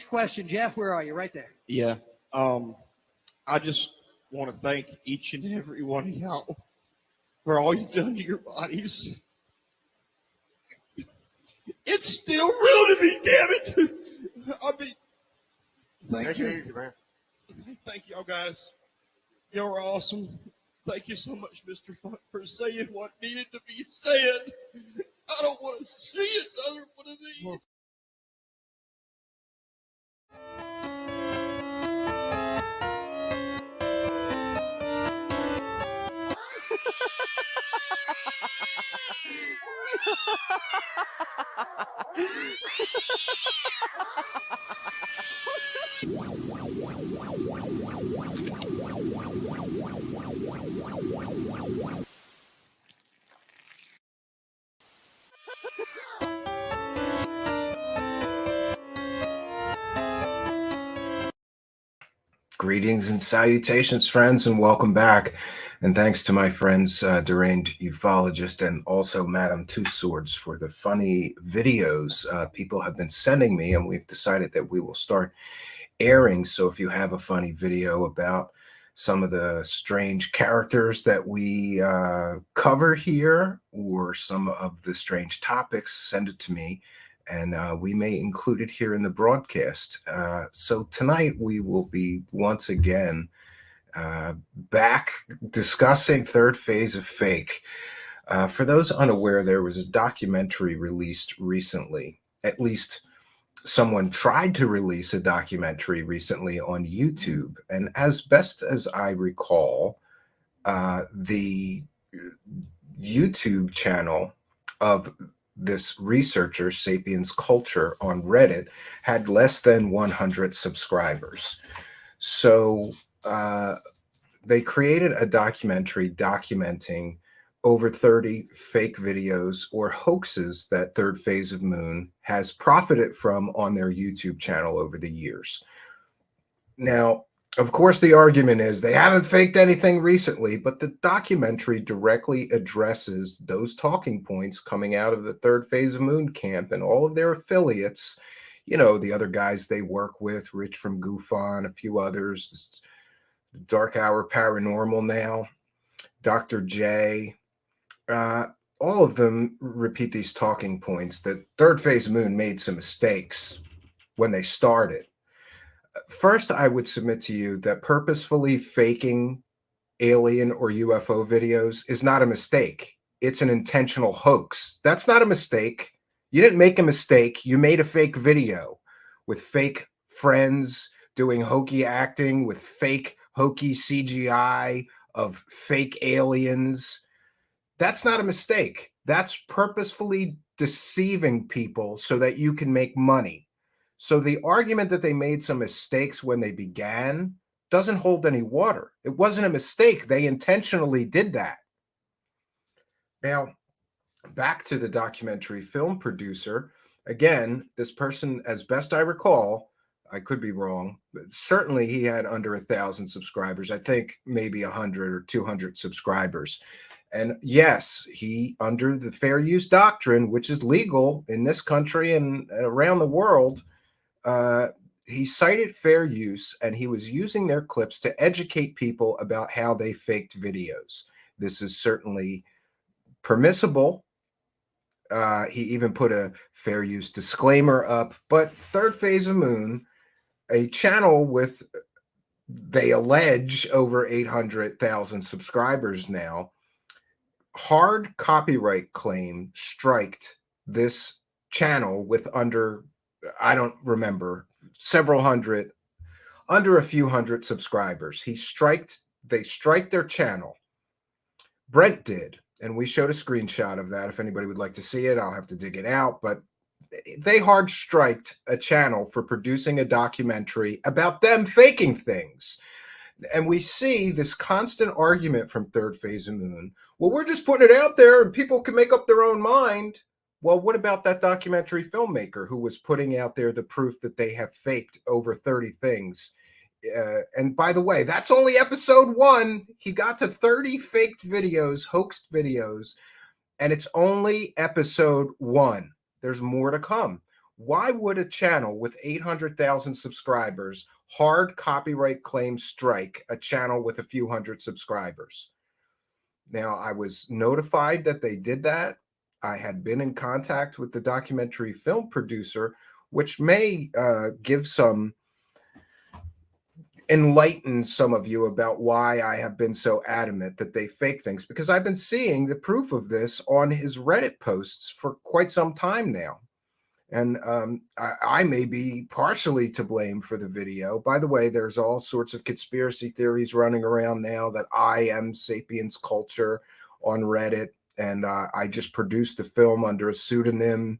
next question. Jeff, where are you? Right there. Yeah. I just want to thank each and every one of y'all for all you've done to your bodies. It's still real to me, damn it. I mean, thank you. Easy, man. Thank y'all guys. Y'all are awesome. Thank you so much, Mr. Funk, for saying what needed to be said. I don't want to see another one of these. Greetings and salutations, friends, and welcome back. And thanks to my friends, Deranged Ufologist and also Madam Two Swords for the funny videos people have been sending me, and we've decided that we will start airing. So if you have a funny video about some of the strange characters that we cover here or some of the strange topics, send it to me. And we may include it here in the broadcast. So tonight we will be once again back discussing third phase of fake. For those unaware, there was a documentary released recently. At least someone tried to release a documentary recently on YouTube. And as best as I recall, the YouTube channel of this researcher, Sapiens Culture, on Reddit had less than 100 subscribers. So they created a documentary documenting over 30 fake videos or hoaxes that Third Phase of Moon has profited from on their YouTube channel over the years. Now, of course, the argument is they haven't faked anything recently, but the documentary directly addresses those talking points coming out of the Third Phase of Moon camp and all of their affiliates. You know, the other guys they work with, Rich from Goofon, a few others, this Dark Hour Paranormal now, Dr. J. All of them repeat these talking points that Third Phase of Moon made some mistakes when they started. First, I would submit to you that purposefully faking alien or UFO videos is not a mistake. It's an intentional hoax. That's not a mistake. You didn't make a mistake. You made a fake video with fake friends doing hokey acting with fake hokey CGI of fake aliens. That's not a mistake. That's purposefully deceiving people so that you can make money. So the argument that they made some mistakes when they began doesn't hold any water. It wasn't a mistake. They intentionally did that. Now, back to the documentary film producer. Again, this person, as best I recall, I could be wrong, but certainly he had under 1,000 subscribers. I think maybe 100 or 200 subscribers. And yes, he, under the fair use doctrine, which is legal in this country and around the world, he cited fair use, and he was using their clips to educate people about how they faked videos. This is certainly permissible. He even put a fair use disclaimer up. But Third Phase of Moon, a channel with, they allege, over 800,000 subscribers now, hard copyright claim striked this channel with under, I don't remember, several hundred, under a few hundred subscribers. They striked their channel. Brent did, and we showed a screenshot of that. If anybody would like to see it, I'll have to dig it out. But they hard striked a channel for producing a documentary about them faking things. And we see this constant argument from Third Phase of Moon. Well, we're just putting it out there and people can make up their own mind. Well, what about that documentary filmmaker who was putting out there the proof that they have faked over 30 things? And by the way, that's only episode 1. He got to 30 faked videos, hoaxed videos, and it's only episode 1. There's more to come. Why would a channel with 800,000 subscribers hard copyright claim strike a channel with a few hundred subscribers? Now, I was notified that they did that. I had been in contact with the documentary film producer, which may enlighten some of you about why I have been so adamant that they fake things, because I've been seeing the proof of this on his Reddit posts for quite some time now. And I may be partially to blame for the video. By the way, there's all sorts of conspiracy theories running around now that I am Sapiens Culture on Reddit. And I just produced the film under a pseudonym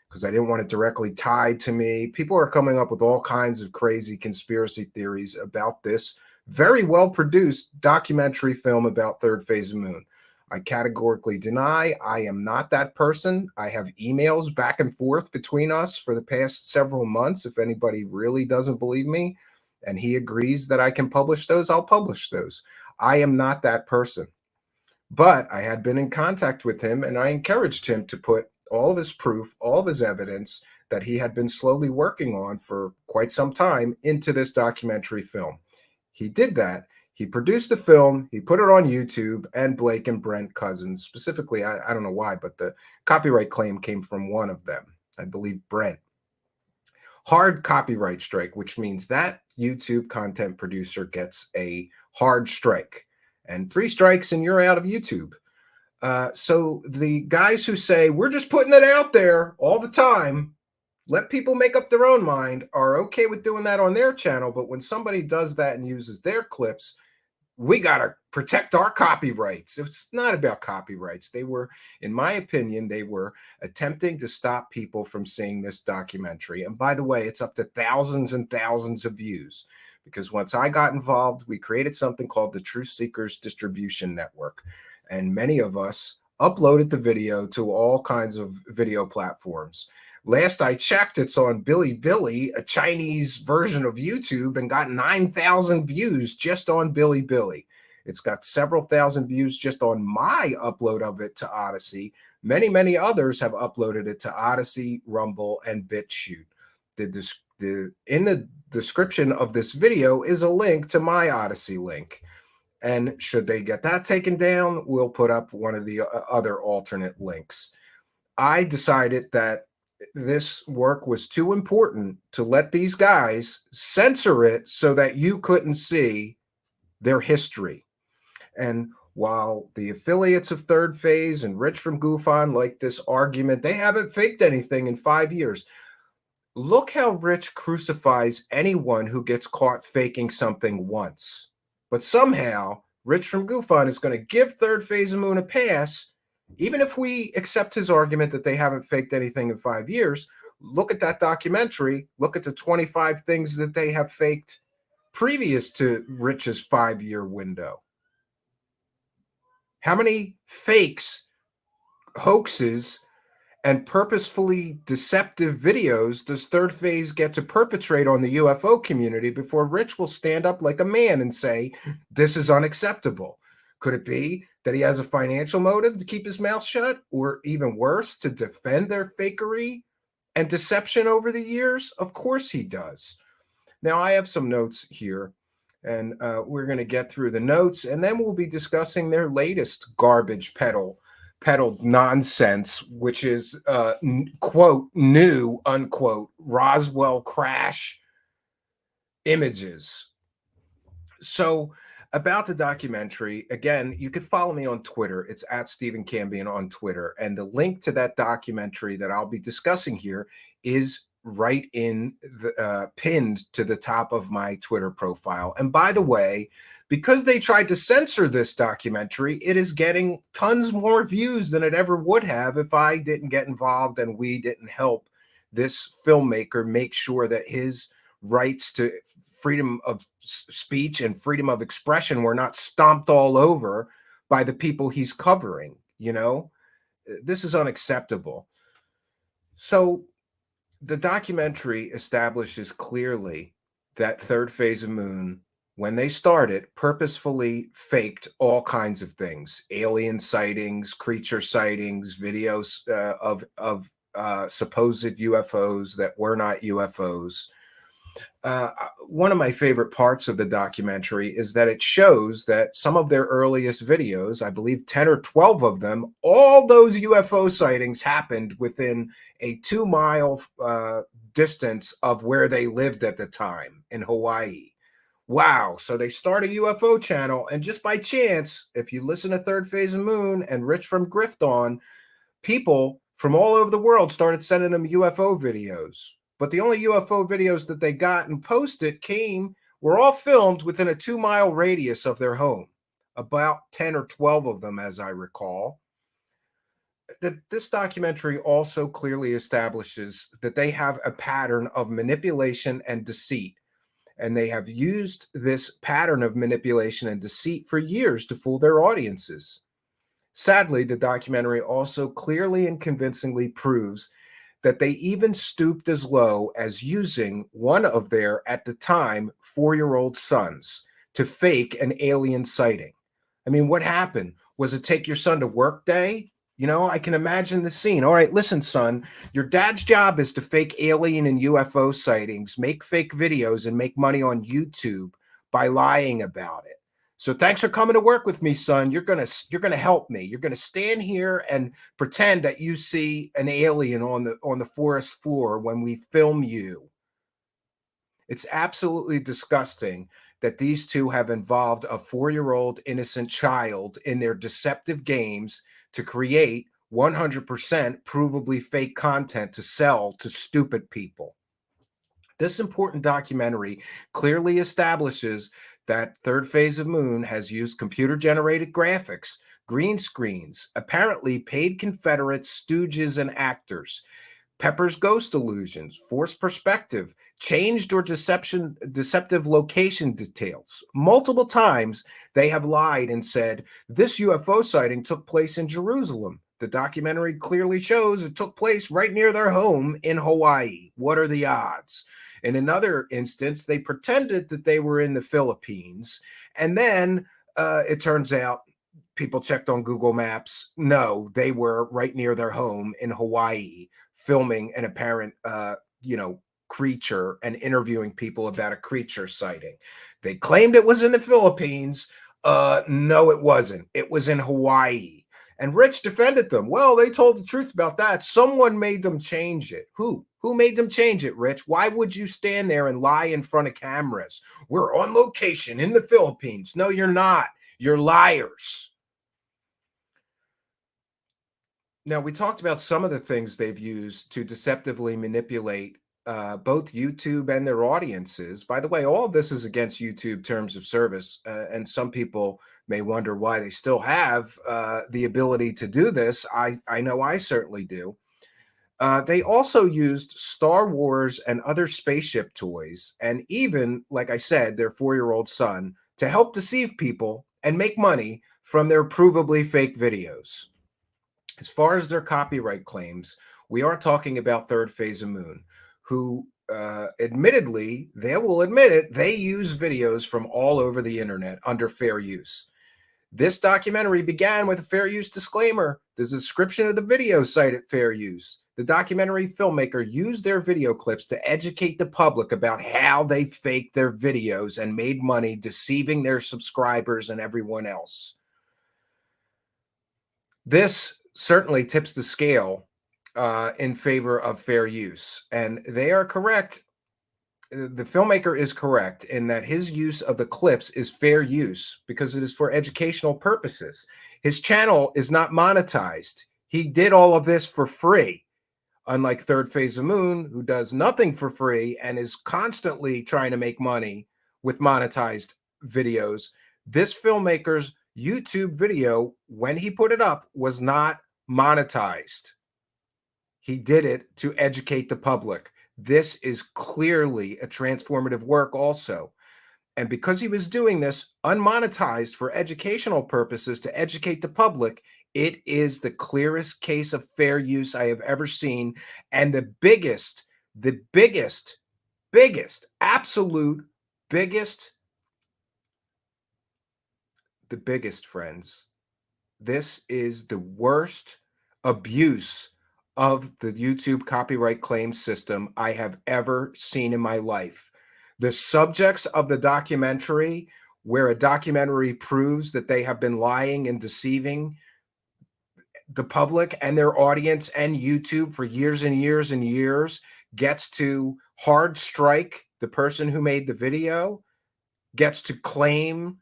because I didn't want it directly tied to me. People are coming up with all kinds of crazy conspiracy theories about this very well-produced documentary film about third phase of moon. I categorically deny I am not that person. I have emails back and forth between us for the past several months. If anybody really doesn't believe me and he agrees that I can publish those, I'll publish those. I am not that person. But I had been in contact with him and I encouraged him to put all of his proof, all of his evidence that he had been slowly working on for quite some time into this documentary film. He did that. He produced the film, he put it on YouTube, and Blake and Brent Cousins, specifically, I don't know why, but the copyright claim came from one of them, I believe Brent. Hard copyright strike, which means that YouTube content producer gets a hard strike. And 3 strikes and you're out of YouTube. So the guys who say, we're just putting it out there all the time, let people make up their own mind, are okay with doing that on their channel. But when somebody does that and uses their clips, we got to protect our copyrights. It's not about copyrights. They were, in my opinion, they were attempting to stop people from seeing this documentary. And by the way, it's up to thousands and thousands of views, because once I got involved, we created something called the Truthseekers Distribution Network. And many of us uploaded the video to all kinds of video platforms. Last I checked, it's on Bilibili, a Chinese version of YouTube, and got 9,000 views just on Bilibili. It's got several thousand views just on my upload of it to Odyssey. Many, many others have uploaded it to Odyssey, Rumble, and BitChute. In the description of this video is a link to my Odyssey link. And should they get that taken down, we'll put up one of the other alternate links. I decided that this work was too important to let these guys censor it so that you couldn't see their history. And while the affiliates of Third Phase and Rich from GoofOn like this argument, they haven't faked anything in 5 years. Look how Rich crucifies anyone who gets caught faking something once. But somehow, Rich from GoofOn is going to give Third Phase of Moon a pass. Even if we accept his argument that they haven't faked anything in 5 years, look at that documentary. Look at the 25 things that they have faked previous to Rich's 5-year window. How many fakes, hoaxes, and purposefully deceptive videos does Third Phase get to perpetrate on the UFO community before Rich will stand up like a man and say, this is unacceptable? Could it be that he has a financial motive to keep his mouth shut, or even worse, to defend their fakery and deception over the years? Of course he does. Now, I have some notes here, and we're going to get through the notes, and then we'll be discussing their latest garbage peddled nonsense, which is, quote, new, unquote, Roswell crash images. So about the documentary, again, you could follow me on Twitter. It's at Stephen Cambion on Twitter. And the link to that documentary that I'll be discussing here is right in the pinned to the top of my Twitter profile. And by the way, because they tried to censor this documentary, it is getting tons more views than it ever would have if I didn't get involved and we didn't help this filmmaker make sure that his rights to freedom of speech and freedom of expression were not stomped all over by the people he's covering. You know, this is unacceptable. So the documentary establishes clearly that Third Phase of Moon, when they started, purposefully faked all kinds of things: alien sightings, creature sightings, videos of supposed UFOs that were not UFOs. One of my favorite parts of the documentary is that it shows that some of their earliest videos, I believe 10 or 12 of them, all those UFO sightings happened within a 2-mile distance of where they lived at the time in Hawaii. Wow. So they start a UFO channel, and just by chance, if you listen to Third Phase of Moon and Rich from Grifton, people from all over the world started sending them UFO videos. But the only UFO videos that they got and posted were all filmed within a 2-mile radius of their home, about 10 or 12 of them, as I recall. This documentary also clearly establishes that they have a pattern of manipulation and deceit. And they have used this pattern of manipulation and deceit for years to fool their audiences. Sadly, the documentary also clearly and convincingly proves that they even stooped as low as using one of their, at the time, 4-year-old sons to fake an alien sighting. I mean, what happened? Was it take your son to work day? You know, I can imagine the scene. All right, listen, son, your dad's job is to fake alien and UFO sightings, make fake videos, and make money on YouTube by lying about it. So thanks for coming to work with me, son. You're gonna help me. You're gonna stand here and pretend that you see an alien on the forest floor when we film you. It's absolutely disgusting that these two have involved a 4-year-old innocent child in their deceptive games to create 100% provably fake content to sell to stupid people. This important documentary clearly establishes that Third Phase of Moon has used computer-generated graphics, green screens, apparently paid Confederate stooges and actors, Pepper's ghost illusions, forced perspective, changed or deceptive location details. Multiple times, they have lied and said, this UFO sighting took place in Jerusalem. The documentary clearly shows it took place right near their home in Hawaii. What are the odds? In another instance, they pretended that they were in the Philippines, and then it turns out people checked on Google Maps. No, they were right near their home in Hawaii, filming an apparent, creature and interviewing people about a creature sighting. They claimed it was in the Philippines. No, it wasn't. It was in Hawaii. And Rich defended them. Well, they told the truth about that. Someone made them change it. Who? Who made them change it, Rich? Why would you stand there and lie in front of cameras? We're on location in the Philippines. No, you're not. You're liars. Now, we talked about some of the things they've used to deceptively manipulate both YouTube and their audiences. By the way, all of this is against YouTube terms of service, and some people may wonder why they still have the ability to do this. I know I certainly do. They also used Star Wars and other spaceship toys, and even, like I said, their 4-year-old son, to help deceive people and make money from their provably fake videos. As far as their copyright claims, we are talking about Third Phase of Moon, who admittedly, they will admit it, they use videos from all over the internet under fair use. This documentary began with a fair use disclaimer. The description of the video cited fair use. The documentary filmmaker used their video clips to educate the public about how they faked their videos and made money deceiving their subscribers and everyone else. This certainly tips the scale in favor of fair use. And they are correct. The filmmaker is correct in that his use of the clips is fair use because it is for educational purposes. His channel is not monetized. He did all of this for free, unlike Third Phase of Moon, who does nothing for free and is constantly trying to make money with monetized videos. This filmmaker's YouTube video, when he put it up, was not monetized. He did it to educate the public. This is clearly a transformative work also. And because he was doing this unmonetized for educational purposes to educate the public, it is the clearest case of fair use I have ever seen. And the biggest, absolute biggest, friends. This is the worst abuse of the YouTube copyright claim system I have ever seen in my life. The subjects of the documentary, where a documentary proves that they have been lying and deceiving the public and their audience and YouTube for years and years and years, gets to hard strike the person who made the video, gets to claim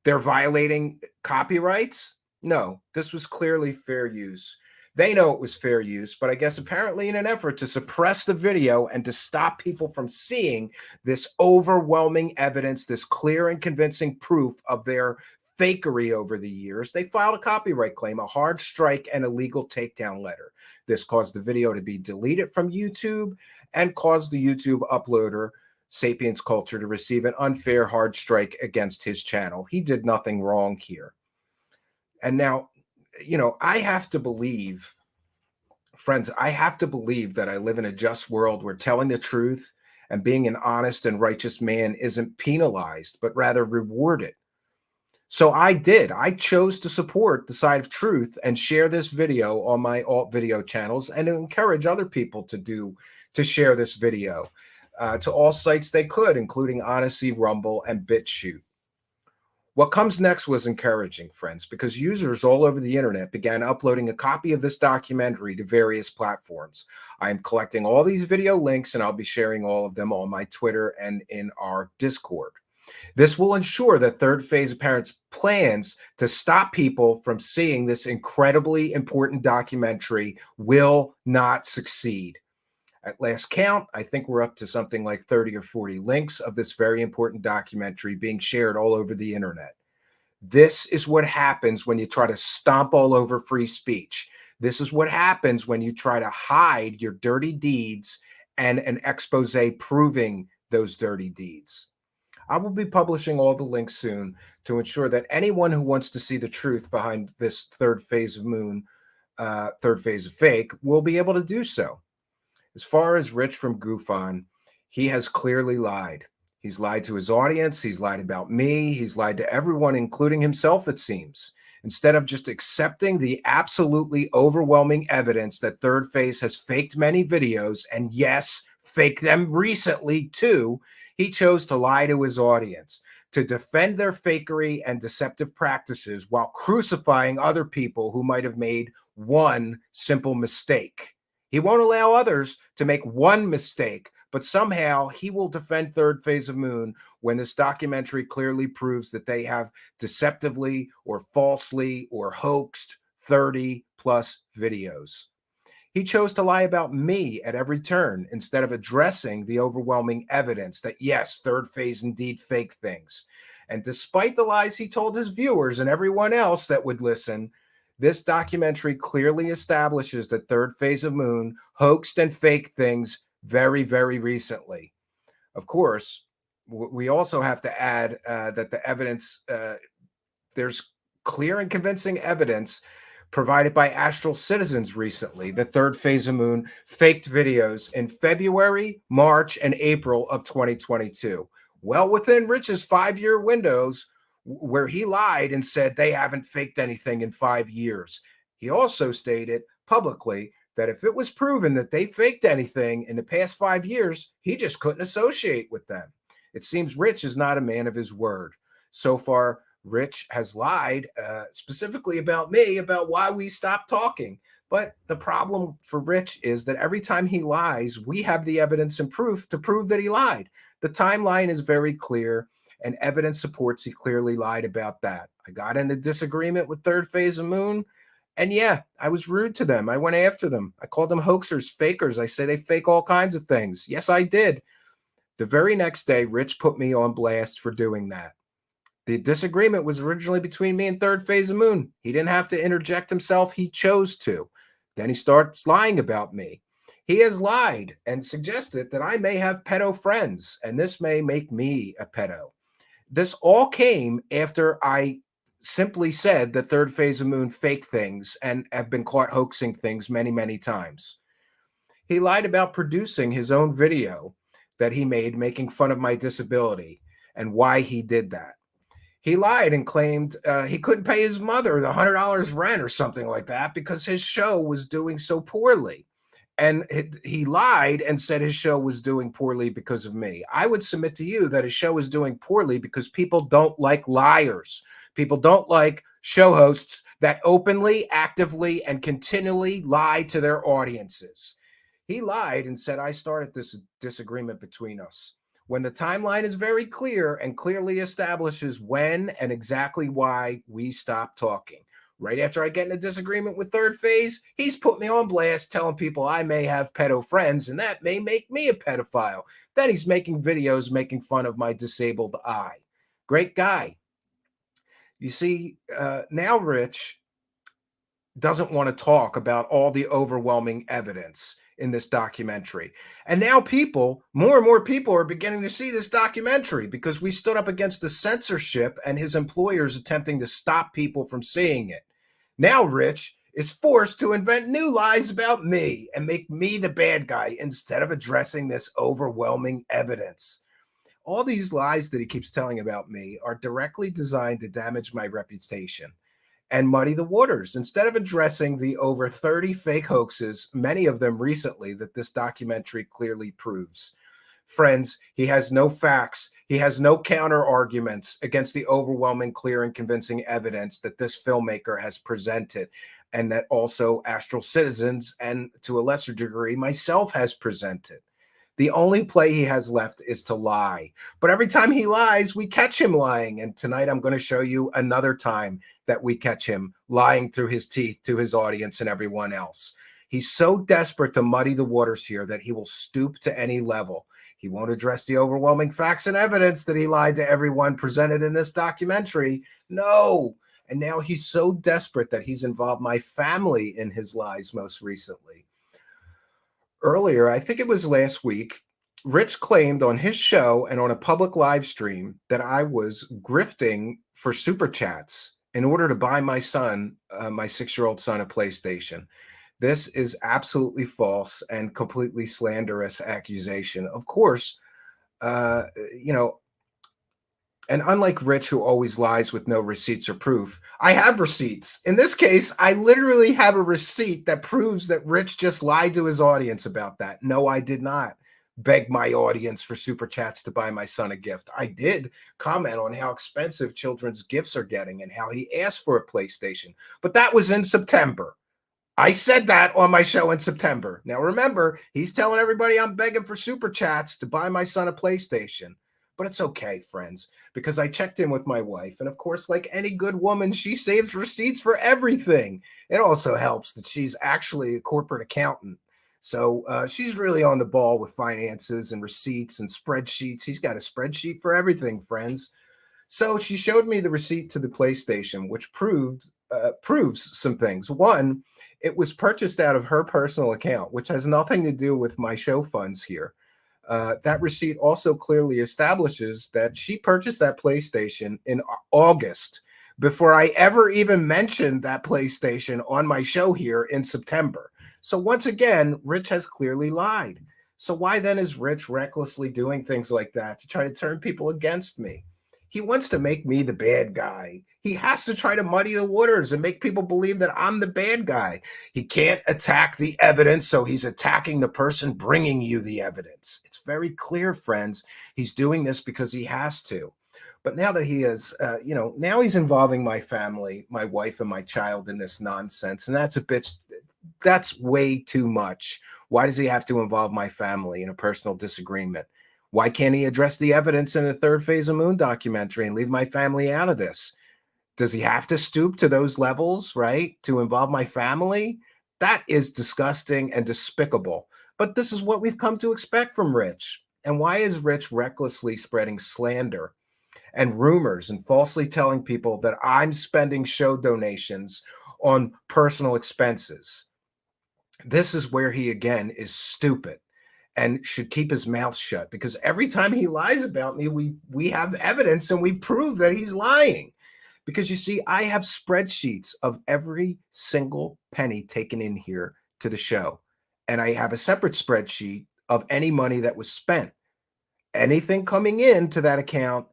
they're violating copyrights. No, this was clearly fair use. They know it was fair use, but I guess apparently in an effort to suppress the video and to stop people from seeing this overwhelming evidence, this clear and convincing proof of their fakery over the years, they filed a copyright claim, a hard strike, and a legal takedown letter. This caused the video to be deleted from YouTube and caused the YouTube uploader, Sapiens Culture, to receive an unfair hard strike against his channel. He did nothing wrong here. And now, I have to believe, friends, I have to believe that I live in a just world where telling the truth and being an honest and righteous man isn't penalized, but rather rewarded. So I did. I chose to support the side of truth and share this video on my alt video channels and to encourage other people to share this video to all sites they could, including Odyssey, Rumble, and BitChute. What comes next was encouraging, friends, because users all over the internet began uploading a copy of this documentary to various platforms. I am collecting all these video links, and I'll be sharing all of them on my Twitter and in our Discord. This will ensure that Third Phase Apparent's plans to stop people from seeing this incredibly important documentary will not succeed. At last count, I think we're up to something like 30 or 40 links of this very important documentary being shared all over the internet. This is what happens when you try to stomp all over free speech. This is what happens when you try to hide your dirty deeds and an expose proving those dirty deeds. I will be publishing all the links soon to ensure that anyone who wants to see the truth behind this third phase of Moon, third phase of fake, will be able to do so. As far as Rich from Goofon, he has clearly lied. He's lied to his audience. He's lied about me. He's lied to everyone, including himself, it seems. Instead of just accepting the absolutely overwhelming evidence that Third Phase has faked many videos, and yes, faked them recently too, he chose to lie to his audience, to defend their fakery and deceptive practices while crucifying other people who might have made one simple mistake. He won't allow others to make one mistake, but somehow he will defend Third Phase of Moon when this documentary clearly proves that they have deceptively or falsely or hoaxed 30 plus videos. He chose to lie about me at every turn instead of addressing the overwhelming evidence that, yes, Third Phase indeed faked things. And despite the lies he told his viewers and everyone else that would listen, this documentary clearly establishes that Third Phase of Moon hoaxed and faked things very, very recently. Of course, we also have to add that the evidence, there's clear and convincing evidence provided by Astral Citizens recently that Third Phase of Moon faked videos in February, March, and April of 2022. Well within Rich's 5-year windows, where he lied and said they haven't faked anything in 5 years. He also stated publicly that if it was proven that they faked anything in the past 5 years, he just couldn't associate with them. It seems Rich is not a man of his word. So far, Rich has lied specifically about me, about why we stopped talking. But the problem for Rich is that every time he lies, we have the evidence and proof to prove that he lied. The timeline is very clear, and evidence supports he clearly lied about that. I got in a disagreement with Third Phase of Moon, and yeah, I was rude to them. I went after them. I called them hoaxers, fakers. I say they fake all kinds of things. Yes, I did. The very next day, Rich put me on blast for doing that. The disagreement was originally between me and Third Phase of Moon. He didn't have to interject himself. He chose to. Then he starts lying about me. He has lied and suggested that I may have pedo friends, and this may make me a pedo. This all came after I simply said that Third Phase of Moon faked things and have been caught hoaxing things many, many times. He lied about producing his own video that he made making fun of my disability and why he did that. He lied and claimed he couldn't pay his mother the $100 rent or something like that because his show was doing so poorly. And he lied and said his show was doing poorly because of me. I would submit to you that his show is doing poorly because people don't like liars. People don't like show hosts that openly, actively, and continually lie to their audiences. He lied and said, I started this disagreement between us. When the timeline is very clear and clearly establishes when and exactly why we stop talking. Right after I get in a disagreement with Third Phase, he's put me on blast telling people I may have pedo friends and that may make me a pedophile. Then he's making videos making fun of my disabled eye. Great guy. You see, now Rich doesn't want to talk about all the overwhelming evidence in this documentary. And now more and more people are beginning to see this documentary because we stood up against the censorship and his employers attempting to stop people from seeing it. Now Rich is forced to invent new lies about me and make me the bad guy instead of addressing this overwhelming evidence. All these lies that he keeps telling about me are directly designed to damage my reputation and muddy the waters instead of addressing the over 30 fake hoaxes, many of them recently, that this documentary clearly proves. Friends, he has no facts. He has no counter arguments against the overwhelming, clear, and convincing evidence that this filmmaker has presented, and that also Astral Citizens, and to a lesser degree, myself, has presented. The only play he has left is to lie. But every time he lies, we catch him lying. And tonight I'm going to show you another time that we catch him lying through his teeth to his audience and everyone else. He's so desperate to muddy the waters here that he will stoop to any level. He won't address the overwhelming facts and evidence that he lied to everyone presented in this documentary. No. And now he's so desperate that he's involved my family in his lies most recently. Earlier, I think it was last week, Rich claimed on his show and on a public live stream that I was grifting for super chats in order to buy my son, my 6-year-old son, a PlayStation. This is absolutely false and completely slanderous accusation. Of course, and unlike Rich, who always lies with no receipts or proof, I have receipts. In this case, I literally have a receipt that proves that Rich just lied to his audience about that. No, I did not beg my audience for super chats to buy my son a gift. I did comment on how expensive children's gifts are getting and how he asked for a PlayStation, but that was in September. I said that on my show in September. Now, remember, he's telling everybody I'm begging for super chats to buy my son a PlayStation. But it's okay, friends, because I checked in with my wife. And of course, like any good woman, she saves receipts for everything. It also helps that she's actually a corporate accountant. So she's really on the ball with finances and receipts and spreadsheets. She's got a spreadsheet for everything, friends. So she showed me the receipt to the PlayStation, which proves some things. One, it was purchased out of her personal account, which has nothing to do with my show funds here. That receipt also clearly establishes that she purchased that PlayStation in August before I ever even mentioned that PlayStation on my show here in September. So once again, Rich has clearly lied. So why then is Rich recklessly doing things like that to try to turn people against me? He wants to make me the bad guy. He has to try to muddy the waters and make people believe that I'm the bad guy. He can't attack the evidence, so he's attacking the person bringing you the evidence. It's very clear, friends. He's doing this because he has to. But now that he is, now he's involving my family, my wife and my child in this nonsense. And that's way too much. Why does he have to involve my family in a personal disagreement? Why can't he address the evidence in the Third Phase of Moon documentary and leave my family out of this? Does he have to stoop to those levels, right, to involve my family? That is disgusting and despicable. But this is what we've come to expect from Rich. And why is Rich recklessly spreading slander and rumors and falsely telling people that I'm spending show donations on personal expenses? This is where he, again, is stupid and should keep his mouth shut, because every time he lies about me, we have evidence and we prove that he's lying. Because you see, I have spreadsheets of every single penny taken in here to the show. And I have a separate spreadsheet of any money that was spent. Anything coming in to that account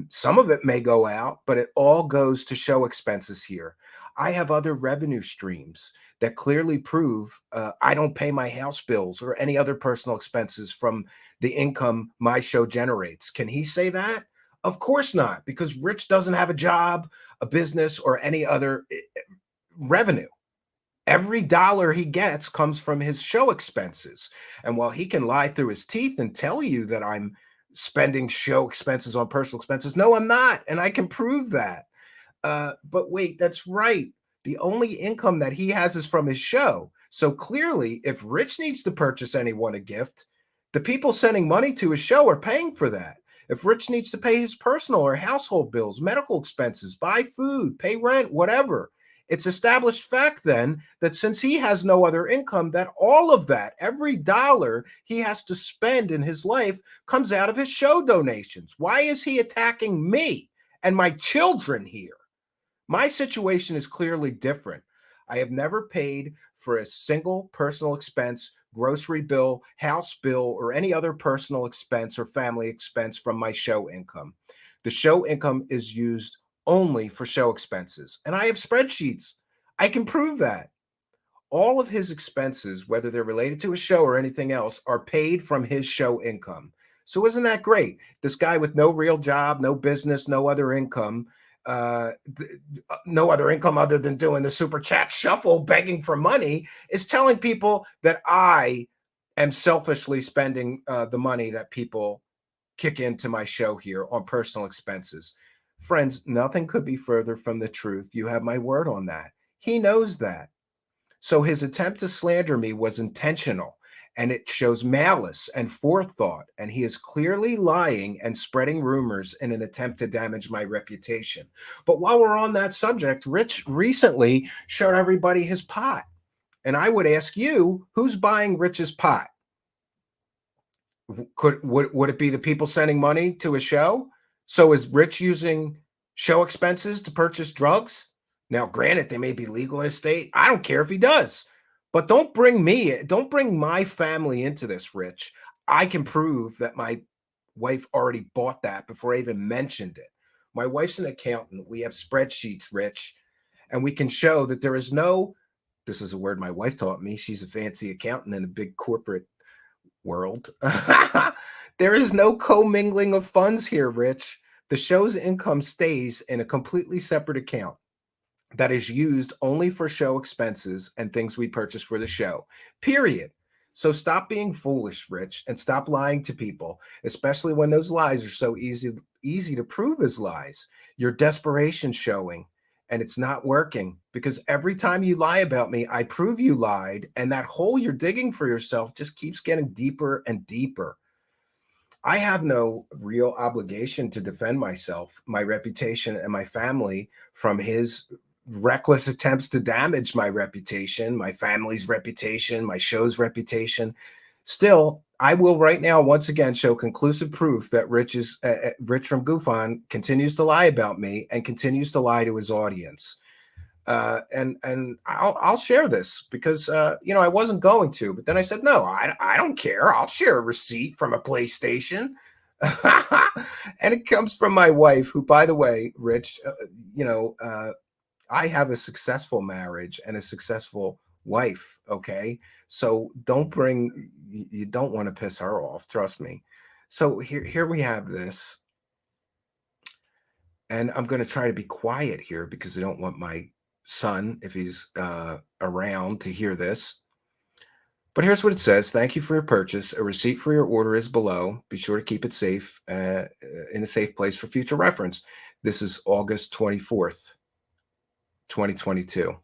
Some of it may go out, but it all goes to show expenses here. I have other revenue streams that clearly prove I don't pay my house bills or any other personal expenses from the income my show generates. Can he say that? Of course not, because Rich doesn't have a job, a business, or any other revenue. Every dollar he gets comes from his show expenses. And while he can lie through his teeth and tell you that I'm spending show expenses on personal expenses, no, I'm not. And I can prove that. But wait, that's right. The only income that he has is from his show. So clearly, if Rich needs to purchase anyone a gift, the people sending money to his show are paying for that. If Rich needs to pay his personal or household bills, medical expenses, buy food, pay rent, whatever, it's established fact then that since he has no other income, that all of that, every dollar he has to spend in his life comes out of his show donations. Why is he attacking me and my children here? My situation is clearly different. I have never paid for a single personal expense, grocery bill, house bill, or any other personal expense or family expense from my show income. The show income is used only for show expenses. And I have spreadsheets. I can prove that. All of his expenses, whether they're related to his show or anything else, are paid from his show income. So isn't that great? This guy with no real job, no business, no other income, no other income other than doing the super chat shuffle, begging for money, is telling people that I am selfishly spending the money that people kick into my show here on personal expenses. Friends, nothing could be further from the truth. You have my word on that. He knows that. So his attempt to slander me was intentional, and it shows malice and forethought, and he is clearly lying and spreading rumors in an attempt to damage my reputation. But while we're on that subject, Rich recently showed everybody his pot. And I would ask you, who's buying Rich's pot? Would it be the people sending money to a show? So is Rich using show expenses to purchase drugs? Now, granted, they may be legal in his state. I don't care if he does. But don't bring my family into this, Rich. I can prove that my wife already bought that before I even mentioned it. My wife's an accountant. We have spreadsheets, Rich, and we can show that there is no, this is a word my wife taught me. She's a fancy accountant in a big corporate world. There is no commingling of funds here, Rich. The show's income stays in a completely separate account that is used only for show expenses and things we purchase for the show, period. So stop being foolish, Rich, and stop lying to people, especially when those lies are so easy to prove as lies. Your desperation showing, and it's not working, because every time you lie about me, I prove you lied, and that hole you're digging for yourself just keeps getting deeper and deeper. I have no real obligation to defend myself, my reputation, and my family from his reckless attempts to damage my reputation, my family's reputation, my show's reputation. Still, I will right now once again show conclusive proof that Rich from Goofon continues to lie about me and continues to lie to his audience. And I'll share this because I wasn't going to, but then I said no, I don't care. I'll share a receipt from a PlayStation. And it comes from my wife, who, by the way, Rich, I have a successful marriage and a successful wife. Okay. So you don't want to piss her off. Trust me. So here we have this. And I'm going to try to be quiet here because I don't want my son, if he's around, to hear this. But here's what it says. Thank you for your purchase. A receipt for your order is below. Be sure to keep it safe in a safe place for future reference. This is August 24th. 2022.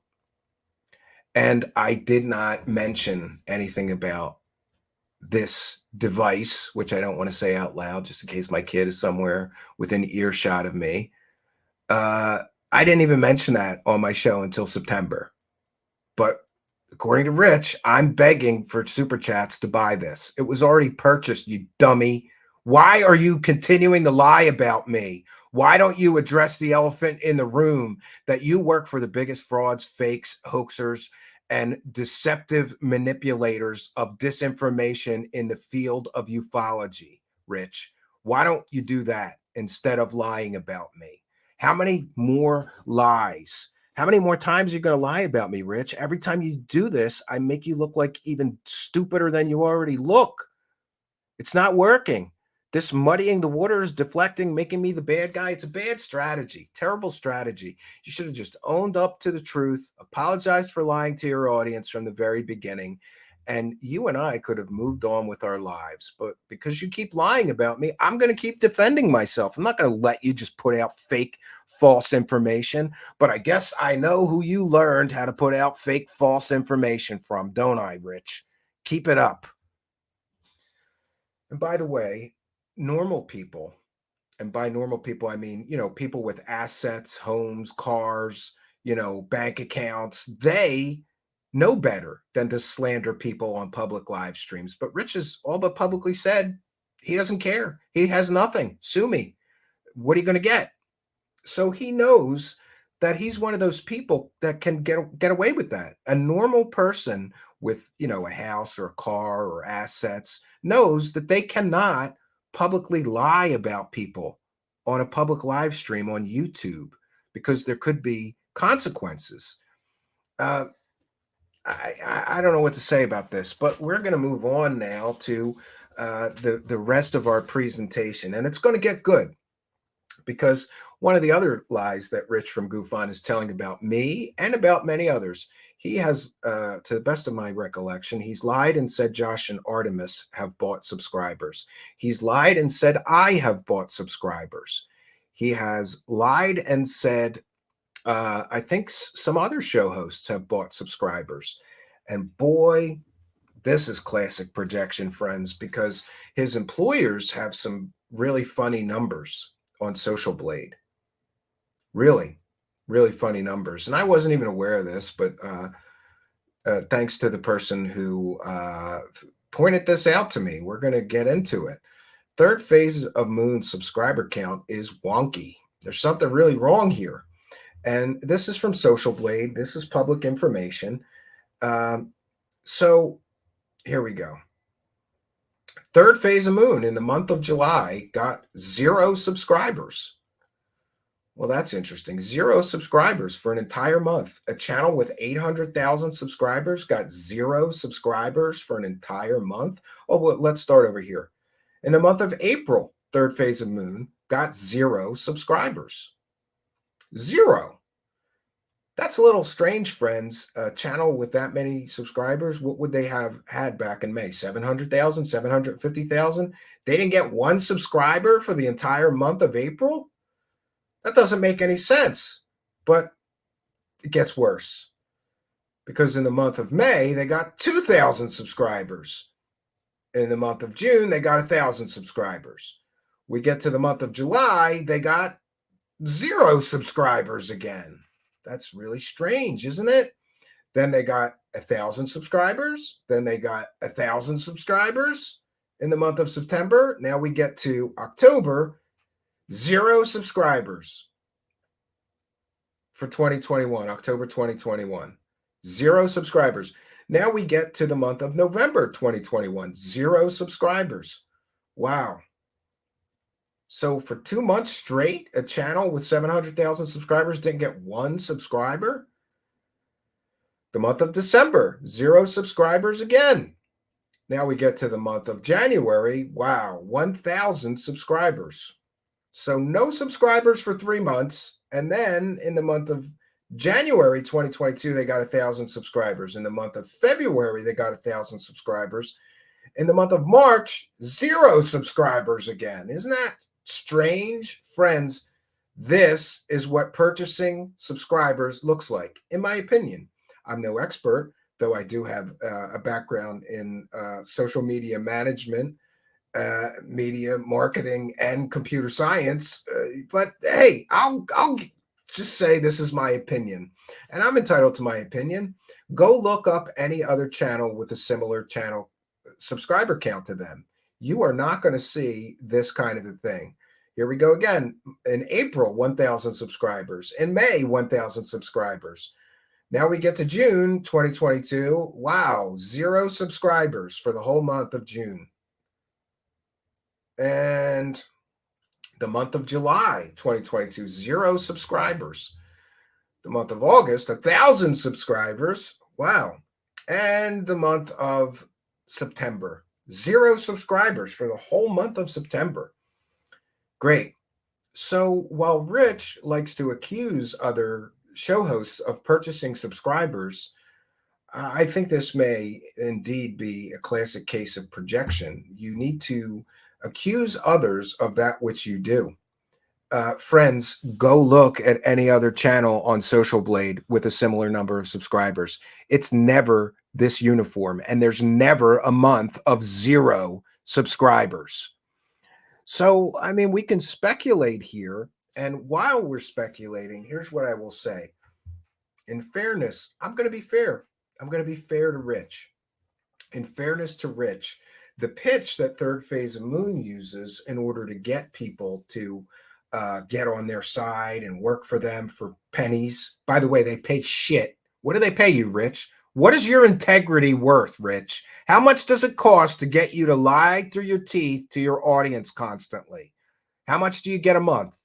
And I did not mention anything about this device, which I don't want to say out loud, just in case my kid is somewhere within earshot of me. I didn't even mention that on my show until September. But according to Rich, I'm begging for super chats to buy this. It was already purchased, you dummy. Why are you continuing to lie about me? Why don't you address the elephant in the room that you work for the biggest frauds, fakes, hoaxers, and deceptive manipulators of disinformation in the field of ufology, Rich? Why don't you do that? instead of lying about me? How many more lies? How many more times are you going to lie about me, Rich? Every time you do this, I make you look like even stupider than you already look. It's not working. This muddying the waters, deflecting, making me the bad guy, it's a bad strategy, terrible strategy. You should have just owned up to the truth, apologized for lying to your audience from the very beginning, and you and I could have moved on with our lives. But because you keep lying about me, I'm going to keep defending myself. I'm not going to let you just put out fake, false information. But I guess I know who you learned how to put out fake, false information from, don't I, Rich? Keep it up. And by the way, normal people, and by normal people, I mean, people with assets, homes, cars, bank accounts, they know better than to slander people on public live streams. But Rich has all but publicly said he doesn't care. He has nothing. Sue me. What are you going to get? So he knows that he's one of those people that can get away with that. A normal person with, a house or a car or assets knows that they cannot publicly lie about people on a public live stream on YouTube because there could be consequences. I don't know what to say about this, but we're going to move on now to the rest of our presentation, and it's going to get good because one of the other lies that Rich from GoofOn is telling about me and about many others, he has, to the best of my recollection, he's lied and said Josh and Artemis have bought subscribers. He's lied and said I have bought subscribers. He has lied and said, I think some other show hosts have bought subscribers. And boy, this is classic projection, friends, because his employers have some really funny numbers on Social Blade. Really, really funny numbers. And I wasn't even aware of this, but thanks to the person who pointed this out to me, we're going to get into it. Third phase of Moon's subscriber count is wonky. There's something really wrong here. And this is from Social Blade. This is public information. So here we go. Third phase of Moon in the month of July got 0 subscribers. Well, that's interesting. 0 subscribers for an entire month. A channel with 800,000 subscribers got 0 subscribers for an entire month. Oh, well, let's start over here. In the month of April, third phase of Moon got 0 subscribers. 0. That's a little strange, friends. A channel with that many subscribers, what would they have had back in May? 700,000, 750,000? They didn't get 1 subscriber for the entire month of April? That doesn't make any sense. But it gets worse. Because in the month of May, they got 2,000 subscribers. In the month of June, they got 1,000 subscribers. We get to the month of July, they got 0 subscribers again. That's really strange, isn't it? Then they got 1,000 subscribers. Then they got 1,000 subscribers in the month of September. Now we get to October, 0 subscribers for 2021, October 2021. 0 subscribers. Now we get to the month of November 2021, 0 subscribers. Wow. So for 2 months straight, a channel with 700,000 subscribers didn't get 1 subscriber. The month of December, 0 subscribers again. Now we get to the month of January. Wow, 1,000 subscribers. So no subscribers for 3 months. And then in the month of January 2022, they got 1,000 subscribers. In the month of February, they got 1,000 subscribers. In the month of March, 0 subscribers again. Isn't that strange? Friends, this is what purchasing subscribers looks like, in my opinion. I'm no expert, though I do have a background in social media management, media marketing, and computer science. But hey, I'll just say this is my opinion, and I'm entitled to my opinion. Go look up any other channel with a similar channel subscriber count to them. You are not going to see this kind of a thing. Here we go again. In April, 1,000 subscribers. In May, 1,000 subscribers. Now we get to June 2022. Wow, 0 subscribers for the whole month of June. And The month of July 2022, 0 subscribers. The month of August, 1,000 subscribers. Wow. And the month of September, 0 subscribers for the whole month of September. Great. So while Rich likes to accuse other show hosts of purchasing subscribers, I think this may indeed be a classic case of projection. You need to accuse others of that which you do. Friends, go look at any other channel on Social Blade with a similar number of subscribers. It's never this uniform, and there's never a month of 0 subscribers. So, I mean, we can speculate here. And while we're speculating, here's what I will say. In fairness, I'm going to be fair. I'm going to be fair to Rich. In fairness to Rich, the pitch that Third Phase of Moon uses in order to get people to get on their side and work for them for pennies. By the way, they pay shit. What do they pay you, Rich? What is your integrity worth, Rich? How much does it cost to get you to lie through your teeth to your audience constantly? How much do you get a month?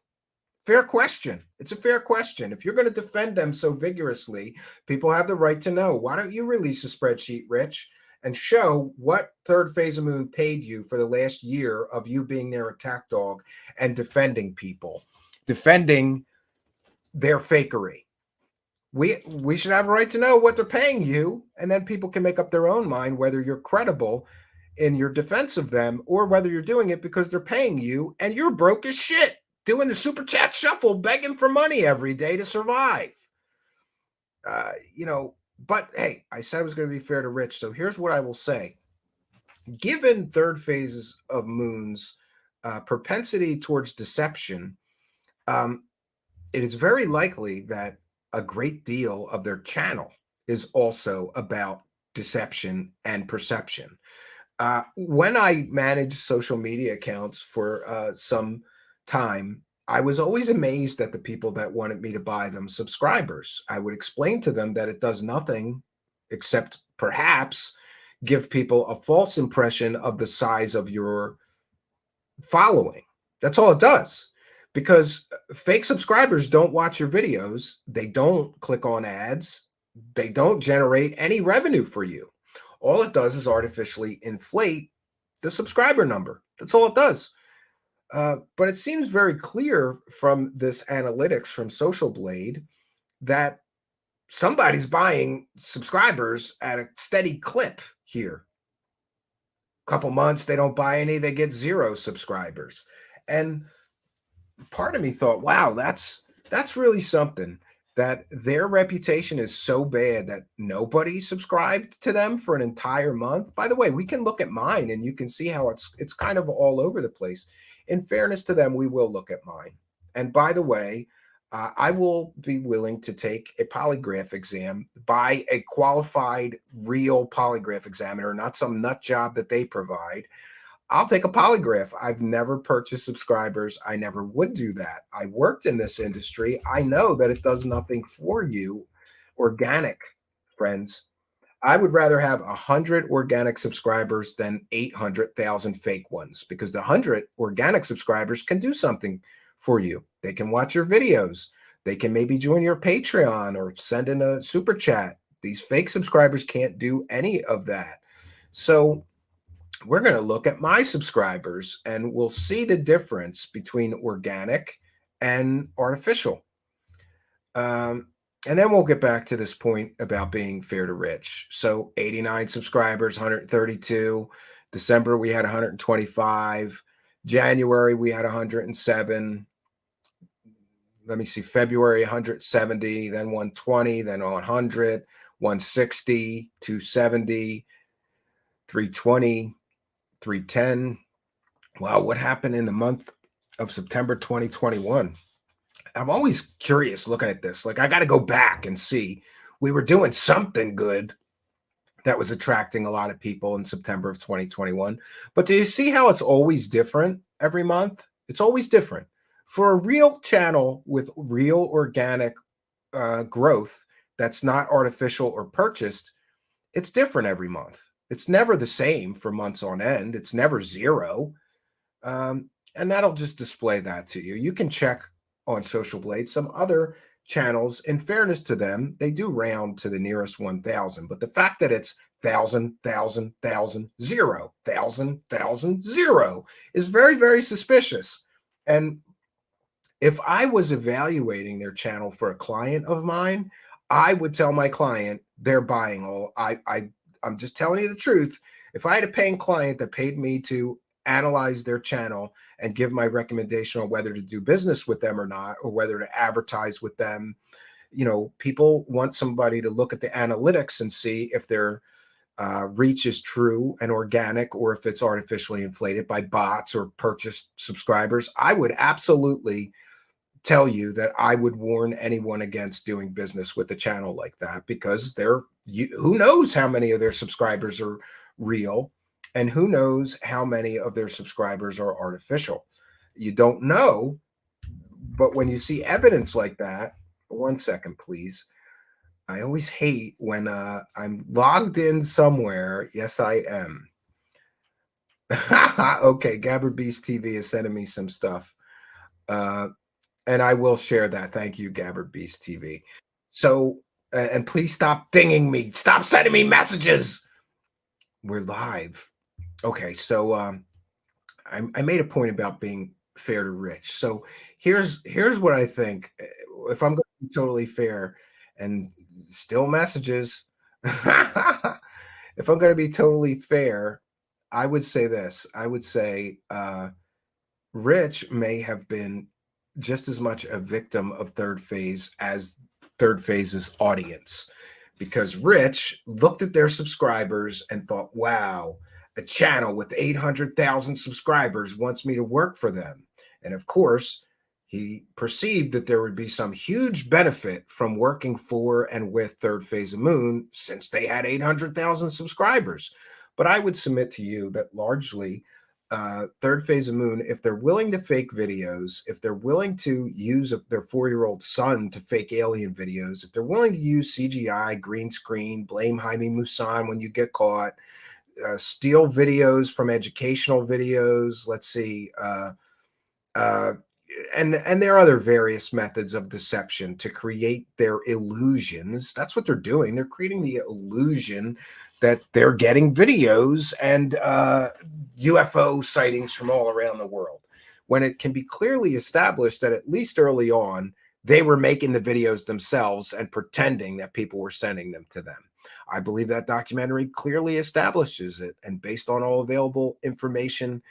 Fair question. It's a fair question. If you're going to defend them so vigorously, people have the right to know. Why don't you release a spreadsheet, Rich, and show what Third Phase of Moon paid you for the last year of you being their attack dog and defending people, defending their fakery. We should have a right to know what they're paying you, and then people can make up their own mind whether you're credible in your defense of them or whether you're doing it because they're paying you and you're broke as shit, doing the super chat shuffle, begging for money every day to survive. But hey, I said I was going to be fair to Rich, so here's what I will say. Given Third Phases of Moon's propensity towards deception, it is very likely that a great deal of their channel is also about deception and perception. When I managed social media accounts for some time, I was always amazed at the people that wanted me to buy them subscribers. I would explain to them that it does nothing except perhaps give people a false impression of the size of your following. That's all it does. Because fake subscribers don't watch your videos. They don't click on ads. They don't generate any revenue for you. All it does is artificially inflate the subscriber number. That's all it does. But it seems very clear from this analytics from Social Blade that somebody's buying subscribers at a steady clip here. Couple months, they don't buy any, they get 0 subscribers. And part of me thought, wow, that's really something, that their reputation is so bad that nobody subscribed to them for an entire month. By the way, we can look at mine and you can see how it's kind of all over the place. In fairness to them, we will look at mine. And by the way, I will be willing to take a polygraph exam by a qualified, real polygraph examiner, not some nut job that they provide. I'll take a polygraph. I've never purchased subscribers. I never would do that. I worked in this industry. I know that it does nothing for you. Organic, friends. I would rather have 100 organic subscribers than 800,000 fake ones, because the 100 organic subscribers can do something for you. They can watch your videos. They can maybe join your Patreon or send in a super chat. These fake subscribers can't do any of that. So we're going to look at my subscribers and we'll see the difference between organic and artificial. And then we'll get back to this point about being fair to Rich. So 89 subscribers, 132. December, we had 125. January, we had 107. Let me see. February, 170, then 120, then 100, 160, 270, 320, 310. Wow, what happened in the month of September 2021? I'm always curious looking at this. Like, I got to go back and see. We were doing something good that was attracting a lot of people in September of 2021. But do you see how it's always different every month? It's always different. For a real channel with real organic growth that's not artificial or purchased, it's different every month. It's never the same for months on end. It's never 0. and that'll just display that to you. You can check on Social Blade some other channels. In fairness to them, they do round to the nearest 1,000, but the fact that it's 1,000,000,000 is very, very suspicious. And if I was evaluating their channel for a client of mine, I would tell my client they're buying all. I'm just telling you the truth. If I had a paying client that paid me to analyze their channel and give my recommendation on whether to do business with them or not, or whether to advertise with them, people want somebody to look at the analytics and see if their reach is true and organic, or if it's artificially inflated by bots or purchased subscribers. I would absolutely tell you that I would warn anyone against doing business with a channel like that, because who knows how many of their subscribers are real, and who knows how many of their subscribers are artificial. You don't know, but when you see evidence like that, 1 second, please. I always hate when I'm logged in somewhere. Yes, I am. Okay, Gabbard Beast TV is sending me some stuff. And I will share that. Thank you, Gabbard Beast TV. So, and please stop dinging me. Stop sending me messages. We're live. Okay, so I made a point about being fair to Rich. So here's what I think. If I'm going to be totally fair, and still messages, if I'm going to be totally fair, I would say this. I would say Rich may have been just as much a victim of Third Phase as Third Phase's audience, because Rich looked at their subscribers and thought, wow, a channel with 800,000 subscribers wants me to work for them. And of course, he perceived that there would be some huge benefit from working for and with Third Phase of Moon, since they had 800,000 subscribers. But I would submit to you that largely Third Phase of Moon, if they're willing to fake videos, if they're willing to use their 4-year-old son to fake alien videos, if they're willing to use CGI, green screen, blame Jaime Maussan when you get caught, steal videos from educational videos, let's see, and there are other various methods of deception to create their illusions. That's what they're doing. They're creating the illusion that they're getting videos and UFO sightings from all around the world, when it can be clearly established that at least early on, they were making the videos themselves and pretending that people were sending them to them. I believe that documentary clearly establishes it. And based on all available information,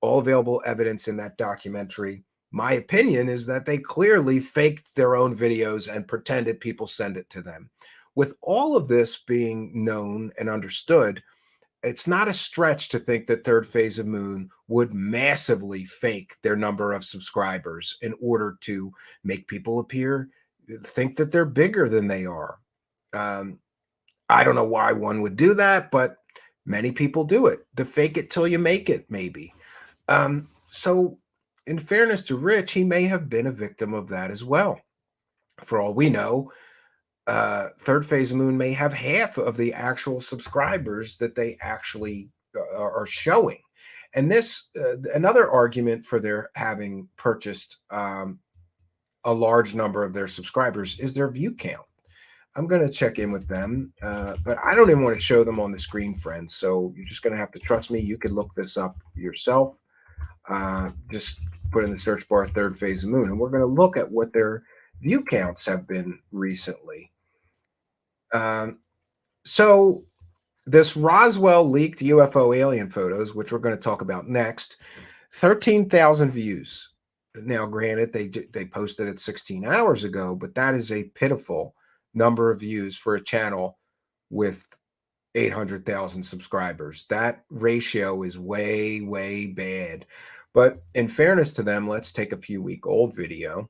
all available evidence in that documentary, my opinion is that they clearly faked their own videos and pretended people send it to them. With all of this being known and understood, it's not a stretch to think that Third Phase of Moon would massively fake their number of subscribers in order to make people think that they're bigger than they are. I don't know why one would do that, but many people do it. The fake it till you make it, maybe. So in fairness to Rich, he may have been a victim of that as well. For all we know, Third Phase of Moon may have half of the actual subscribers that they actually are showing. And this, another argument for their having purchased a large number of their subscribers is their view count. I'm going to check in with them, but I don't even want to show them on the screen, friends. So you're just going to have to trust me. You can look this up yourself. Just put in the search bar Third Phase of Moon, and we're going to look at what their view counts have been recently. So this Roswell leaked UFO alien photos, which we're going to talk about next, 13,000 views. Now, granted, they posted it 16 hours ago, but that is a pitiful number of views for a channel with 800,000 subscribers. That ratio is way, way bad. But in fairness to them, let's take a few-week-old video.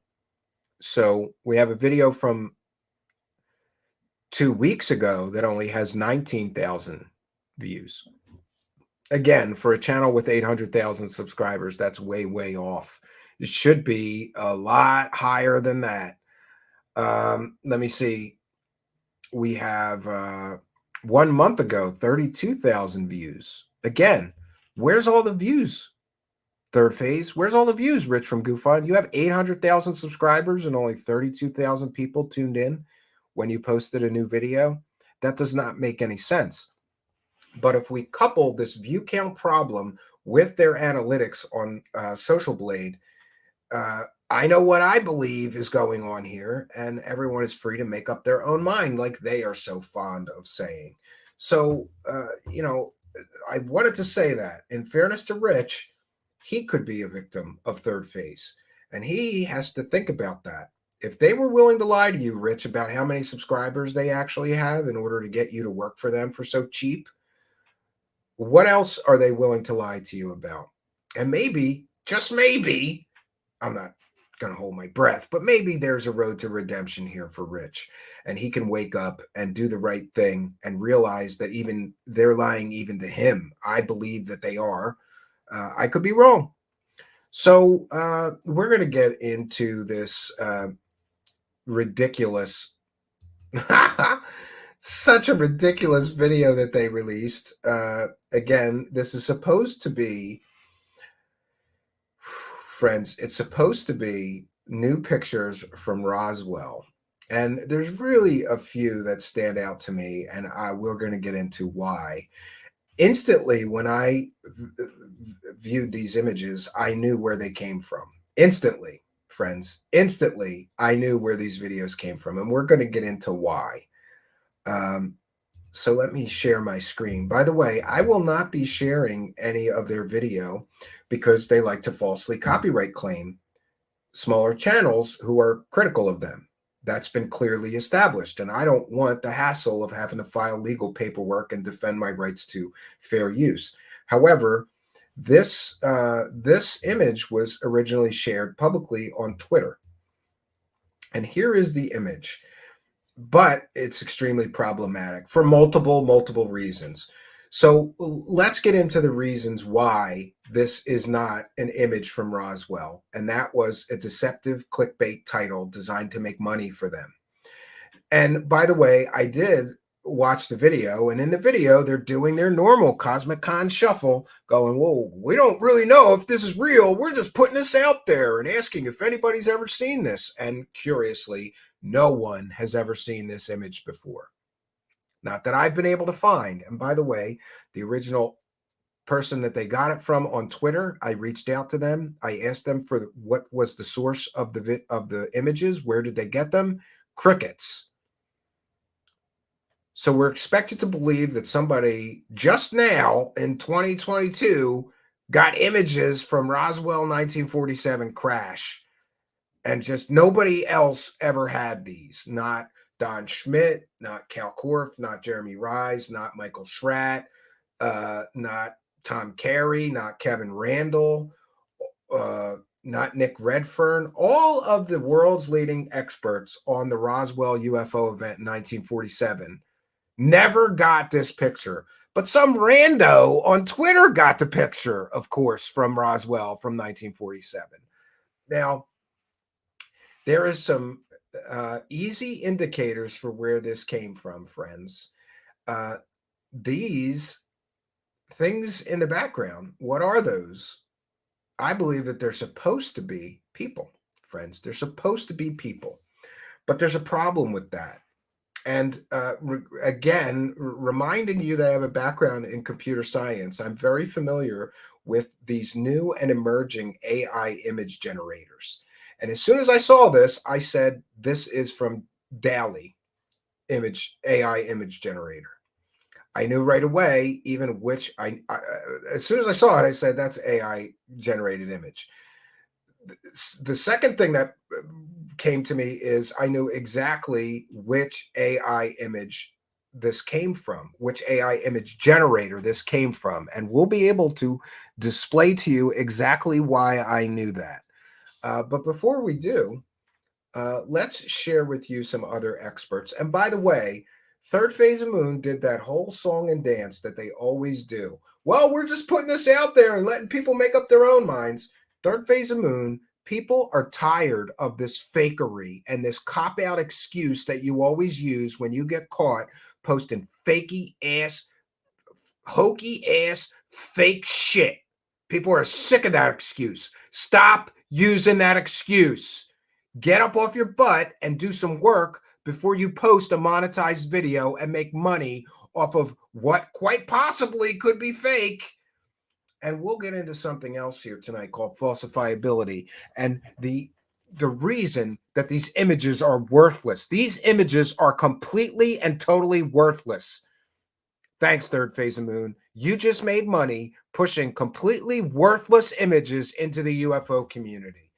So we have a video from 2 weeks ago that only has 19,000 views. Again, for a channel with 800,000 subscribers, that's way, way off. It should be a lot higher than that. Let me see. We have 1 month ago, 32,000 views. Again, where's all the views? Third phase, where's all the views, Rich from GoFund? You have 800,000 subscribers and only 32,000 people tuned in when you posted a new video. That does not make any sense. But if we couple this view count problem with their analytics on Social Blade, I know what I believe is going on here, and everyone is free to make up their own mind, like they are so fond of saying. So, I wanted to say that in fairness to Rich, he could be a victim of third phase, and he has to think about that. If they were willing to lie to you, Rich, about how many subscribers they actually have in order to get you to work for them for so cheap, what else are they willing to lie to you about? And maybe, just maybe, I'm not going to hold my breath, but maybe there's a road to redemption here for Rich, and he can wake up and do the right thing and realize that even they're lying even to him. I believe that they are. I could be wrong. So we're going to get into this ridiculous, such a ridiculous video that they released. Again, this is supposed to be, friends, it's supposed to be new pictures from Roswell. And there's really a few that stand out to me, and we're going to get into why. Instantly, when I viewed these images, I knew where they came from. Instantly, friends, instantly, I knew where these videos came from, and we're going to get into why. So let me share my screen. By the way, I will not be sharing any of their video because they like to falsely copyright claim smaller channels who are critical of them. That's been clearly established, and I don't want the hassle of having to file legal paperwork and defend my rights to fair use. However, this image was originally shared publicly on Twitter, and here is the image, but it's extremely problematic for multiple reasons. So let's get into the reasons why this is not an image from Roswell. And that was a deceptive clickbait title designed to make money for them. And by the way, I did watch the video, and in the video, they're doing their normal Cosmic Con shuffle, going, whoa, we don't really know if this is real. We're just putting this out there and asking if anybody's ever seen this. And curiously, no one has ever seen this image before. Not that I've been able to find. And by the way, the original person that they got it from on Twitter, I reached out to them. I asked them for what was the source of the images. Where did they get them? Crickets. So we're expected to believe that somebody just now in 2022 got images from Roswell 1947 crash, and just nobody else ever had these. Not Don Schmidt, not Cal Korff, not Jeremy Rise, not Michael Schratt, not Tom Carey, not Kevin Randall, not Nick Redfern. All of the world's leading experts on the Roswell UFO event in 1947 never got this picture. But some rando on Twitter got the picture, of course, from Roswell from 1947. Now, there is some easy indicators for where this came from, friends. These things in the background, what are those? I believe that they're supposed to be people, friends. They're supposed to be people. But there's a problem with that. And again, reminding you that I have a background in computer science, I'm very familiar with these new and emerging AI image generators. And as soon as I saw this, I said, this is from DALL-E AI image generator. I knew right away, even which as soon as I saw it, I said, that's AI generated image. The second thing that came to me is I knew exactly which AI image this came from, which AI image generator this came from. And we'll be able to display to you exactly why I knew that. But before we do, let's share with you some other experts. And by the way, Third Phase of Moon did that whole song and dance that they always do. Well, we're just putting this out there and letting people make up their own minds. Third Phase of Moon, people are tired of this fakery and this cop-out excuse that you always use when you get caught posting fakey ass, hokey ass, fake shit. People are sick of that excuse. Stop using that excuse. Get up off your butt and do some work before you post a monetized video and make money off of what quite possibly could be fake. And we'll get into something else here tonight called falsifiability and the reason that these images are worthless. These images are completely and totally worthless. Thanks, Third Phase of Moon. You just made money pushing completely worthless images into the UFO community.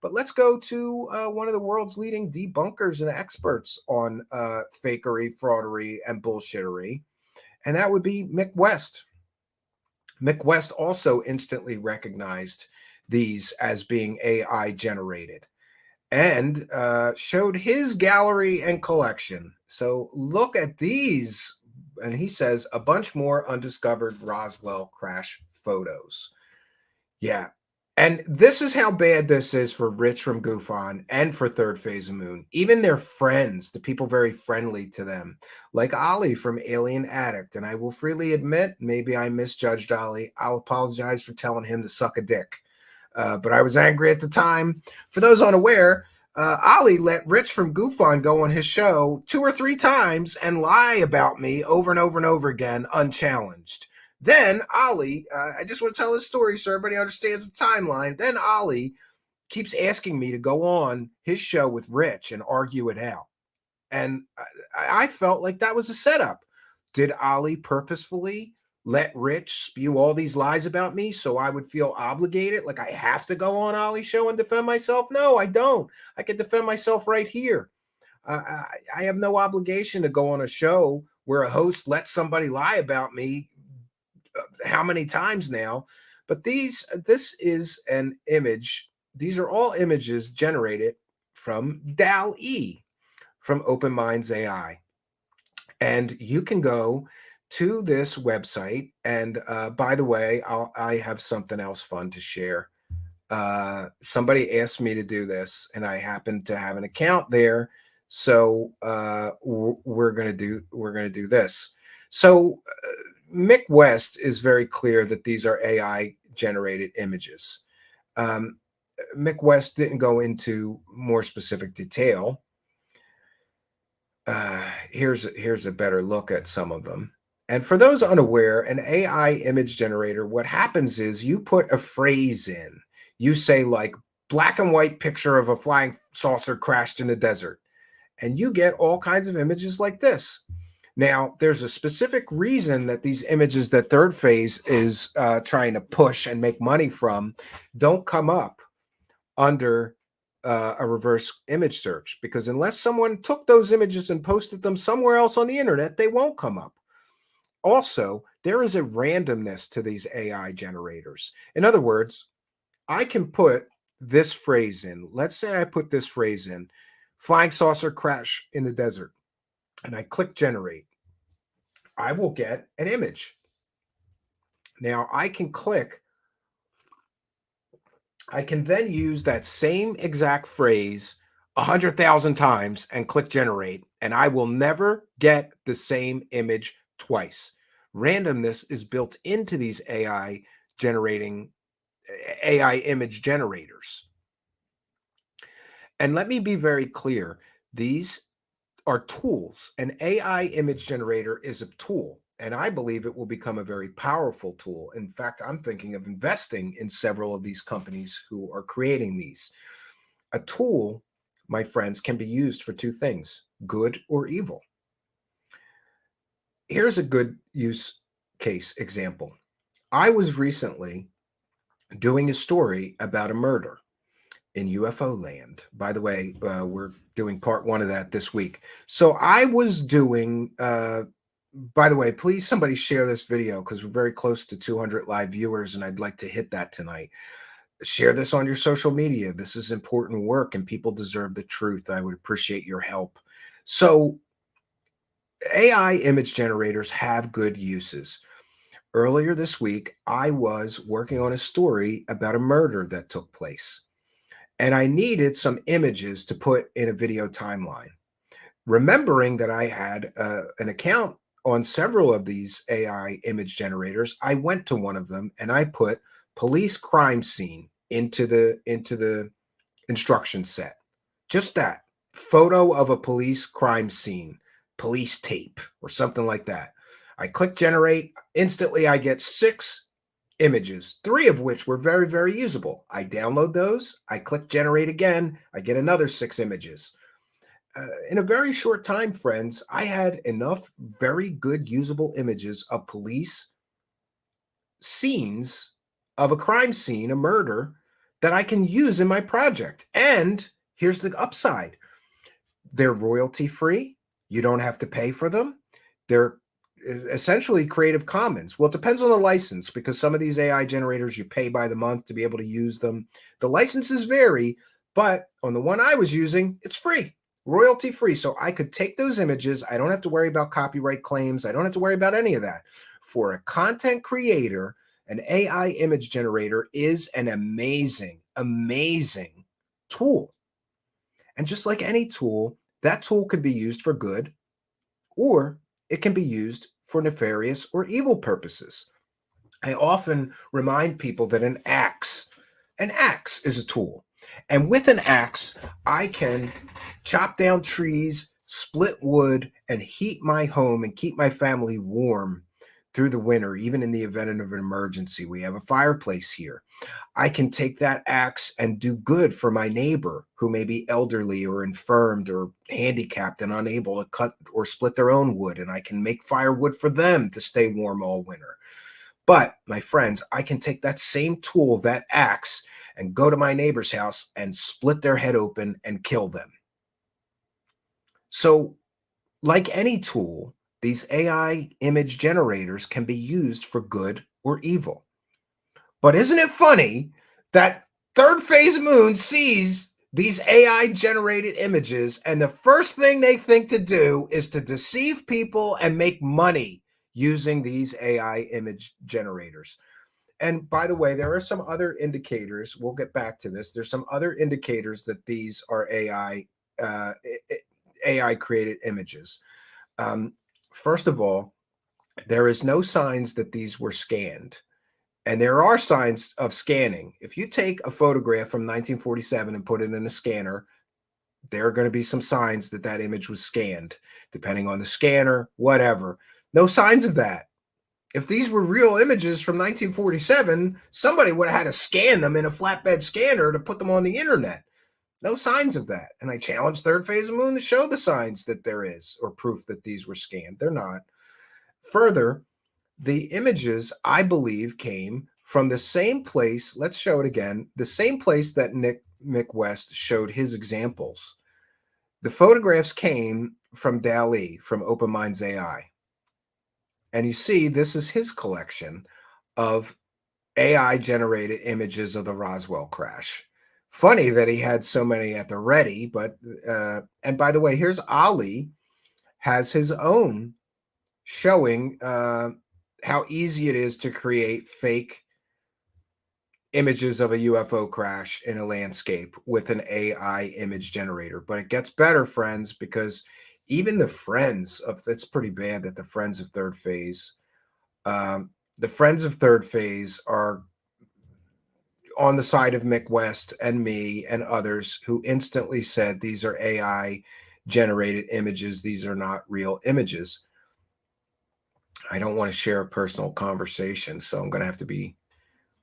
But let's go to one of the world's leading debunkers and experts on fakery, fraudery, and bullshittery. And that would be Mick West. Mick West also instantly recognized these as being AI generated and showed his gallery and collection. So look at these. And he says a bunch more undiscovered Roswell crash photos. Yeah. And this is how bad this is for Rich from GoofOn and for Third Phase of Moon. Even their friends, the people very friendly to them, like Ollie from Alien Addict. And I will freely admit, maybe I misjudged Ollie. I'll apologize for telling him to suck a dick. But I was angry at the time. For those unaware, Ollie let Rich from GoofOn go on his show 2 or 3 times and lie about me over and over and over again, unchallenged. Then Ollie, I just want to tell this story so everybody understands the timeline. Then Ollie keeps asking me to go on his show with Rich and argue it out. And I felt like that was a setup. Did Ollie purposefully let Rich spew all these lies about me so I would feel obligated, like I have to go on Ollie's show and defend myself? No, I don't. I can defend myself right here. I have no obligation to go on a show where a host lets somebody lie about me how many times now. But this is an image. These are all images generated from DALL-E, from Open Minds AI. And you can go to this website. And by the way, I have something else fun to share. Somebody asked me to do this, and I happen to have an account there. So we're gonna do this. So Mick West is very clear that these are AI generated images. Mick West didn't go into more specific detail. Here's a better look at some of them. And for those unaware, an AI image generator, what happens is you put a phrase in. You say like black and white picture of a flying saucer crashed in the desert. And you get all kinds of images like this. Now, there's a specific reason that these images that Third Phase is trying to push and make money from don't come up under a reverse image search, because unless someone took those images and posted them somewhere else on the internet, they won't come up. Also, there is a randomness to these AI generators. In other words, I can put this phrase in. Let's say I put this phrase in, flying saucer crash in the desert, and I click generate. I will get an image. Now I can then use that same exact phrase 100,000 times and click generate, and I will never get the same image twice. Randomness is built into these AI image generators. And let me be very clear. These are tools. An AI image generator is a tool, and I believe it will become a very powerful tool. In fact, I'm thinking of investing in several of these companies who are creating these. A tool, my friends, can be used for 2 things, good or evil. Here's a good use case example. I was recently doing a story about a murder in UFO land. By the way, we're doing part 1 of that this week. So I was doing, by the way, please somebody share this video because we're very close to 200 live viewers and I'd like to hit that tonight. Share this on your social media. This is important work and people deserve the truth. I would appreciate your help. So AI image generators have good uses. Earlier this week, I was working on a story about a murder that took place. And I needed some images to put in a video timeline. Remembering that I had an account on several of these AI image generators, I went to one of them and I put police crime scene into the instruction set. Just that photo of a police crime scene, police tape, or something like that. I click generate. Instantly, I get 6 images, 3 of which were very, very usable. I download those. I click generate again. I get another 6 images. In a very short time, friends, I had enough very good usable images of police scenes of a crime scene, a murder, that I can use in my project. And here's the upside. They're royalty free. You don't have to pay for them. They're essentially Creative Commons. Well, it depends on the license, because some of these AI generators, you pay by the month to be able to use them. The licenses vary, but on the one I was using, it's free, royalty free. So I could take those images. I don't have to worry about copyright claims. I don't have to worry about any of that. For a content creator, an AI image generator is an amazing, amazing tool. And just like any tool, that tool can be used for good, or it can be used for nefarious or evil purposes. I often remind people that an axe is a tool. And with an axe, I can chop down trees, split wood, and heat my home and keep my family warm through the winter, even in the event of an emergency. We have a fireplace here. I can take that axe and do good for my neighbor who may be elderly or infirmed or handicapped and unable to cut or split their own wood, and I can make firewood for them to stay warm all winter. But, my friends, I can take that same tool, that axe, and go to my neighbor's house and split their head open and kill them. So, like any tool, these AI image generators can be used for good or evil. But isn't it funny that Third Phase Moon sees these AI generated images, and the first thing they think to do is to deceive people and make money using these AI image generators? And by the way, there are some other indicators. We'll get back to this. There's some other indicators that these are AI created images. First of all, there is no signs that these were scanned. And there are signs of scanning. If you take a photograph from 1947 and put it in a scanner, there are going to be some signs that that image was scanned, depending on the scanner, whatever. No signs of that. If these were real images from 1947, somebody would have had to scan them in a flatbed scanner to put them on the internet. No signs of that. And I challenge Third Phase of Moon to show the signs that there is, or proof that these were scanned. They're not. Further, the images, I believe, came from the same place. Let's show it again. The same place that Mick West showed his examples. The photographs came from Dali, from Open Minds AI. And you see, this is his collection of AI-generated images of the Roswell crash. Funny that he had so many at the ready, but, and by the way, here's Ali, has his own showing how easy it is to create fake images of a UFO crash in a landscape with an AI image generator. But it gets better, friends, because even the friends of, it's pretty bad that the friends of Third Phase are on the side of Mick West and me and others who instantly said these are AI generated images. These are not real images. I don't want to share a personal conversation, so I'm going to have to be,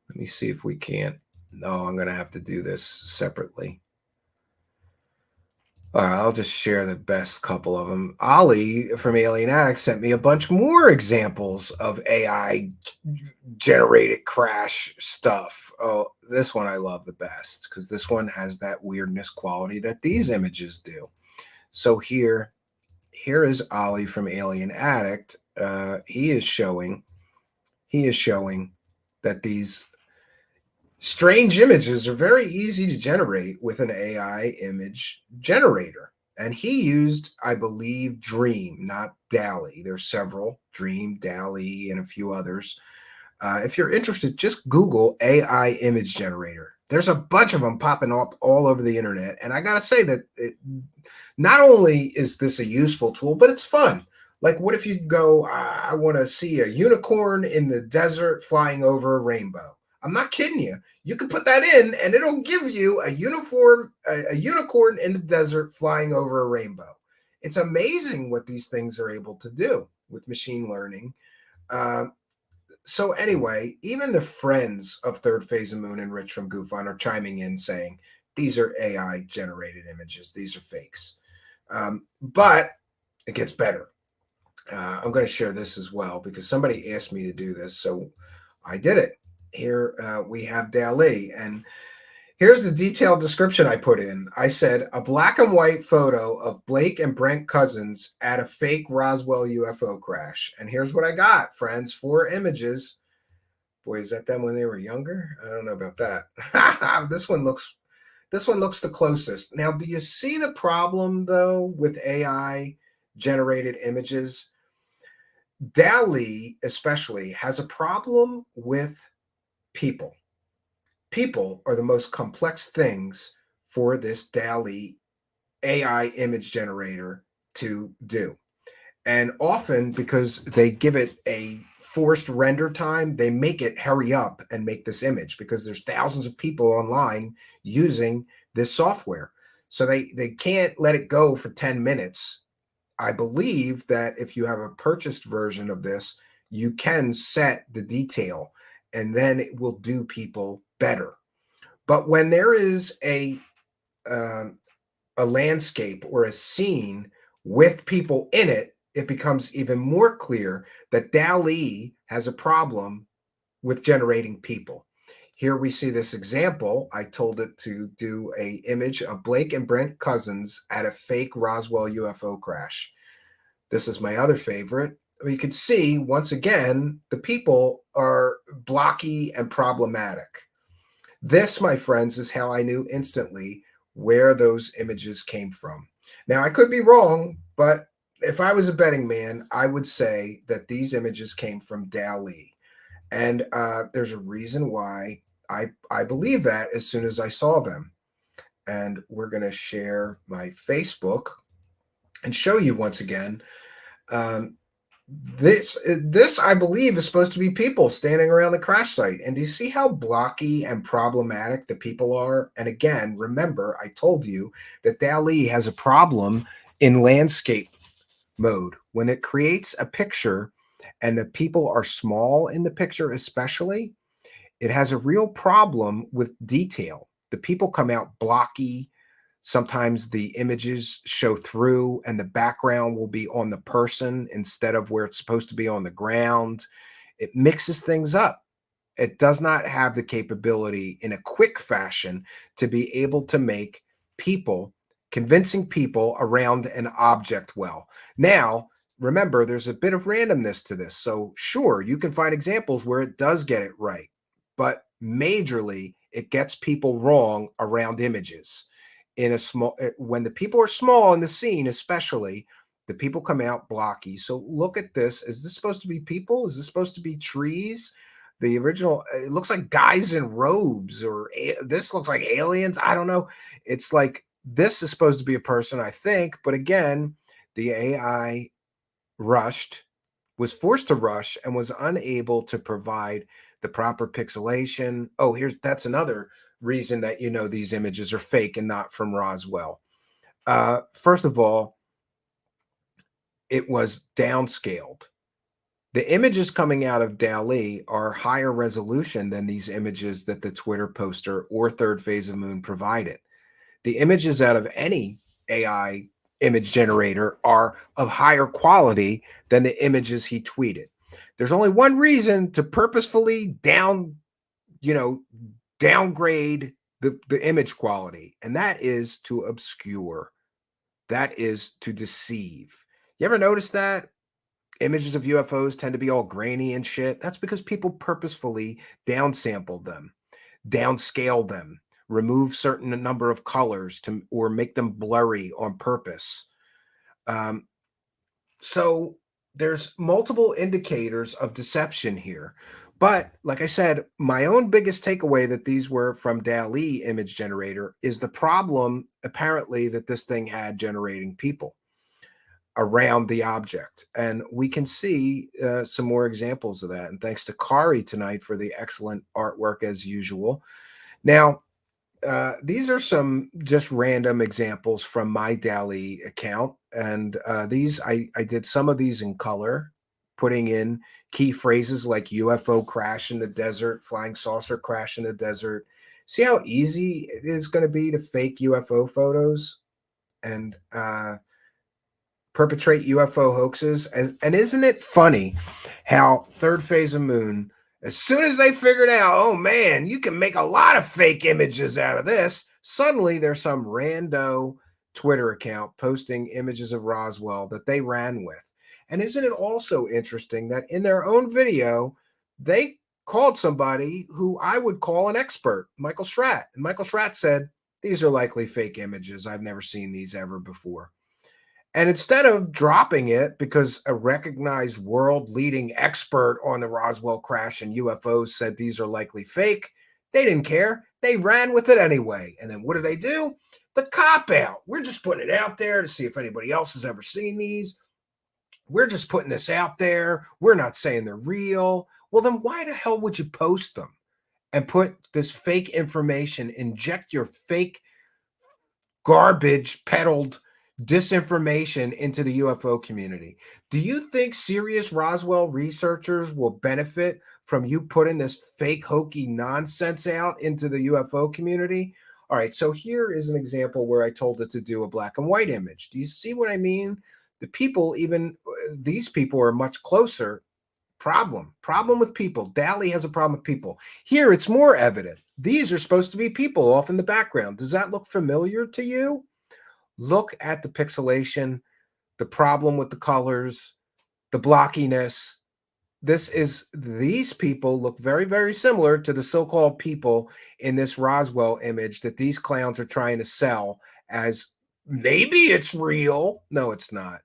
let me see if we can't. No, I'm going to have to do this separately. I'll just share the best couple of them. Ali from Alien Addict sent me a bunch more examples of AI generated crash stuff. Oh, this one I love the best because this one has that weirdness quality that these images do. So here is Ali from Alien Addict. He is showing that these strange images are very easy to generate with an AI image generator. And he used, I believe, Dream, not DALL-E. There's several, Dream, DALL-E, and a few others. If you're interested, just Google AI image generator. There's a bunch of them popping up all over the internet. And I got to say that not only is this a useful tool, but it's fun. Like, what if you go, I want to see a unicorn in the desert flying over a rainbow? I'm not kidding you. You can put that in and it'll give you a unicorn in the desert flying over a rainbow. It's amazing what these things are able to do with machine learning. So anyway, even the friends of Third Phase of Moon and Rich from GoofOn are chiming in saying, these are AI generated images. These are fakes. But it gets better. I'm going to share this as well because somebody asked me to do this. So I did it. Here we have DALL-E. And here's the detailed description I put in. I said, a black and white photo of Blake and Brent Cousins at a fake Roswell UFO crash. And here's what I got, friends. 4 images. Boy, is that them when they were younger? I don't know about that. This one looks the closest. Now, do you see the problem, though, with AI generated images? DALL-E especially has a problem with people. People are the most complex things for this DALL-E AI image generator to do. And often because they give it a forced render time, they make it hurry up and make this image because there's thousands of people online using this software. So they can't let it go for 10 minutes. I believe that if you have a purchased version of this, you can set the detail and then it will do people better. But when there is a landscape or a scene with people in it, it becomes even more clear that DALL-E has a problem with generating people. Here we see this example. I told it to do an image of Blake and Brent Cousins at a fake Roswell UFO crash. This is my other favorite. You can see, once again, the people are blocky and problematic. This, my friends, is how I knew instantly where those images came from. Now, I could be wrong, but if I was a betting man, I would say that these images came from DALL-E. And there's a reason why I believe that as soon as I saw them. And we're going to share my Facebook and show you once again. This I believe is supposed to be people standing around the crash site. And do you see how blocky and problematic the people are? And again, remember, I told you that DALL-E has a problem in landscape mode. When it creates a picture and the people are small in the picture especially, it has a real problem with detail. The people come out blocky. Sometimes the images show through and the background will be on the person instead of where it's supposed to be on the ground. It mixes things up. It does not have the capability in a quick fashion to be able to make people, convincing people around an object well. Now, remember, there's a bit of randomness to this. So sure, you can find examples where it does get it right, but majorly it gets people wrong around images. In a small, when the people are small in the scene, especially, the people come out blocky. So look at this. Is this supposed to be people? Is this supposed to be trees? The original, it looks like guys in robes, or this looks like aliens. I don't know. It's like this is supposed to be a person, I think. But again, the AI was forced to rush and was unable to provide the proper pixelation. Oh, that's another reason that you know these images are fake and not from Roswell. First of all, it was downscaled. The images coming out of DALL-E are higher resolution than these images that the Twitter poster or Third Phase of Moon provided. The images out of any AI image generator are of higher quality than the images he tweeted. There's only one reason to purposefully downgrade the image quality, and that is to obscure. That is to deceive. You ever notice that? Images of UFOs tend to be all grainy and shit. That's because people purposefully downsample them, downscale them, remove certain number of colors or make them blurry on purpose. So there's multiple indicators of deception here. But like I said, my own biggest takeaway that these were from DALL-E image generator is the problem apparently that this thing had generating people. around the object. And we can see some more examples of that. And thanks to Kari tonight for the excellent artwork as usual. Now, these are some just random examples from my DALL-E account. And I did some of these in color, putting in key phrases like UFO crash in the desert, flying saucer crash in the desert. See how easy it is going to be to fake UFO photos and perpetrate UFO hoaxes. And isn't it funny how third phase of moon, as soon as they figured out, oh man, you can make a lot of fake images out of this, suddenly there's some rando Twitter account posting images of Roswell that they ran with. And isn't it also interesting that in their own video, they called somebody who I would call an expert, Michael Schratt. And Michael Schratt said, these are likely fake images. I've never seen these ever before. And instead of dropping it because a recognized world-leading expert on the Roswell crash and UFOs said these are likely fake, they didn't care. They ran with it anyway. And then what did they do? The cop-out. We're just putting it out there to see if anybody else has ever seen these. We're just putting this out there. We're not saying they're real. Well, then why the hell would you post them and put this fake information, inject your fake garbage peddled disinformation into the UFO community? Do you think serious Roswell researchers will benefit from you putting this fake hokey nonsense out into the UFO community? All right, so here is an example where I told it to do a black and white image. Do you see what I mean? The people, even these people, are much closer. Problem with people. DALL-E has a problem with people. Here, it's more evident. These are supposed to be people off in the background. Does that look familiar to you? Look at the pixelation, the problem with the colors, the blockiness. These people look very, very similar to the so-called people in this Roswell image that these clowns are trying to sell as maybe it's real. No, it's not.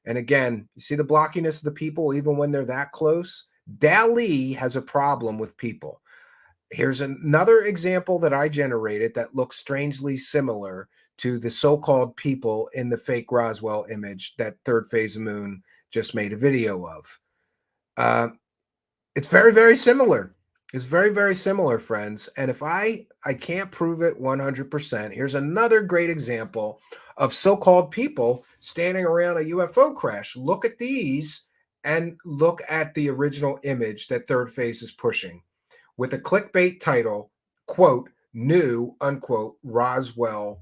And again, you see the blockiness of the people even when they're that close? DALL-E has a problem with people. Here's another example that I generated that looks strangely similar to the so-called people in the fake Roswell image that Third Phase of Moon just made a video of. It's very, very similar. It's very, very similar, friends. And if I can't prove it 100%, here's another great example of so-called people standing around a UFO crash. Look at these and look at the original image that Third Phase is pushing with a clickbait title, quote, new, unquote, Roswell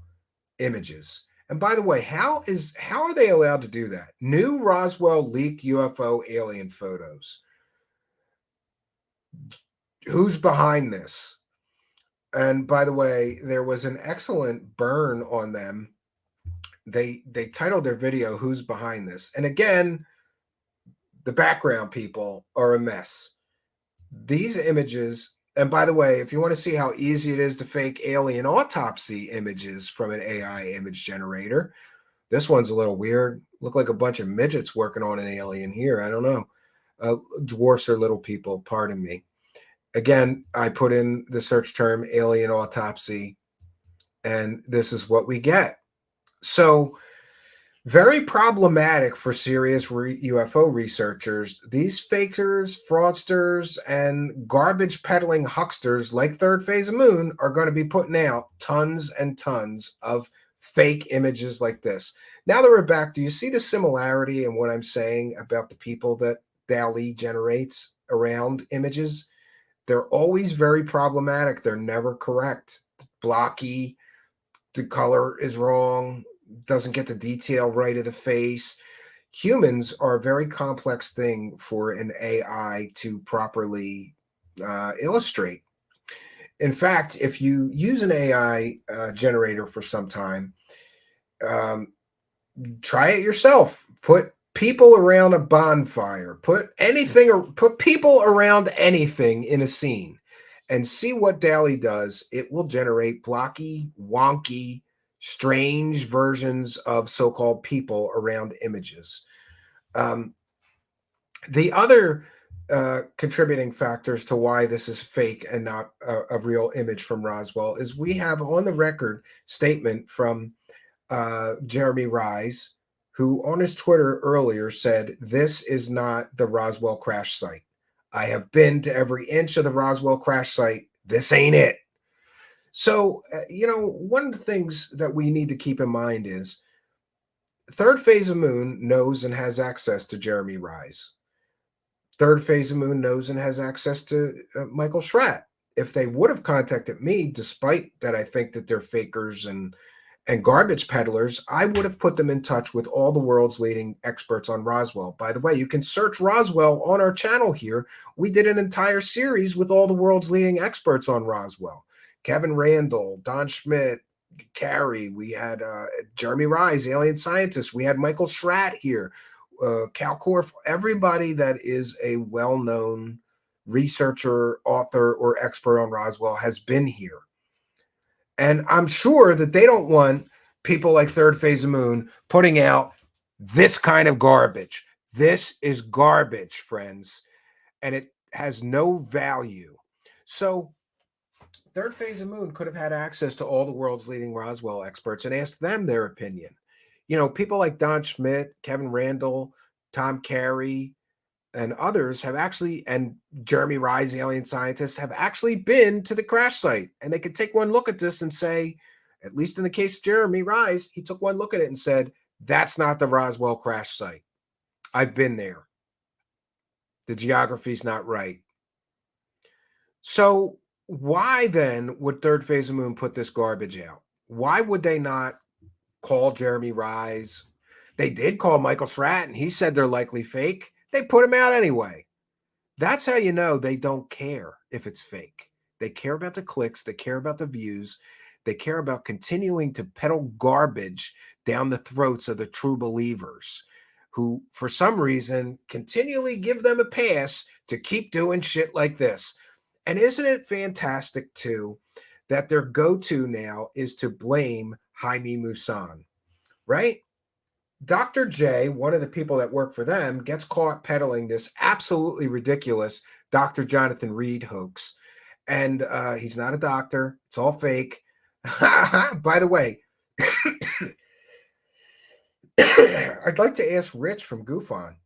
images. And by the way, how are they allowed to do that? New Roswell leaked UFO alien photos. Who's behind this? And by the way, there was an excellent burn on them. They titled their video, Who's Behind This? And again, the background people are a mess. These images, and by the way, if you want to see how easy it is to fake alien autopsy images from an AI image generator, this one's a little weird. Look like a bunch of midgets working on an alien here. I don't know. Dwarfs are little people, pardon me. Again, I put in the search term alien autopsy, and this is what we get. So very problematic for serious UFO researchers. These fakers, fraudsters, and garbage peddling hucksters like Third Phase of Moon are going to be putting out tons and tons of fake images like this. Now that we're back, do you see the similarity in what I'm saying about the people that DALL-E generates around images? They're always very problematic. They're never correct. Blocky, the color is wrong, doesn't get the detail right of the face. Humans are a very complex thing for an AI to properly illustrate. In fact, if you use an AI generator for some time, try it yourself. Put people around a bonfire, put people around anything in a scene and see what DALL-E does. It will generate blocky, wonky, strange versions of so-called people around images. The other contributing factors to why this is fake and not a real image from Roswell is we have on the record statement from Jeremy Rise, who on his Twitter earlier said, "This is not the Roswell crash site. I have been to every inch of the Roswell crash site. This ain't it." So, one of the things that we need to keep in mind is Third Phase of Moon knows and has access to Jeremy Rise. Third Phase of Moon knows and has access to Michael Schratt. If they would have contacted me, despite that I think that they're fakers and garbage peddlers, I would have put them in touch with all the world's leading experts on Roswell. By the way, you can search Roswell on our channel here. We did an entire series with all the world's leading experts on Roswell. Kevin Randall, Don Schmidt, Carey, we had Jeremy Rise, alien scientist. We had Michael Schratt here, Cal Korff, everybody that is a well-known researcher, author, or expert on Roswell has been here. And I'm sure that they don't want people like Third Phase of Moon putting out this kind of garbage. This is garbage, friends, and it has no value. So Third Phase of Moon could have had access to all the world's leading Roswell experts and asked them their opinion. People like Don Schmidt, Kevin Randall, Tom Carey, and others have actually, and Jeremy Rise, alien scientists, have actually been to the crash site. And they could take one look at this and say, at least in the case of Jeremy Rise, he took one look at it and said, that's not the Roswell crash site. I've been there. The geography's not right. So why then would Third Phase of Moon put this garbage out? Why would they not call Jeremy Rise? They did call Michael Schratt, and he said they're likely fake. They put him out anyway. That's how you know they don't care if it's fake. They care about the clicks. They care about the views. They care about continuing to peddle garbage down the throats of the true believers who, for some reason, continually give them a pass to keep doing shit like this. And isn't it fantastic, too, that their go-to now is to blame Jaime Maussan, right? Dr. J, one of the people that work for them, gets caught peddling this absolutely ridiculous Dr. Jonathan Reed hoax. And he's not a doctor. It's all fake. By the way, I'd like to ask Rich from GoofOn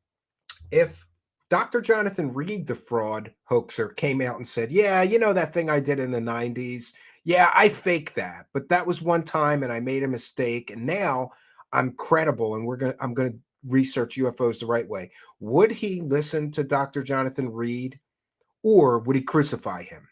if Dr. Jonathan Reed, the fraud hoaxer, came out and said, yeah, that thing I did in the 90s. Yeah, I faked that. But that was one time and I made a mistake. And now I'm credible and I'm going to research UFOs the right way. Would he listen to Dr. Jonathan Reed or would he crucify him?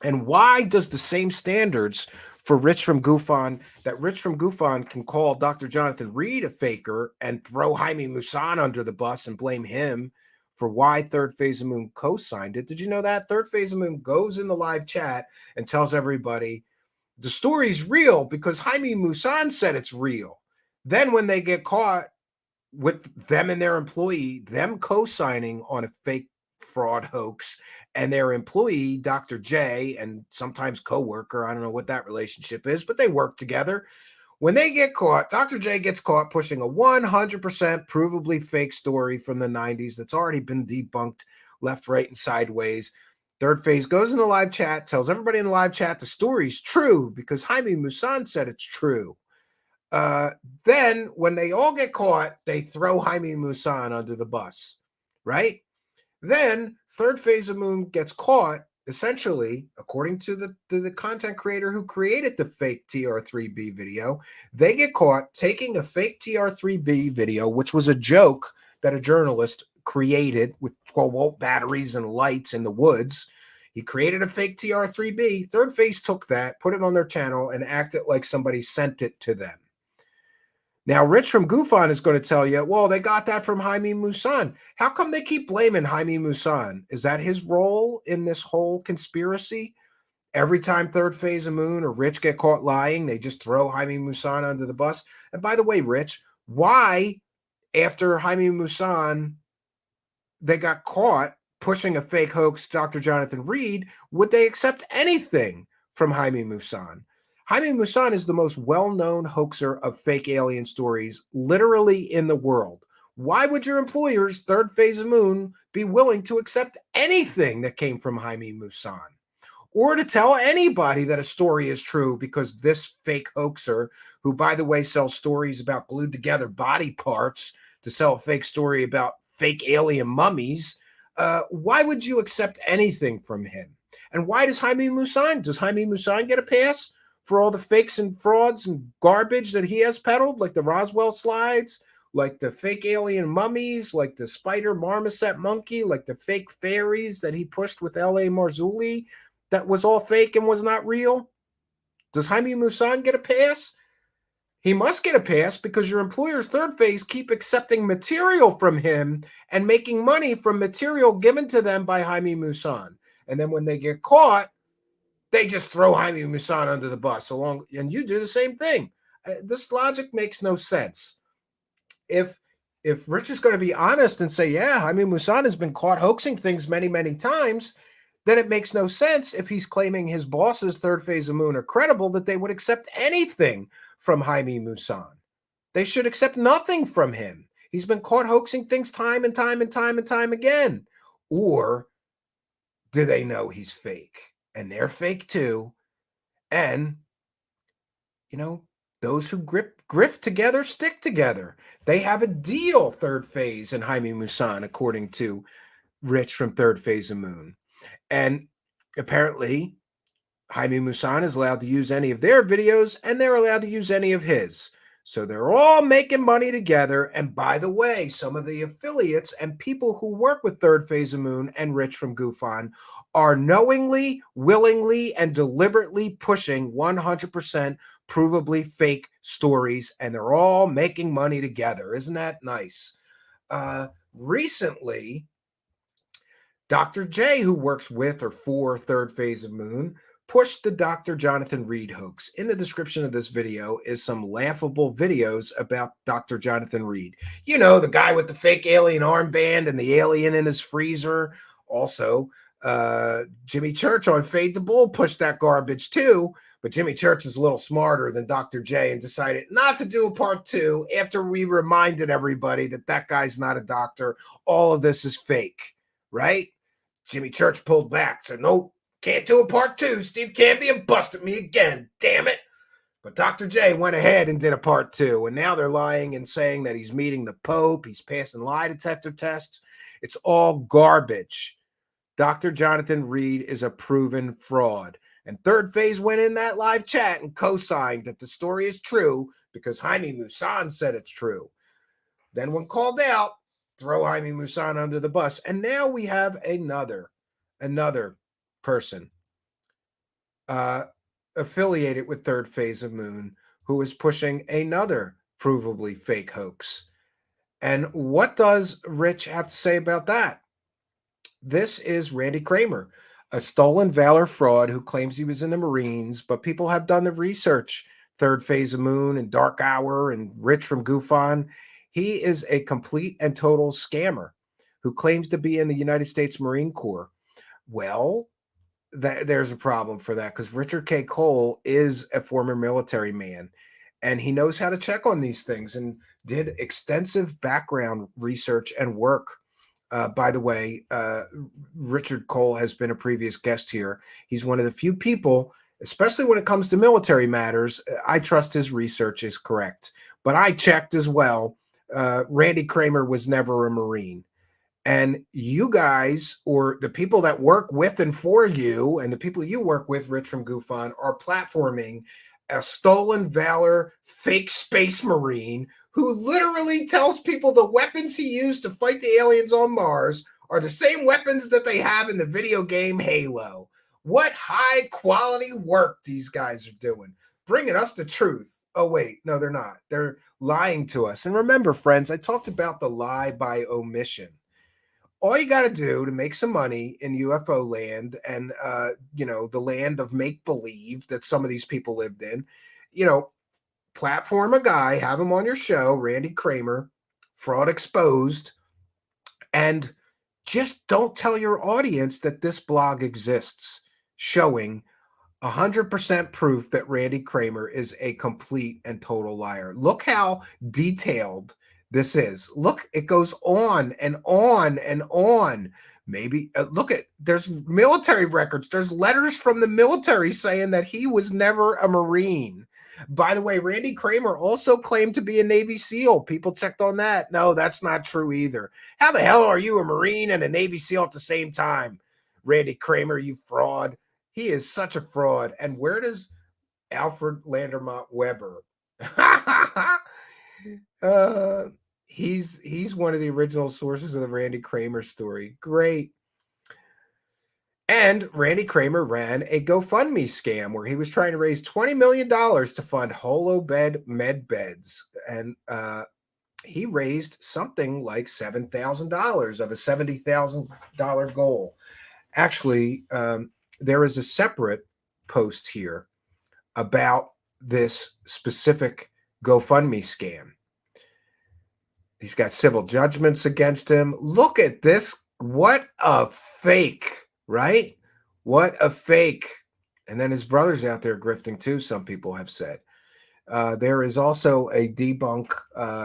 And why does the same standards for Rich from GoofOn, that Rich from GoofOn can call Dr. Jonathan Reed a faker and throw Jaime Maussan under the bus and blame him for why Third Phase of Moon co-signed it? Did you know that? Third Phase of Moon goes in the live chat and tells everybody the story's real because Jaime Maussan said it's real. Then when they get caught with them and their employee, them co-signing on a fake fraud hoax, and their employee, Dr. J, and sometimes co-worker, I don't know what that relationship is, but they work together. When they get caught, Dr. J gets caught pushing a 100% provably fake story from the 90s that's already been debunked left, right, and sideways. Third Phase goes in the live chat, tells everybody in the live chat the story's true because Jaime Maussan said it's true. Then when they all get caught, they throw Jaime Maussan under the bus, right? Then Third Phase of Moon gets caught, essentially, according to the content creator who created the fake TR3B video, they get caught taking a fake TR3B video, which was a joke that a journalist created with 12-volt batteries and lights in the woods. He created a fake TR3B. Third Phase took that, put it on their channel, and acted like somebody sent it to them. Now, Rich from GoofOn is going to tell you, well, they got that from Jaime Maussan. How come they keep blaming Jaime Maussan? Is that his role in this whole conspiracy? Every time Third Phase of Moon or Rich get caught lying, they just throw Jaime Maussan under the bus. And by the way, Rich, why, after Jaime Maussan, they got caught pushing a fake hoax, Dr. Jonathan Reed, would they accept anything from Jaime Maussan? Jaime Maussan is the most well-known hoaxer of fake alien stories literally in the world. Why would your employers, Third Phase of Moon, be willing to accept anything that came from Jaime Maussan? or to tell anybody that a story is true, because this fake hoaxer, who, by the way, sells stories about glued together body parts to sell a fake story about fake alien mummies, why would you accept anything from him? And why does Jaime Maussan get a pass for all the fakes and frauds and garbage that he has peddled, like the Roswell slides, like the fake alien mummies, like the spider marmoset monkey, like the fake fairies that he pushed with L.A. Marzulli that was all fake and was not real? Does Jaime Maussan get a pass? He must get a pass because your employer's third phase keep accepting material from him and making money from material given to them by Jaime Maussan. And then when they get caught, they just throw Jaime Maussan under the bus and you do the same thing. This logic makes no sense. If Rich is going to be honest and say, yeah, Jaime Maussan has been caught hoaxing things many, many times, then it makes no sense, if he's claiming his boss's third phase of moon are credible, that they would accept anything from Jaime Maussan. They should accept nothing from him. He's been caught hoaxing things time and time and time and time again. Or do they know he's fake? And they're fake too. And, those who grift together stick together. They have a deal, third phase and Jaime Maussan, according to Rich from Third Phase of Moon. And apparently, Jaime Maussan is allowed to use any of their videos, and they're allowed to use any of his. So they're all making money together. And by the way, some of the affiliates and people who work with Third Phase of Moon and Rich from Goofon are knowingly, willingly, and deliberately pushing 100% provably fake stories, and they're all making money together. Isn't that nice? Recently, Dr. J, who works with or for Third Phase of Moon, pushed the Dr. Jonathan Reed hoax. In the description of this video is some laughable videos about Dr. Jonathan Reed. The guy with the fake alien armband and the alien in his freezer. Also, Jimmy Church on Fade the Bull pushed that garbage too, but Jimmy Church is a little smarter than Dr. J and decided not to do a part 2 after we reminded everybody that guy's not a doctor. All of this is fake, right? Jimmy Church pulled back, said, nope, can't do a part 2. Steve Cambion busted me again, damn it. But Dr. J went ahead and did a part 2, and now they're lying and saying that he's meeting the Pope, he's passing lie detector tests. It's all garbage. Dr. Jonathan Reed is a proven fraud. And Third Phase went in that live chat and co-signed that the story is true because Jaime Maussan said it's true. Then when called out, throw Jaime Maussan under the bus. And now we have another person affiliated with Third Phase of Moon who is pushing another provably fake hoax. And what does Rich have to say about that? This is Randy Kramer, a stolen valor fraud who claims he was in the Marines, but people have done the research. Third Phase of Moon and Dark Hour and Rich from Goofon. He is a complete and total scammer who claims to be in the United States Marine Corps. Well, there's a problem for that because Richard K. Cole is a former military man, and he knows how to check on these things and did extensive background research and work. By the way, Richard Cole has been a previous guest here. He's one of the few people, especially when it comes to military matters, I trust his research is correct. But I checked as well. Randy Kramer was never a Marine. And you guys, or the people that work with and for you, and the people you work with, Rich from Goofon, are platforming a stolen valor fake space Marine who literally tells people the weapons he used to fight the aliens on Mars are the same weapons that they have in the video game Halo. What high quality work these guys are doing, bringing us the truth. Oh, wait, no, they're not. They're lying to us. And remember, friends, I talked about the lie by omission. All you got to do to make some money in UFO land and, the land of make-believe that some of these people lived in, platform a guy, have him on your show, Randy Kramer, Fraud Exposed, and just don't tell your audience that this blog exists, showing 100% proof that Randy Kramer is a complete and total liar. Look how detailed this is. Look, it goes on and on and on. Maybe look at, there's military records. There's letters from the military saying that he was never a Marine. By the way, Randy Kramer also claimed to be a Navy SEAL. People checked on that. No, that's not true either. How the hell are you a Marine and a Navy SEAL at the same time? Randy Kramer, you fraud. He is such a fraud. And where does Alfred Landermont Weber? He's one of the original sources of the Randy Kramer story. Great. And Randy Kramer ran a GoFundMe scam where he was trying to raise $20 million to fund HoloBed med beds. And he raised something like $7,000 of a $70,000 goal. Actually, there is a separate post here about this specific GoFundMe scam. He's got civil judgments against him. Look at this. What a fake, right? What a fake. And then his brother's out there grifting too, some people have said. There is also a debunk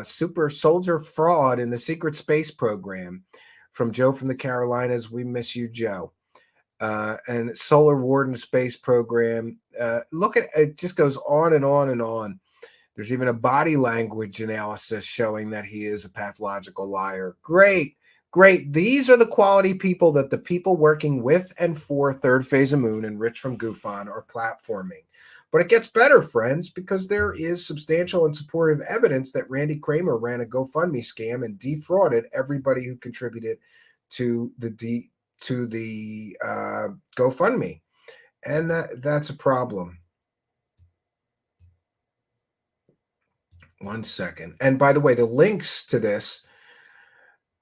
super soldier fraud in the secret space program from Joe from the Carolinas. We miss you, Joe. And Solar Warden space program. Look at it, just goes on and on and on. There's even a body language analysis showing that he is a pathological liar. Great, great. These are the quality people that the people working with and for Third Phase of Moon and Rich from Goofon are platforming. But it gets better, friends, because there is substantial and supportive evidence that Randy Kramer ran a GoFundMe scam and defrauded everybody who contributed to the GoFundMe. And that's a problem. 1 second. And by the way, the links to this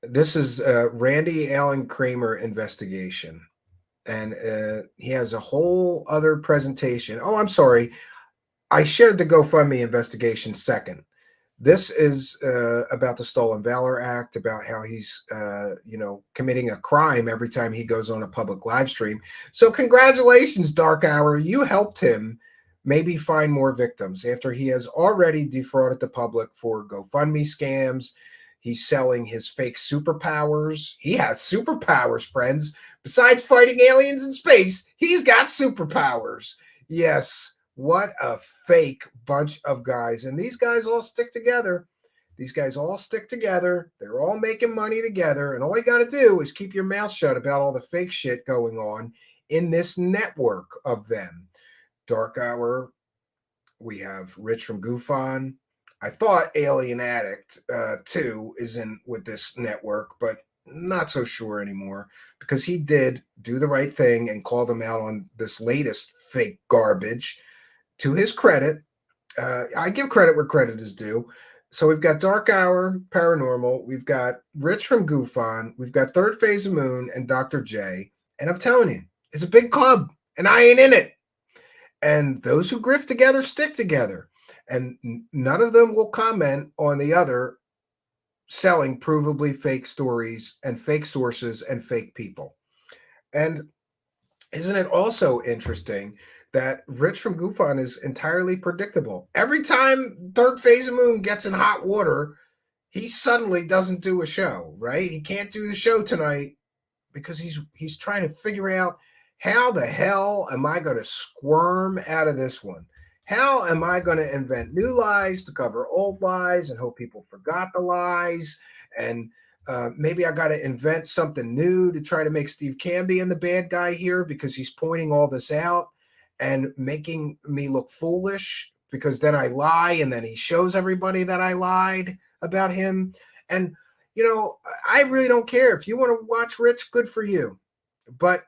is Randy Allen Kramer investigation. And he has a whole other presentation. Oh, I'm sorry. I shared the GoFundMe investigation second. This is about the Stolen Valor Act, about how he's, committing a crime every time he goes on a public live stream. So congratulations, Dark Hour. You helped him maybe find more victims after he has already defrauded the public for GoFundMe scams. He's selling his fake superpowers. He has superpowers, friends. Besides fighting aliens in space, he's got superpowers. Yes, what a fake bunch of guys. And these guys all stick together. These guys all stick together. They're all making money together. And all you got to do is keep your mouth shut about all the fake shit going on in this network of them. Dark Hour, we have Rich from Goofon. I thought Alien Addict, too, is in with this network, but not so sure anymore because he did do the right thing and call them out on this latest fake garbage. To his credit, I give credit where credit is due. So we've got Dark Hour, Paranormal. We've got Rich from Goofon. We've got Third Phase of Moon and Dr. J. And I'm telling you, it's a big club, and I ain't in it. And those who grift together stick together. And none of them will comment on the other selling provably fake stories and fake sources and fake people. And isn't it also interesting that Rich from Goofon is entirely predictable? Every time Third Phase of Moon gets in hot water, he suddenly doesn't do a show, right? He can't do the show tonight because he's trying to figure out, how the hell am I going to squirm out of this one? How am I going to invent new lies to cover old lies and hope people forgot the lies? And maybe I got to invent something new to try to make Steve Cambion the bad guy here because he's pointing all this out and making me look foolish because then I lie and then he shows everybody that I lied about him. And, I really don't care. If you want to watch Rich, good for you. But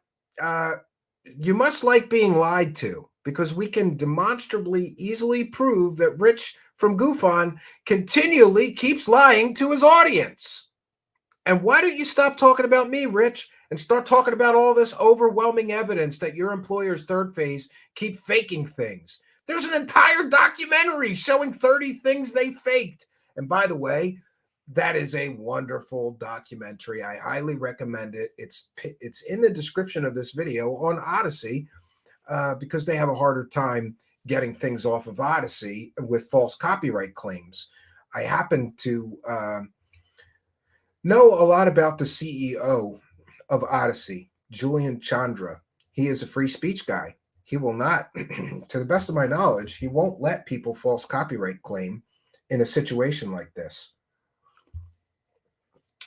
you must like being lied to because we can demonstrably easily prove that Rich from Goofon continually keeps lying to his audience. And why don't you stop talking about me, Rich, and start talking about all this overwhelming evidence that your employer's Third Phase keep faking things? There's an entire documentary showing 30 things they faked. And by the way, that is a wonderful documentary. I highly recommend it. It's in the description of this video on Odyssey because they have a harder time getting things off of Odyssey with false copyright claims. I happen to know a lot about the CEO of Odyssey, Julian Chandra. He is a free speech guy. He will not, to the best of my knowledge, he won't let people false copyright claim in a situation like this.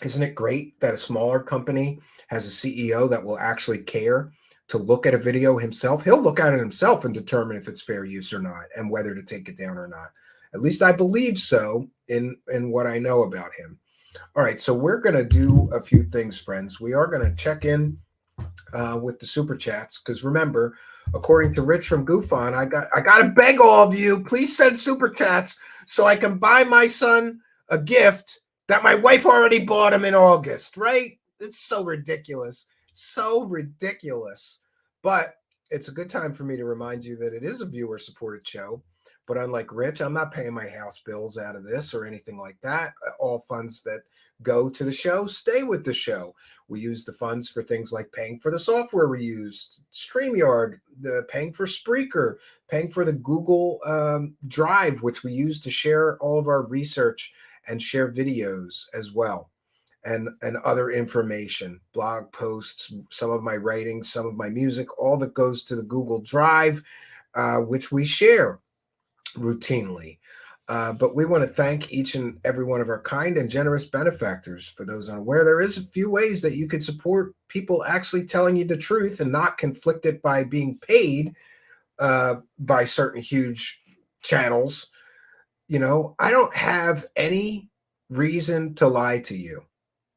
Isn't it great that a smaller company has a CEO that will actually care to look at a video himself? He'll look at it himself and determine if it's fair use or not and whether to take it down or not. At least I believe so in what I know about him. All right, so we're going to do a few things, friends. We are going to check in with the super chats because remember, according to Rich from Goofon, I got to beg all of you, please send super chats so I can buy my son a gift that my wife already bought him in August, right? It's so ridiculous. So ridiculous. But it's a good time for me to remind you that it is a viewer-supported show. But unlike Rich, I'm not paying my house bills out of this or anything like that. All funds that go to the show stay with the show. We use the funds for things like paying for the software we use, StreamYard, paying for Spreaker, paying for the Google Drive, which we use to share all of our research and share videos as well, and other information, blog posts, some of my writing, some of my music, all that goes to the Google Drive, which we share routinely. But we want to thank each and every one of our kind and generous benefactors. For those unaware, there is a few ways that you could support people actually telling you the truth and not conflicted by being paid by certain huge channels. You know, I don't have any reason to lie to you.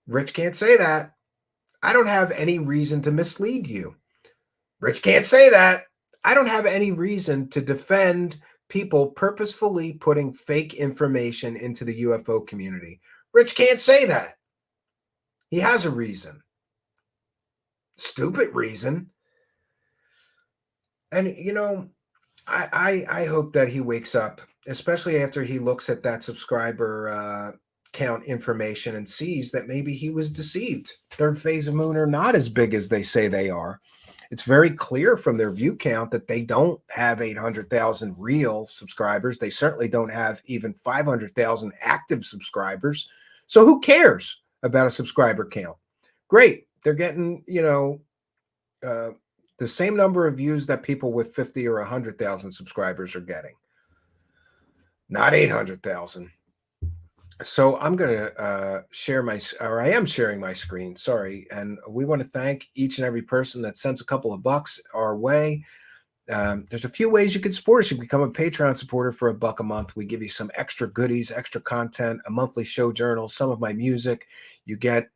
Rich can't say that. I don't have any reason to mislead you. Rich can't say that. I don't have any reason to defend people purposefully putting fake information into the UFO community. Rich can't say that. He has a reason. Stupid reason. And, you know, I hope that he wakes up, especially after he looks at that subscriber count information and sees that maybe he was deceived. Third Phase of Moon are not as big as they say they are. It's very clear from their view count that they don't have 800,000 real subscribers. They certainly don't have even 500,000 active subscribers. So who cares about a subscriber count? Great. They're getting, you know, the same number of views that people with 50 or 100,000 subscribers are getting. Not 800,000. So I'm going to I am sharing my screen, sorry. And we want to thank each and every person that sends a couple of bucks our way. There's a few ways you can support us. You can become a Patreon supporter for $1 a month. We give you some extra goodies, extra content, a monthly show journal, some of my music. You get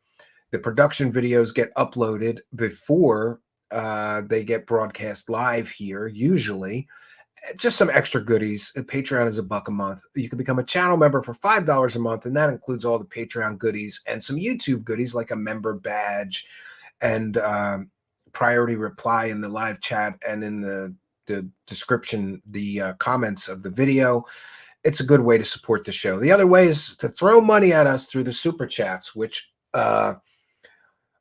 the production videos get uploaded before they get broadcast live here, usually. Just some extra goodies. Patreon is $1 a month. You can become a channel member for $5 a month, and that includes all the Patreon goodies and some YouTube goodies like a member badge and priority reply in the live chat and in the description, the comments of the video. It's a good way to support the show. The other way is to throw money at us through the super chats, which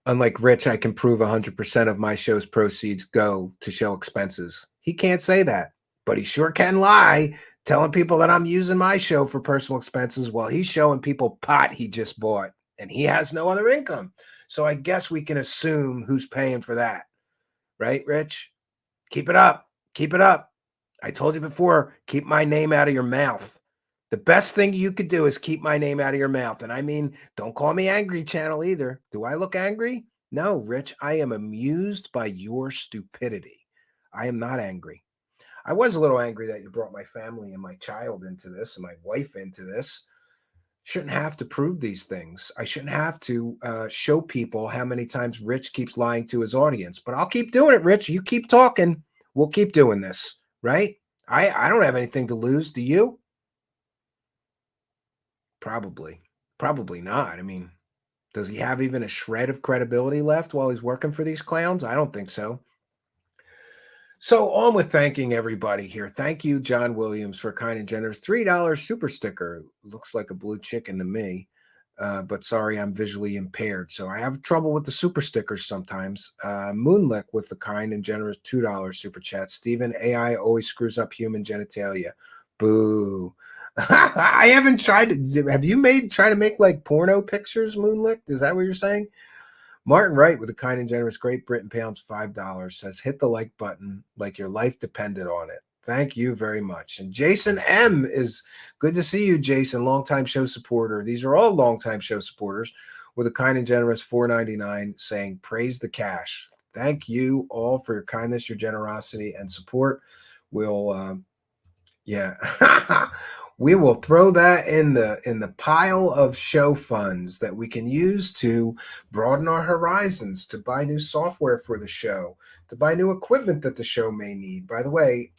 unlike Rich, I can prove 100% of my show's proceeds go to show expenses. He can't say that, but he sure can lie, telling people that I'm using my show for personal expenses while he's showing people pot he just bought, and he has no other income. So I guess we can assume who's paying for that. Right, Rich? Keep it up. Keep it up. I told you before, keep my name out of your mouth. The best thing you could do is keep my name out of your mouth. And I mean, don't call me Angry Channel either. Do I look angry? No, Rich, I am amused by your stupidity. I am not angry. I was a little angry that you brought my family and my child into this and my wife into this. Shouldn't have to prove these things. I shouldn't have to show people how many times Rich keeps lying to his audience. But I'll keep doing it, Rich. You keep talking. We'll keep doing this, right? I don't have anything to lose. Do you? Probably not. I mean, does he have even a shred of credibility left while he's working for these clowns? I don't think so. So on with thanking everybody here. Thank you, John Williams, for a kind and generous $3 super sticker. Looks like a blue chicken to me, but sorry, I'm visually impaired, so I have trouble with the super stickers sometimes. Moonlick with the kind and generous $2 super chat. Stephen, AI always screws up human genitalia. Boo. I haven't tried to. Have you tried to make like porno pictures, Moonlick? Is that what you're saying? Martin Wright with a kind and generous Great Britain pounds $5 says, hit the like button like your life depended on it. Thank you very much. And Jason M is good to see you, Jason, longtime show supporter. These are all longtime show supporters with a kind and generous $4.99 saying, praise the cash. Thank you all for your kindness, your generosity, and support. We'll, we will throw that in the pile of show funds that we can use to broaden our horizons, to buy new software for the show, to buy new equipment that the show may need. By the way,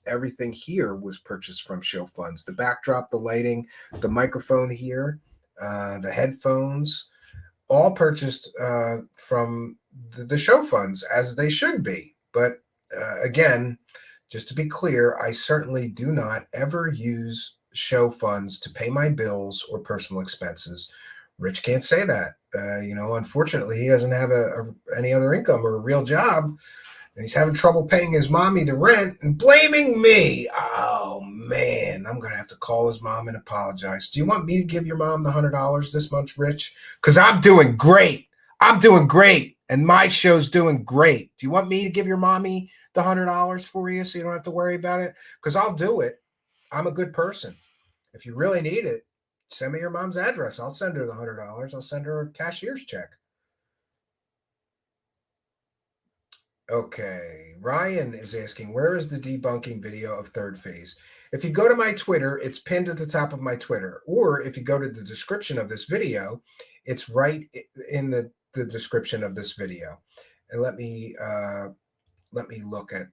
everything here was purchased from show funds. The backdrop, the lighting, the microphone here, the headphones, all purchased from the show funds, as they should be. But again, just to be clear, I certainly do not ever use show funds to pay my bills or personal expenses. Rich can't say that. Unfortunately, he doesn't have any other income or a real job, and he's having trouble paying his mommy the rent and blaming me. Oh, man, I'm going to have to call his mom and apologize. Do you want me to give your mom the $100 this month, Rich? Because I'm doing great. I'm doing great, and my show's doing great. Do you want me to give your mommy the $100 for you so you don't have to worry about it? Because I'll do it. I'm a good person. If you really need it, send me your mom's address. I'll send her the $100. I'll send her a cashier's check. Okay, Ryan is asking, where is the debunking video of third phase? If you go to my Twitter, it's pinned at the top of my Twitter. Or if you go to the description of this video, it's right in the description of this video. And let me look and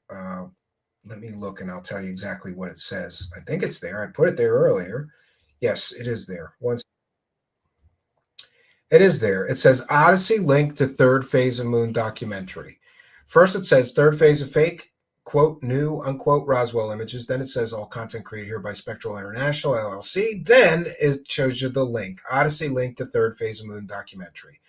I'll tell you exactly what it says. I think it's there. I put it there earlier. Yes, it is there. It is there. It says Odyssey link to third phase of moon documentary. First, it says third phase of fake, quote, new, unquote, Roswell images. Then it says all content created here by Spectral International, LLC. Then it shows you the link, Odyssey link to third phase of moon documentary.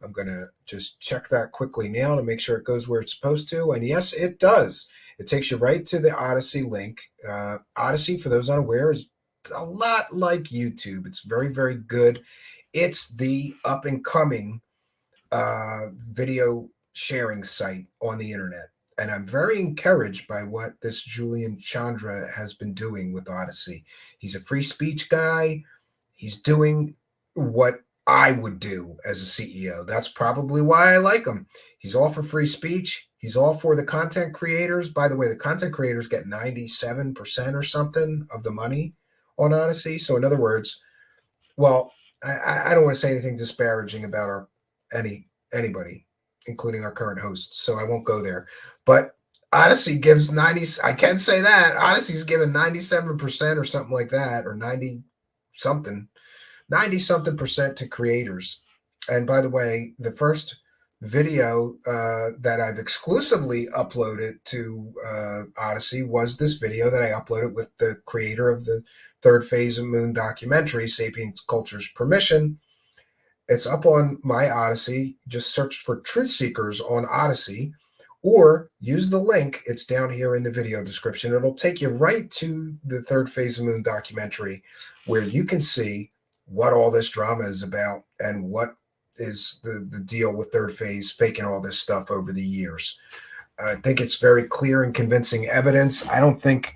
I'm going to just check that quickly now to make sure it goes where it's supposed to. And yes, it does. It takes you right to the Odyssey link. Odyssey, for those unaware, is a lot like YouTube. It's very, very good. It's the up and coming video sharing site on the internet. And I'm very encouraged by what this Julian Chandra has been doing with Odyssey. He's a free speech guy. He's doing what I would do as a CEO. That's probably why I like him. He's all for free speech. He's all for the content creators. By the way, the content creators get 97% or something of the money on Odyssey. So in other words, well, I don't want to say anything disparaging about anybody, including our current hosts, so I won't go there. But Odyssey gives 90, I can say that. Odyssey's given 97% or something like that, or 90-something percent to creators. And by the way, the first video that I've exclusively uploaded to Odyssey was this video that I uploaded with the creator of the third phase of moon documentary, Sapiens Culture's Permission. It's up on my Odyssey. Just search for Truthseekers on Odyssey, or use the link. It's down here in the video description. It'll take you right to the third phase of moon documentary, where you can see what all this drama is about and what is the deal with third phase faking all this stuff over the years. I think it's very clear and convincing evidence. I don't think,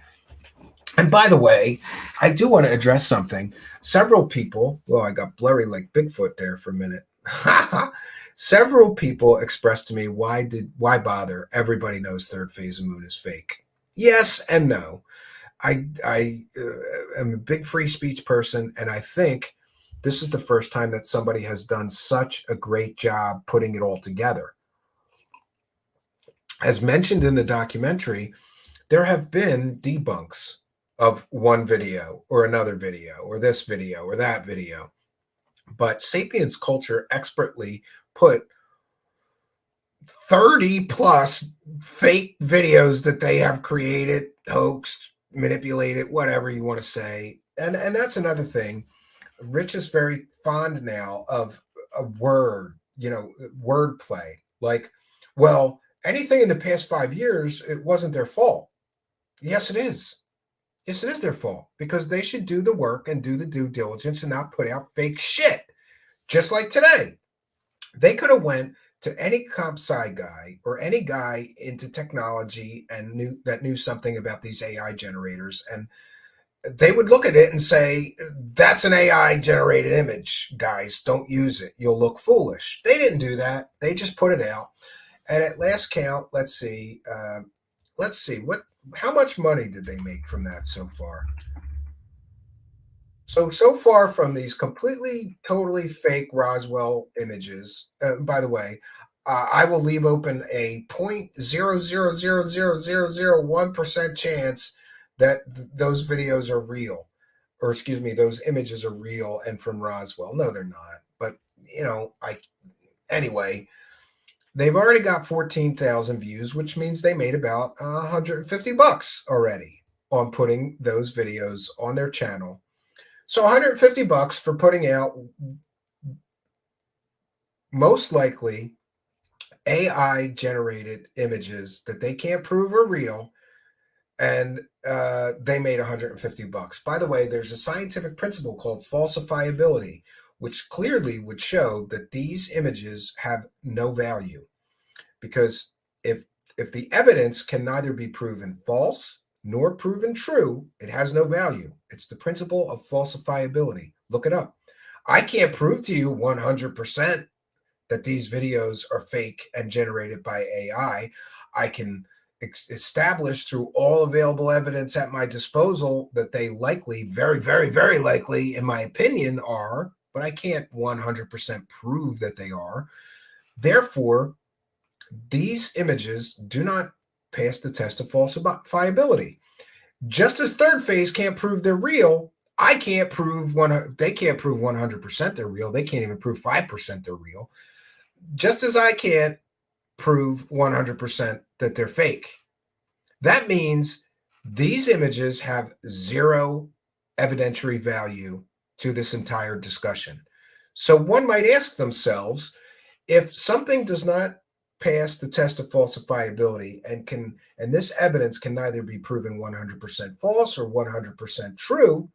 and by the way, I do want to address something. Several people, well, I got blurry like Bigfoot there for a minute. Several people expressed to me, why bother? Everybody knows third phase of moon is fake. Yes and no. I am a big free speech person, and I think this is the first time that somebody has done such a great job putting it all together. As mentioned in the documentary, there have been debunks of one video or another video or this video or that video. But Sapiens Culture expertly put 30 plus fake videos that they have created, hoaxed, manipulated, whatever you want to say. And that's another thing. Rich is very fond now of a word play. Like, well, anything in the past 5 years, it wasn't their fault. Yes, it is. Yes, it is their fault, because they should do the work and do the due diligence and not put out fake shit. Just like today. They could have went to any comp sci guy or any guy into technology and knew something about these AI generators, and they would look at it and say, that's an AI generated image, guys, don't use it, you'll look foolish. They didn't do that. They just put it out. And at last count, let's see how much money did they make from that so far. So far from these completely, totally fake Roswell images. By the way, I will leave open a 0.00000001% chance that those videos are real, or excuse me, those images are real and from Roswell. No, they're not. But anyway, they've already got 14,000 views, which means they made about $150 already on putting those videos on their channel. So $150 for putting out most likely AI generated images that they can't prove are real, and they made $150. By the way, there's a scientific principle called falsifiability, which clearly would show that these images have no value, because if the evidence can neither be proven false nor proven true, it has no value. It's the principle of falsifiability. Look it up. I can't prove to you 100% that these videos are fake and generated by AI. I can establish through all available evidence at my disposal that they likely, very, very, very likely, in my opinion, are, but I can't 100% prove that they are. Therefore, these images do not pass the test of falsifiability. Just as third phase can't prove they're real, I can't prove they can't prove 100% they're real. They can't even prove 5% they're real. Just as I can't prove 100% that they're fake. That means these images have zero evidentiary value to this entire discussion. So one might ask themselves, if something does not pass the test of falsifiability and this evidence can neither be proven 100% false or 100% true,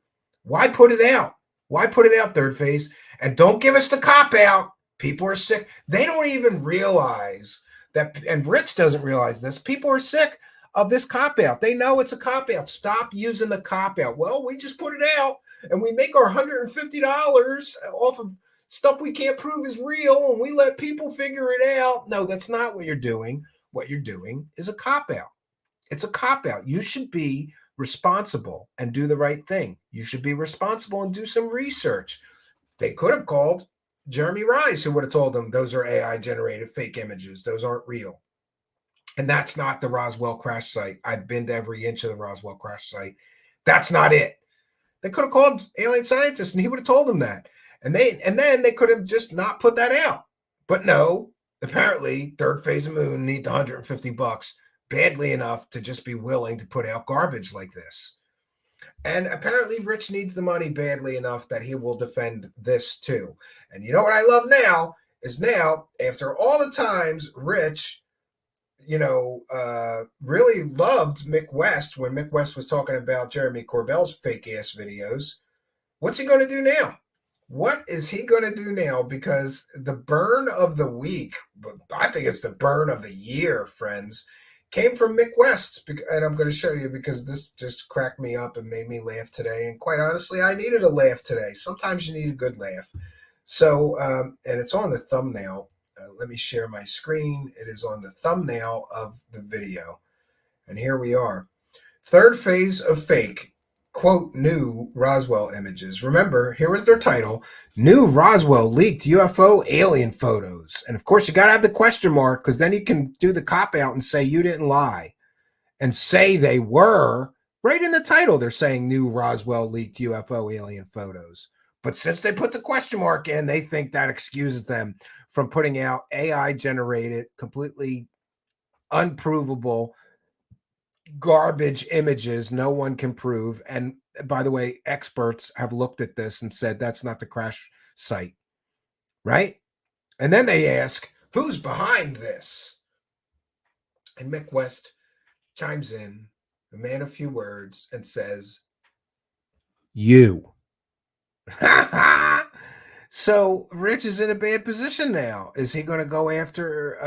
why put it out? Why put it out, third phase? And don't give us the cop out. People are sick. They don't even realize that, and Rich doesn't realize this. People are sick of this cop out. They know it's a cop out. Stop using the cop out. Well, we just put it out and we make our $150 off of stuff we can't prove is real, and we let people figure it out. No, that's not what you're doing. What you're doing is a cop out. It's a cop out. You should be responsible and do the right thing. You should be responsible and do some research. They could have called Jeremy Rice, who would have told them those are AI generated fake images. Those aren't real. And that's not the Roswell crash site. I've been to every inch of the Roswell crash site. That's not it. They could have called alien scientists and he would have told them that. And then they could have just not put that out. But no, apparently third phase of Moon needs $150 badly enough to just be willing to put out garbage like this. And apparently Rich needs the money badly enough that he will defend this too. And you know what I love now is now, after all the times Rich, really loved Mick West when Mick West was talking about Jeremy Corbell's fake ass videos. What's he going to do now? What is he going to do now? Because the burn of the week, I think it's the burn of the year, friends, came from Mick West. And I'm going to show you because this just cracked me up and made me laugh today. And quite honestly, I needed a laugh today. Sometimes you need a good laugh. So, and it's on the thumbnail. Let me share my screen. It is on the thumbnail of the video. And here we are. Third phase of fake. Quote, new Roswell images. Remember, here was their title. New Roswell leaked UFO alien photos. And of course, you got to have the question mark because then you can do the cop out and say you didn't lie and say they were. Right in the title, they're saying new Roswell leaked UFO alien photos. But since they put the question mark in, they think that excuses them from putting out AI generated, completely unprovable garbage images no one can prove. And by the way, experts have looked at this and said that's not the crash site, right? And then they ask, who's behind this? And Mick West chimes in, a man of few words, and says, you. So Rich is in a bad position now. Is he going to go after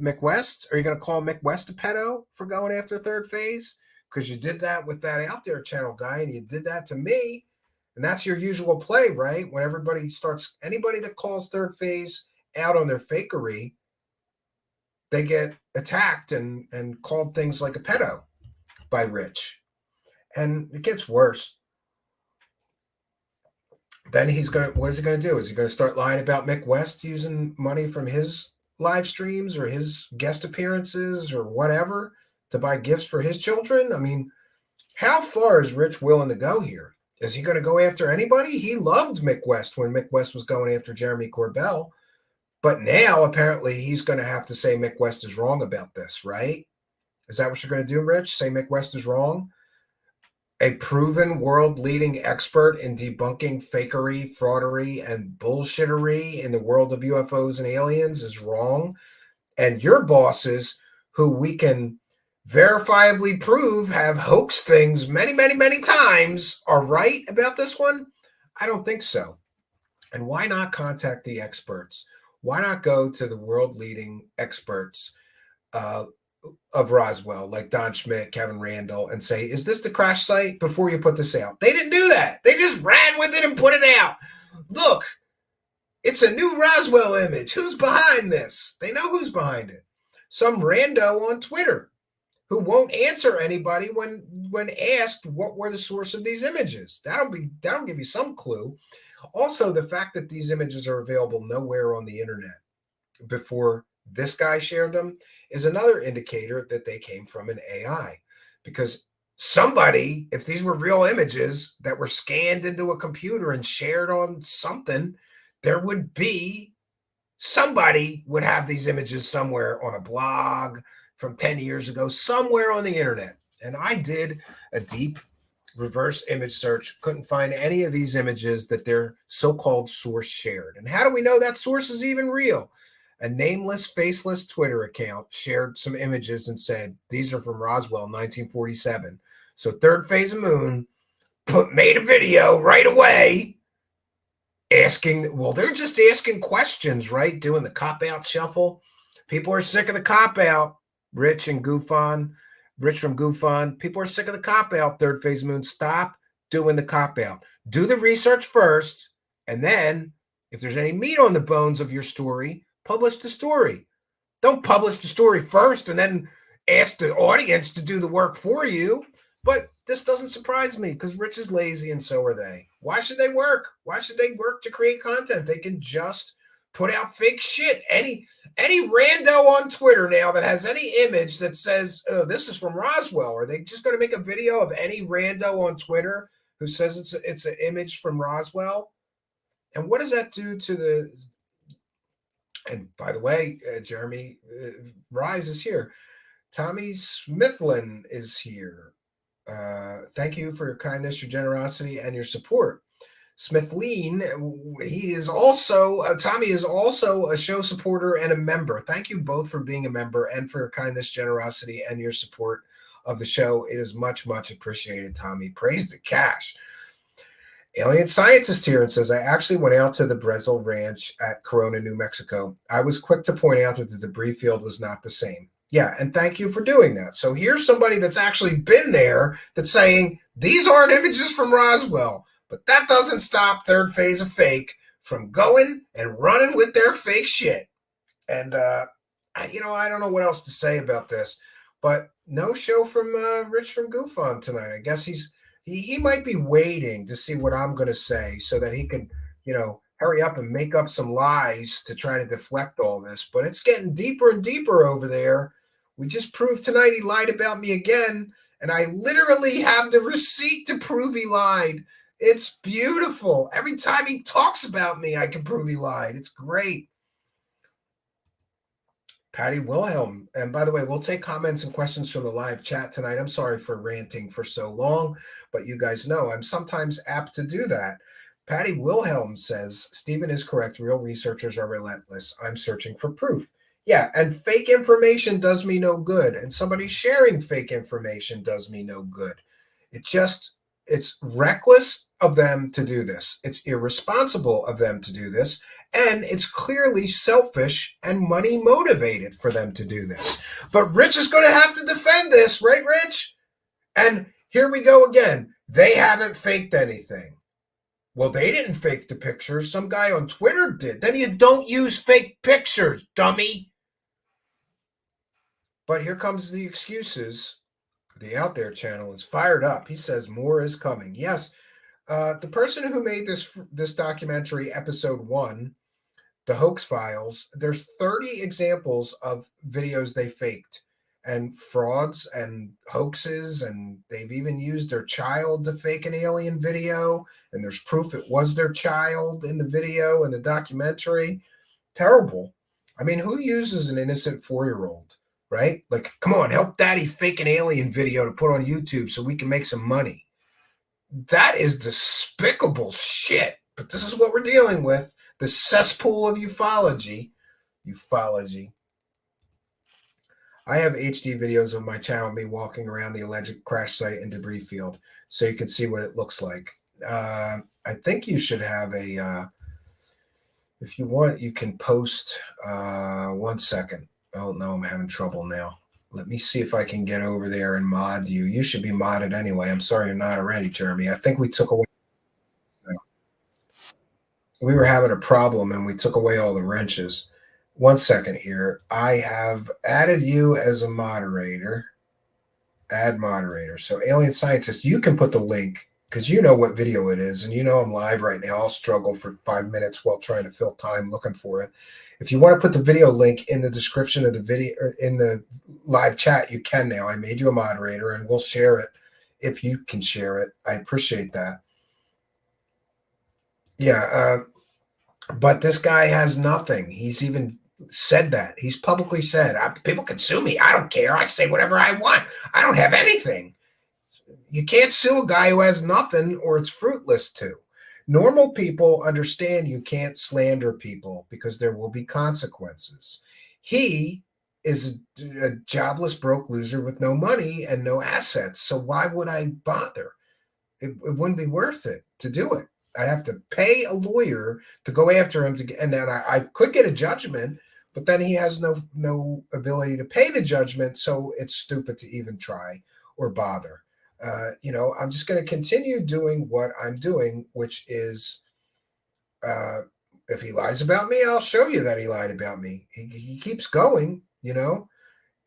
Mick West? Are you going to call Mick West a pedo for going after third phase? Because you did that with that Out There channel guy, and you did that to me. And that's your usual play, right? When anybody that calls third phase out on their fakery, they get attacked and called things like a pedo by Rich. And it gets worse. Then what is he going to do? Is he going to start lying about Mick West using money from his live streams or his guest appearances or whatever to buy gifts for his children? I mean, how far is Rich willing to go here? Is he going to go after anybody? He loved Mick West when Mick West was going after Jeremy Corbell. But now, apparently, he's going to have to say Mick West is wrong about this, right? Is that what you're going to do, Rich? Say Mick West is wrong? A proven world-leading expert in debunking fakery, fraudery, and bullshittery in the world of UFOs and aliens is wrong. And your bosses, who we can verifiably prove have hoaxed things many, many, many times, are right about this one? I don't think so. And why not contact the experts? Why not go to the world-leading experts of Roswell, like Don Schmidt, Kevin Randall, and say, is this the crash site before you put this out? They didn't do that. They just ran with it and put it out. Look, it's a new Roswell image. Who's behind this? They know who's behind it. Some rando on Twitter who won't answer anybody when asked what were the source of these images. That'll give you some clue. Also, the fact that these images are available nowhere on the internet before this guy shared them is another indicator that they came from an AI, because somebody, if these were real images that were scanned into a computer and shared on something, somebody would have these images somewhere on a blog from 10 years ago, somewhere on the internet. And I did a deep reverse image search, couldn't find any of these images that their so-called source shared. And how do we know that source is even real? A nameless, faceless Twitter account shared some images and said, these are from Roswell, 1947. So third phase of moon made a video right away asking, well, they're just asking questions, right? Doing the cop-out shuffle. People are sick of the cop-out. Rich from Goofon. People are sick of the cop-out, third phase of moon. Stop doing the cop-out. Do the research first, and then if there's any meat on the bones of your story, publish the story. Don't publish the story first and then ask the audience to do the work for you. But this doesn't surprise me because Rich is lazy and so are they. Why should they work? Why should they work to create content? They can just put out fake shit. Any rando on Twitter now that has any image that says, oh, this is from Roswell, are they just going to make a video of any rando on Twitter who says it's an image from Roswell? And what does that do to the... And by the way, Jeremy Rise is here. Tommy Smithlin is here. Thank you for your kindness, your generosity, and your support. Smithlin, Tommy is also a show supporter and a member. Thank you both for being a member and for your kindness, generosity, and your support of the show. It is much, much appreciated, Tommy. Praise the cash. Alien Scientist here and says, I actually went out to the Brezel Ranch at Corona, New Mexico. I was quick to point out that the debris field was not the same. Yeah, and thank you for doing that. So here's somebody that's actually been there that's saying, these aren't images from Roswell. But that doesn't stop third phase of fake from going and running with their fake shit. And, I don't know what else to say about this. But no show from Rich from Goofon tonight. I guess he might be waiting to see what I'm going to say so that he can, hurry up and make up some lies to try to deflect all this. But it's getting deeper and deeper over there. We just proved tonight he lied about me again. And I literally have the receipt to prove he lied. It's beautiful. Every time he talks about me, I can prove he lied. It's great. Patty Wilhelm. And by the way, we'll take comments and questions from the live chat tonight. I'm sorry for ranting for so long, but you guys know I'm sometimes apt to do that. Patty Wilhelm says, Stephen is correct. Real researchers are relentless. I'm searching for proof. Yeah, and fake information does me no good. And somebody sharing fake information does me no good. It's reckless of them to do this. It's irresponsible of them to do this. And it's clearly selfish and money motivated for them to do this. But Rich is going to have to defend this, right, Rich? And here we go again. They haven't faked anything. Well, they didn't fake the pictures. Some guy on Twitter did. Then you don't use fake pictures, dummy. But here comes the excuses. The Out There channel is fired up. He says more is coming. Yes, the person who made this documentary, episode 1, the hoax files, there's 30 examples of videos they faked and frauds and hoaxes, and they've even used their child to fake an alien video, and there's proof it was their child in the video in the documentary. Terrible. I mean, who uses an innocent 4-year-old, right? Like, come on, help daddy fake an alien video to put on YouTube so we can make some money. That is despicable shit. But this is what we're dealing with. The cesspool of ufology. Ufology. I have HD videos of my channel, me walking around the alleged crash site and debris field, so you can see what it looks like. I think you should have a, if you want, you can post, 1 second. Oh, no, I'm having trouble now. Let me see if I can get over there and mod you. You should be modded anyway. I'm sorry you're not already, Jeremy. I think we took away. We were having a problem and we took away all the wrenches. 1 second here. I have added you as a moderator. Add moderator. So Alien Scientist, you can put the link because you know what video it is. And you know I'm live right now. I'll struggle for 5 minutes while trying to fill time looking for it. If you want to put the video link in the description of the video, or in the live chat, you can now. I made you a moderator and we'll share it if you can share it. I appreciate that. Yeah, but this guy has nothing. He's even said that. He's publicly said, people can sue me. I don't care. I say whatever I want. I don't have anything. You can't sue a guy who has nothing, or it's fruitless to. Normal people understand you can't slander people because there will be consequences. He is a jobless, broke loser with no money and no assets. So why would I bother? It wouldn't be worth it to do it. I'd have to pay a lawyer to go after him to get, and then I could get a judgment, but then he has no ability to pay the judgment. So it's stupid to even try or bother. I'm just going to continue doing what I'm doing, which is, if he lies about me, I'll show you that he lied about me. He keeps going,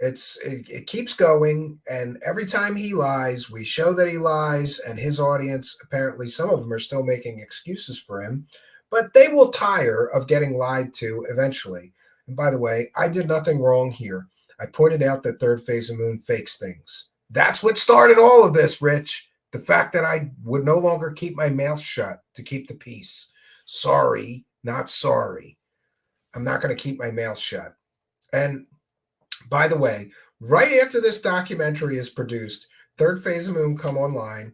it keeps going. And every time he lies, we show that he lies, and his audience, apparently some of them are still making excuses for him, but they will tire of getting lied to eventually. And by the way, I did nothing wrong here. I pointed out that third phase of moon fakes things. That's what started all of this, Rich. The fact that I would no longer keep my mouth shut to keep the peace. Sorry, not sorry. I'm not going to keep my mouth shut. And by the way, right after this documentary is produced, third phase of moon come online.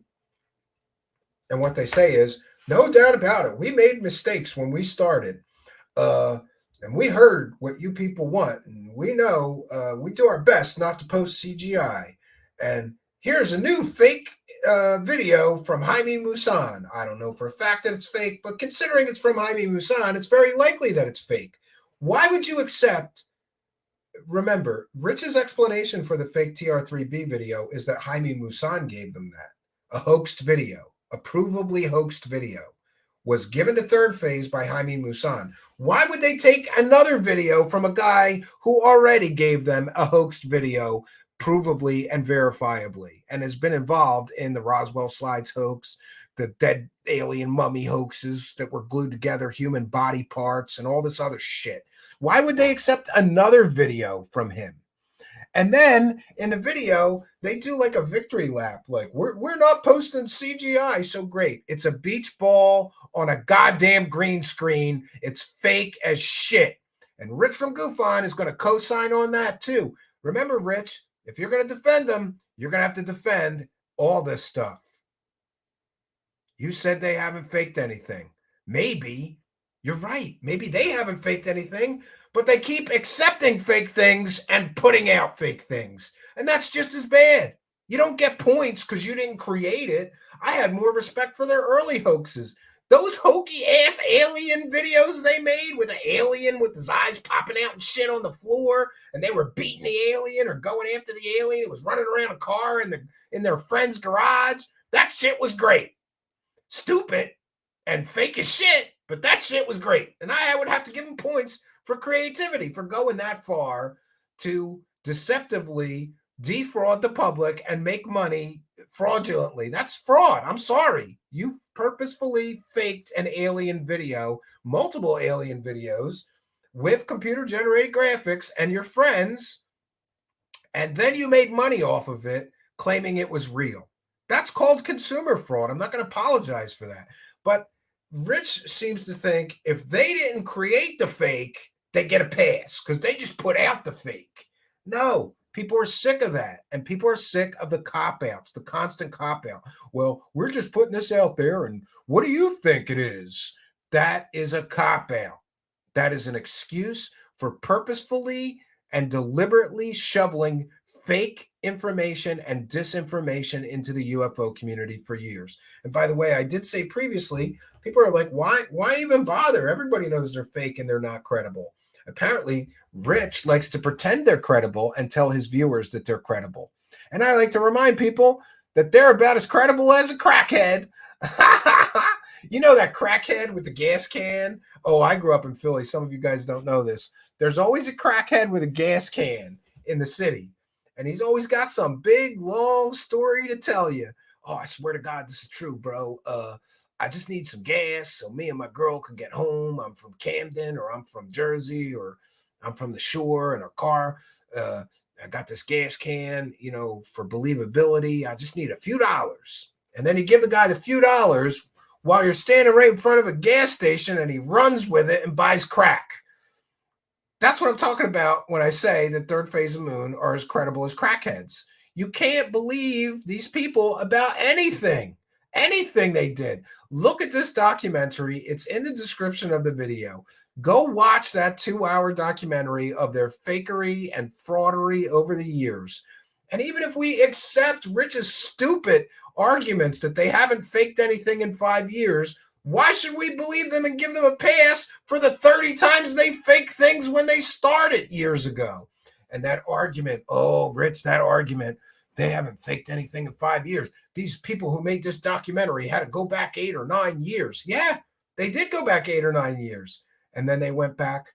And what they say is, no doubt about it, we made mistakes when we started. And we heard what you people want. And we know we do our best not to post CGI. And here's a new fake video from Jaime Maussan. I don't know for a fact that it's fake, but considering it's from Jaime Maussan, it's very likely that it's fake. Why would you accept? Remember, Rich's explanation for the fake TR3B video is that Jaime Maussan gave them that. A hoaxed video, a provably hoaxed video, was given to third phase by Jaime Maussan. Why would they take another video from a guy who already gave them a hoaxed video provably and verifiably, and has been involved in the Roswell slides hoax, the dead alien mummy hoaxes that were glued together, human body parts, and all this other shit? Why would they accept another video from him? And then in the video, they do like a victory lap. Like, we're not posting CGI, so great. It's a beach ball on a goddamn green screen. It's fake as shit. And Rich from Goofon is going to co-sign on that too. Remember, Rich, if you're going to defend them, you're going to have to defend all this stuff. You said they haven't faked anything. Maybe you're right. Maybe they haven't faked anything, but they keep accepting fake things and putting out fake things. And that's just as bad. You don't get points because you didn't create it. I had more respect for their early hoaxes. Those hokey ass alien videos they made with an alien with his eyes popping out and shit on the floor, and they were beating the alien or going after the alien. It was running around a car in their friend's garage. That shit was great. Stupid and fake as shit, but that shit was great. And I would have to give them points for creativity, for going that far to deceptively defraud the public and make money fraudulently. That's fraud. I'm sorry. You purposefully faked an alien video, multiple alien videos with computer generated graphics and your friends, and then you made money off of it claiming it was real. That's called consumer fraud. I'm not going to apologize for that. But Rich seems to think if they didn't create the fake, they get a pass because they just put out the fake. No, people are sick of that. And people are sick of the cop-outs, the constant cop-out. Well, we're just putting this out there, and what do you think it is? That is a cop-out. That is an excuse for purposefully and deliberately shoveling fake information and disinformation into the UFO community for years. And by the way, I did say previously, people are like, why even bother? Everybody knows they're fake and they're not credible. Apparently, Rich likes to pretend they're credible and tell his viewers that they're credible. And I like to remind people that they're about as credible as a crackhead. You know that crackhead with the gas can? Oh, I grew up in Philly. Some of you guys don't know this. There's always a crackhead with a gas can in the city. And he's always got some big, long story to tell you. Oh, I swear to God, this is true, bro. I just need some gas so me and my girl can get home. I'm from Camden, or I'm from Jersey, or I'm from the shore in our car. I got this gas can, for believability. I just need a few dollars. And then you give the guy the few dollars while you're standing right in front of a gas station, and he runs with it and buys crack. That's what I'm talking about when I say that Third Phase of Moon are as credible as crackheads. You can't believe these people about anything they did. Look at this documentary. It's in the description of the video. Go watch that 2-hour documentary of their fakery and fraudery over the years. And even if we accept Rich's stupid arguments that they haven't faked anything in 5 years, why should we believe them and give them a pass for the 30 times they faked things when they started years ago? And that argument, oh, Rich, that argument, they haven't faked anything in 5 years. These people who made this documentary had to go back 8 or 9 years. Yeah, they did go back 8 or 9 years. And then they went back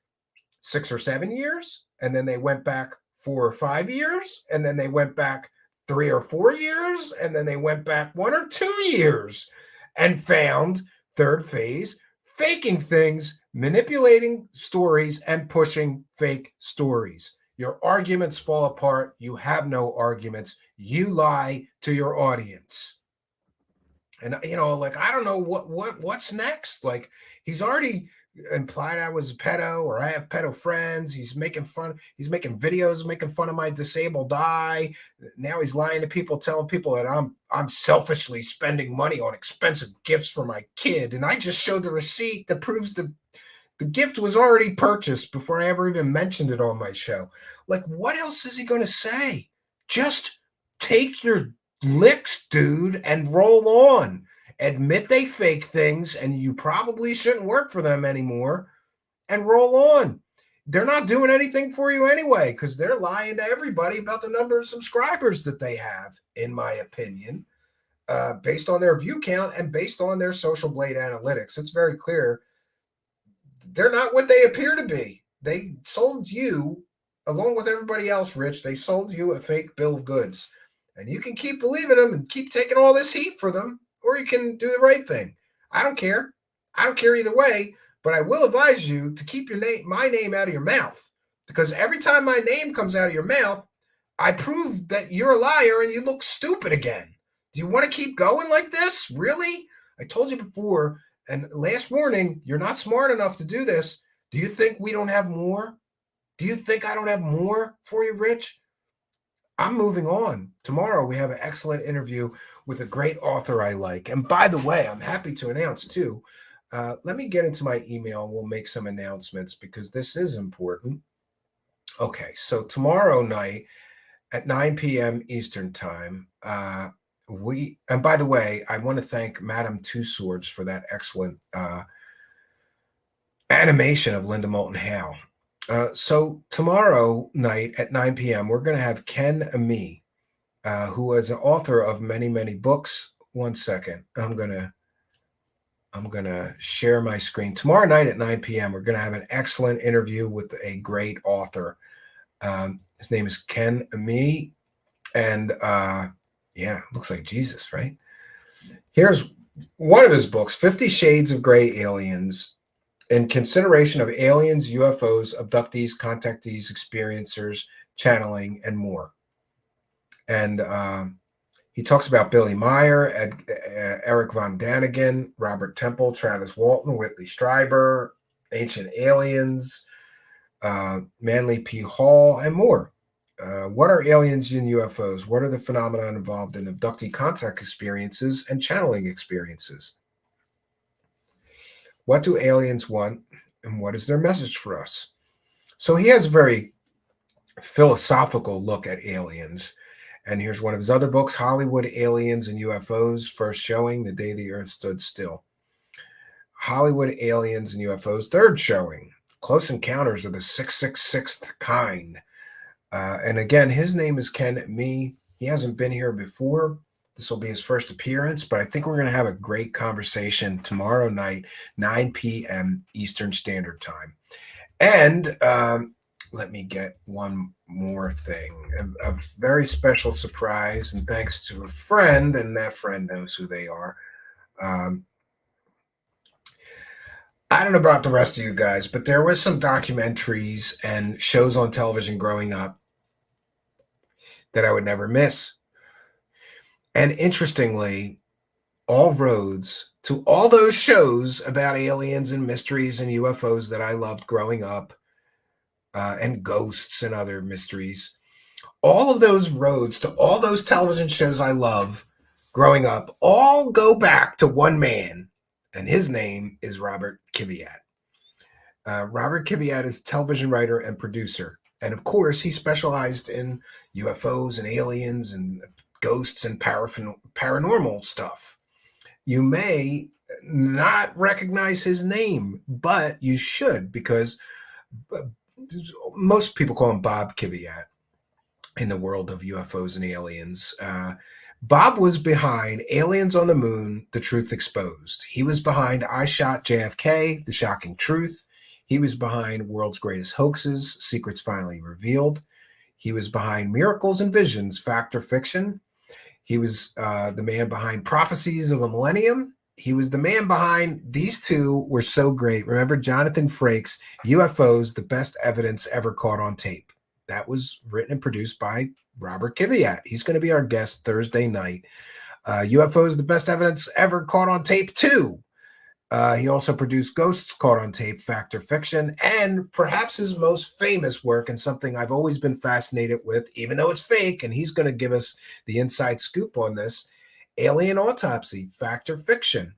6 or 7 years. And then they went back 4 or 5 years. And then they went back 3 or 4 years. And then they went back 1 or 2 years and found Third Phase faking things, manipulating stories, and pushing fake stories. Your arguments fall apart. You have no arguments. You lie to your audience. And I don't know what's next. Like, he's already implied I was a pedo, or I have pedo friends. He's making videos making fun of my disabled eye. Now he's lying to people, telling people that I'm selfishly spending money on expensive gifts for my kid. And I just showed the receipt that proves the gift was already purchased before I ever even mentioned it on my show. Like, what else is he going to say? Just take your licks, dude, and roll on. Admit they fake things and you probably shouldn't work for them anymore, and roll on. They're not doing anything for you anyway because they're lying to everybody about the number of subscribers that they have, in my opinion, based on their view count and based on their Social Blade analytics. It's very clear they're not what they appear to be. They sold you, along with everybody else, Rich, they sold you a fake bill of goods. And you can keep believing them and keep taking all this heat for them, or you can do the right thing. I don't care. I don't care either way, but I will advise you to keep my name out of your mouth, because every time my name comes out of your mouth, I prove that you're a liar and you look stupid again. Do you want to keep going like this? Really? I told you before, and last warning, you're not smart enough to do this. Do you think we don't have more? Do you think I don't have more for you, Rich? I'm moving on. Tomorrow, we have an excellent interview with a great author I like. And by the way, I'm happy to announce, too. Let me get into my email and we'll make some announcements because this is important. Okay, so tomorrow night at 9 p.m. Eastern Time, and by the way, I want to thank Madam Two Swords for that excellent animation of Linda Moulton Howe. So tomorrow night at 9 p.m., we're going to have Ken Ami, who is an author of many, many books. One second. I'm gonna share my screen. Tomorrow night at 9 p.m., we're going to have an excellent interview with a great author. His name is Ken Ami, and yeah, looks like Jesus, right? Here's one of his books, 50 Shades of Gray Aliens, in consideration of aliens, UFOs, abductees, contactees, experiencers, channeling, and more. And he talks about Billy Meyer, Eric Von Daniken, Robert Temple, Travis Walton, Whitley Strieber, Ancient Aliens, Manly P. Hall, and more. What are aliens and UFOs? What are the phenomena involved in abductee contact experiences and channeling experiences? What do aliens want, and what is their message for us? So he has a very philosophical look at aliens. And here's one of his other books, Hollywood Aliens and UFOs, first showing, The Day the Earth Stood Still. Hollywood Aliens and UFOs, third showing, Close Encounters of the 666th Kind. And again, his name is Ken Ami. He hasn't been here before. This will be his first appearance, but I think we're going to have a great conversation tomorrow night, 9 p.m. Eastern Standard Time. And let me get one more thing, a very special surprise, and thanks to a friend, and that friend knows who they are. I don't know about the rest of you guys, but there was some documentaries and shows on television growing up that I would never miss. And interestingly, all roads to all those shows about aliens and mysteries and UFOs that I loved growing up, and ghosts and other mysteries, all of those roads to all those television shows I love growing up all go back to one man, and his name is Robert Kiviat. Robert Kiviat is a television writer and producer. And of course, he specialized in UFOs and aliens and ghosts and paranormal stuff. You may not recognize his name, but you should, because most people call him Bob Kiviat in the world of UFOs and aliens. Bob was behind Aliens on the Moon, The Truth Exposed. He was behind I Shot JFK, The Shocking Truth. He was behind World's Greatest Hoaxes, Secrets Finally Revealed. He was behind Miracles and Visions, Fact or Fiction. He was the man behind Prophecies of the Millennium. He was the man behind, these two were so great. Remember Jonathan Frakes, UFOs, The Best Evidence Ever Caught on Tape. That was written and produced by Robert Kiviat. He's going to be our guest Thursday night. UFOs, The Best Evidence Ever Caught on Tape 2. He also produced Ghosts Caught on Tape, Fact or Fiction, and perhaps his most famous work, and something I've always been fascinated with, even though it's fake, and he's going to give us the inside scoop on this, Alien Autopsy, Fact or Fiction.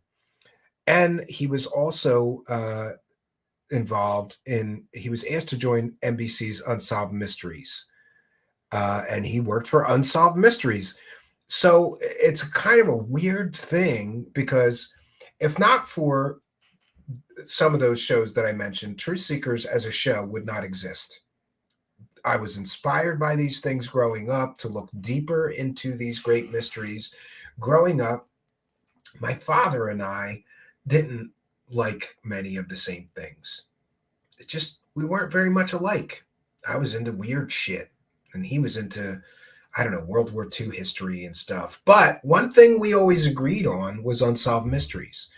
And he was also involved in, he was asked to join NBC's Unsolved Mysteries. And he worked for Unsolved Mysteries. So it's kind of a weird thing, because if not for some of those shows that I mentioned, Truth Seekers as a show would not exist. I was inspired by these things growing up to look deeper into these great mysteries. Growing up, my father and I didn't like many of the same things. It just, we weren't very much alike. I was into weird shit, and he was into, I don't know, World War II history and stuff. But one thing we always agreed on was Unsolved Mysteries.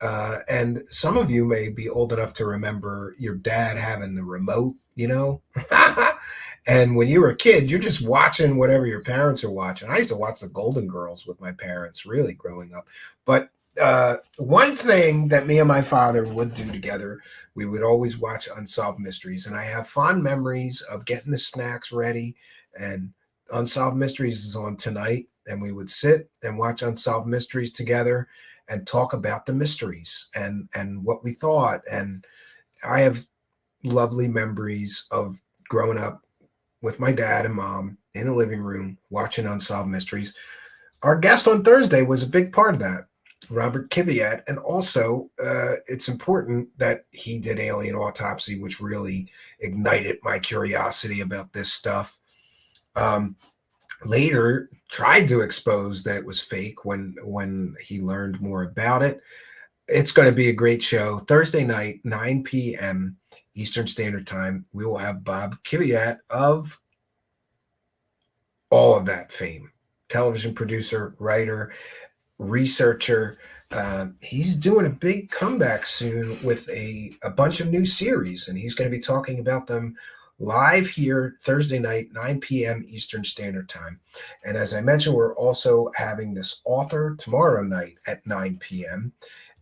And some of you may be old enough to remember your dad having the remote, you know? And when you were a kid, you're just watching whatever your parents are watching. I used to watch the Golden Girls with my parents, really, growing up. But one thing that me and my father would do together, we would always watch Unsolved Mysteries. And I have fond memories of getting the snacks ready, and Unsolved Mysteries is on tonight, and we would sit and watch Unsolved Mysteries together and talk about the mysteries and what we thought. And I have lovely memories of growing up with my dad and mom in the living room watching Unsolved Mysteries. our guest on Thursday was a big part of that, Robert Kiviat. And also, it's important that he did alien autopsy, which really ignited my curiosity about this stuff. Later, tried to expose that it was fake when he learned more about it. It's going to be a great show. Thursday night, 9 p.m. Eastern Standard Time. We will have Bob Kiviat of all of that fame. Television producer, writer, researcher. He's doing a big comeback soon with a bunch of new series, and he's going to be talking about them live here Thursday night, 9 p.m. Eastern Standard Time. And as I mentioned, we're also having this author tomorrow night at 9 p.m.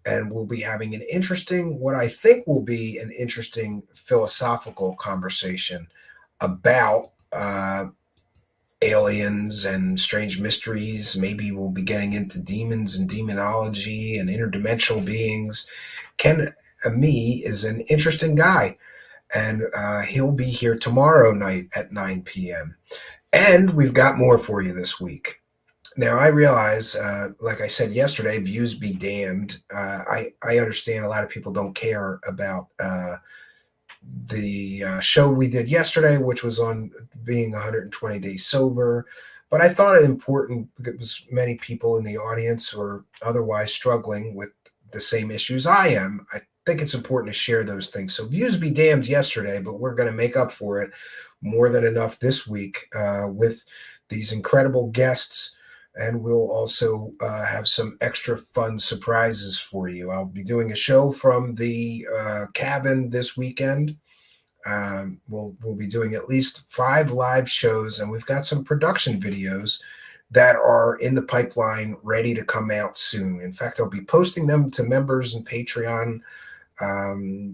And we'll be having an interesting, what I think will be an interesting philosophical conversation about aliens and strange mysteries. Maybe we'll be getting into demons and demonology and interdimensional beings. Ken Ami is an interesting guy, and he'll be here tomorrow night at 9 p.m. And we've got more for you this week. Now, I realize, like I said yesterday, views be damned. I understand a lot of people don't care about the show we did yesterday, which was on being 120 days sober. But I thought it important because many people in the audience or otherwise struggling with the same issues I am. I think it's important to share those things. So views be damned yesterday, but we're going to make up for it more than enough this week with these incredible guests. And we'll also have some extra fun surprises for you. I'll be doing a show from the cabin this weekend. We'll be doing at least 5 live shows, and we've got some production videos that are in the pipeline ready to come out soon. In fact, I'll be posting them to members and Patreon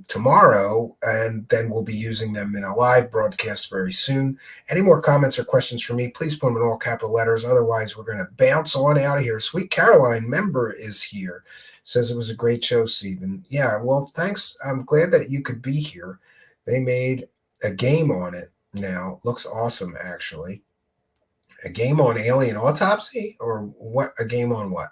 tomorrow, and then we'll be using them in a live broadcast very soon. Any more comments or questions for me, please put them in all capital letters. Otherwise, we're going to bounce on out of here. Sweet Caroline, member, is here. Says it was a great show, Stephen. Yeah, well, thanks. I'm glad that you could be here. They made a game on it now. Looks awesome, actually. A game on alien autopsy? Or what? A game on what?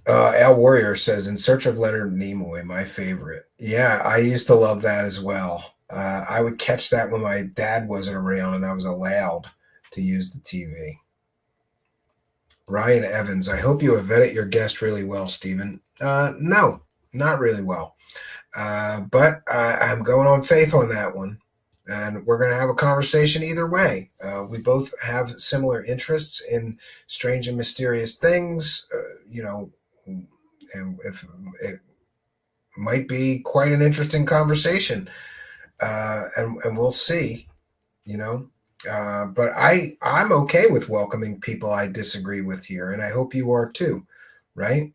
Al Warrior says, In Search of Leonard Nimoy, my favorite. Yeah, I used to love that as well. I would catch that when my dad wasn't around and I was allowed to use the TV. Ryan Evans, I hope you have vetted your guest really well, Stephen. No, not really well. But I'm going on faith on that one. And we're going to have a conversation either way. We both have similar interests in strange and mysterious things, and if it might be quite an interesting conversation, and we'll see, but I'm okay with welcoming people I disagree with here, and I hope you are too, right?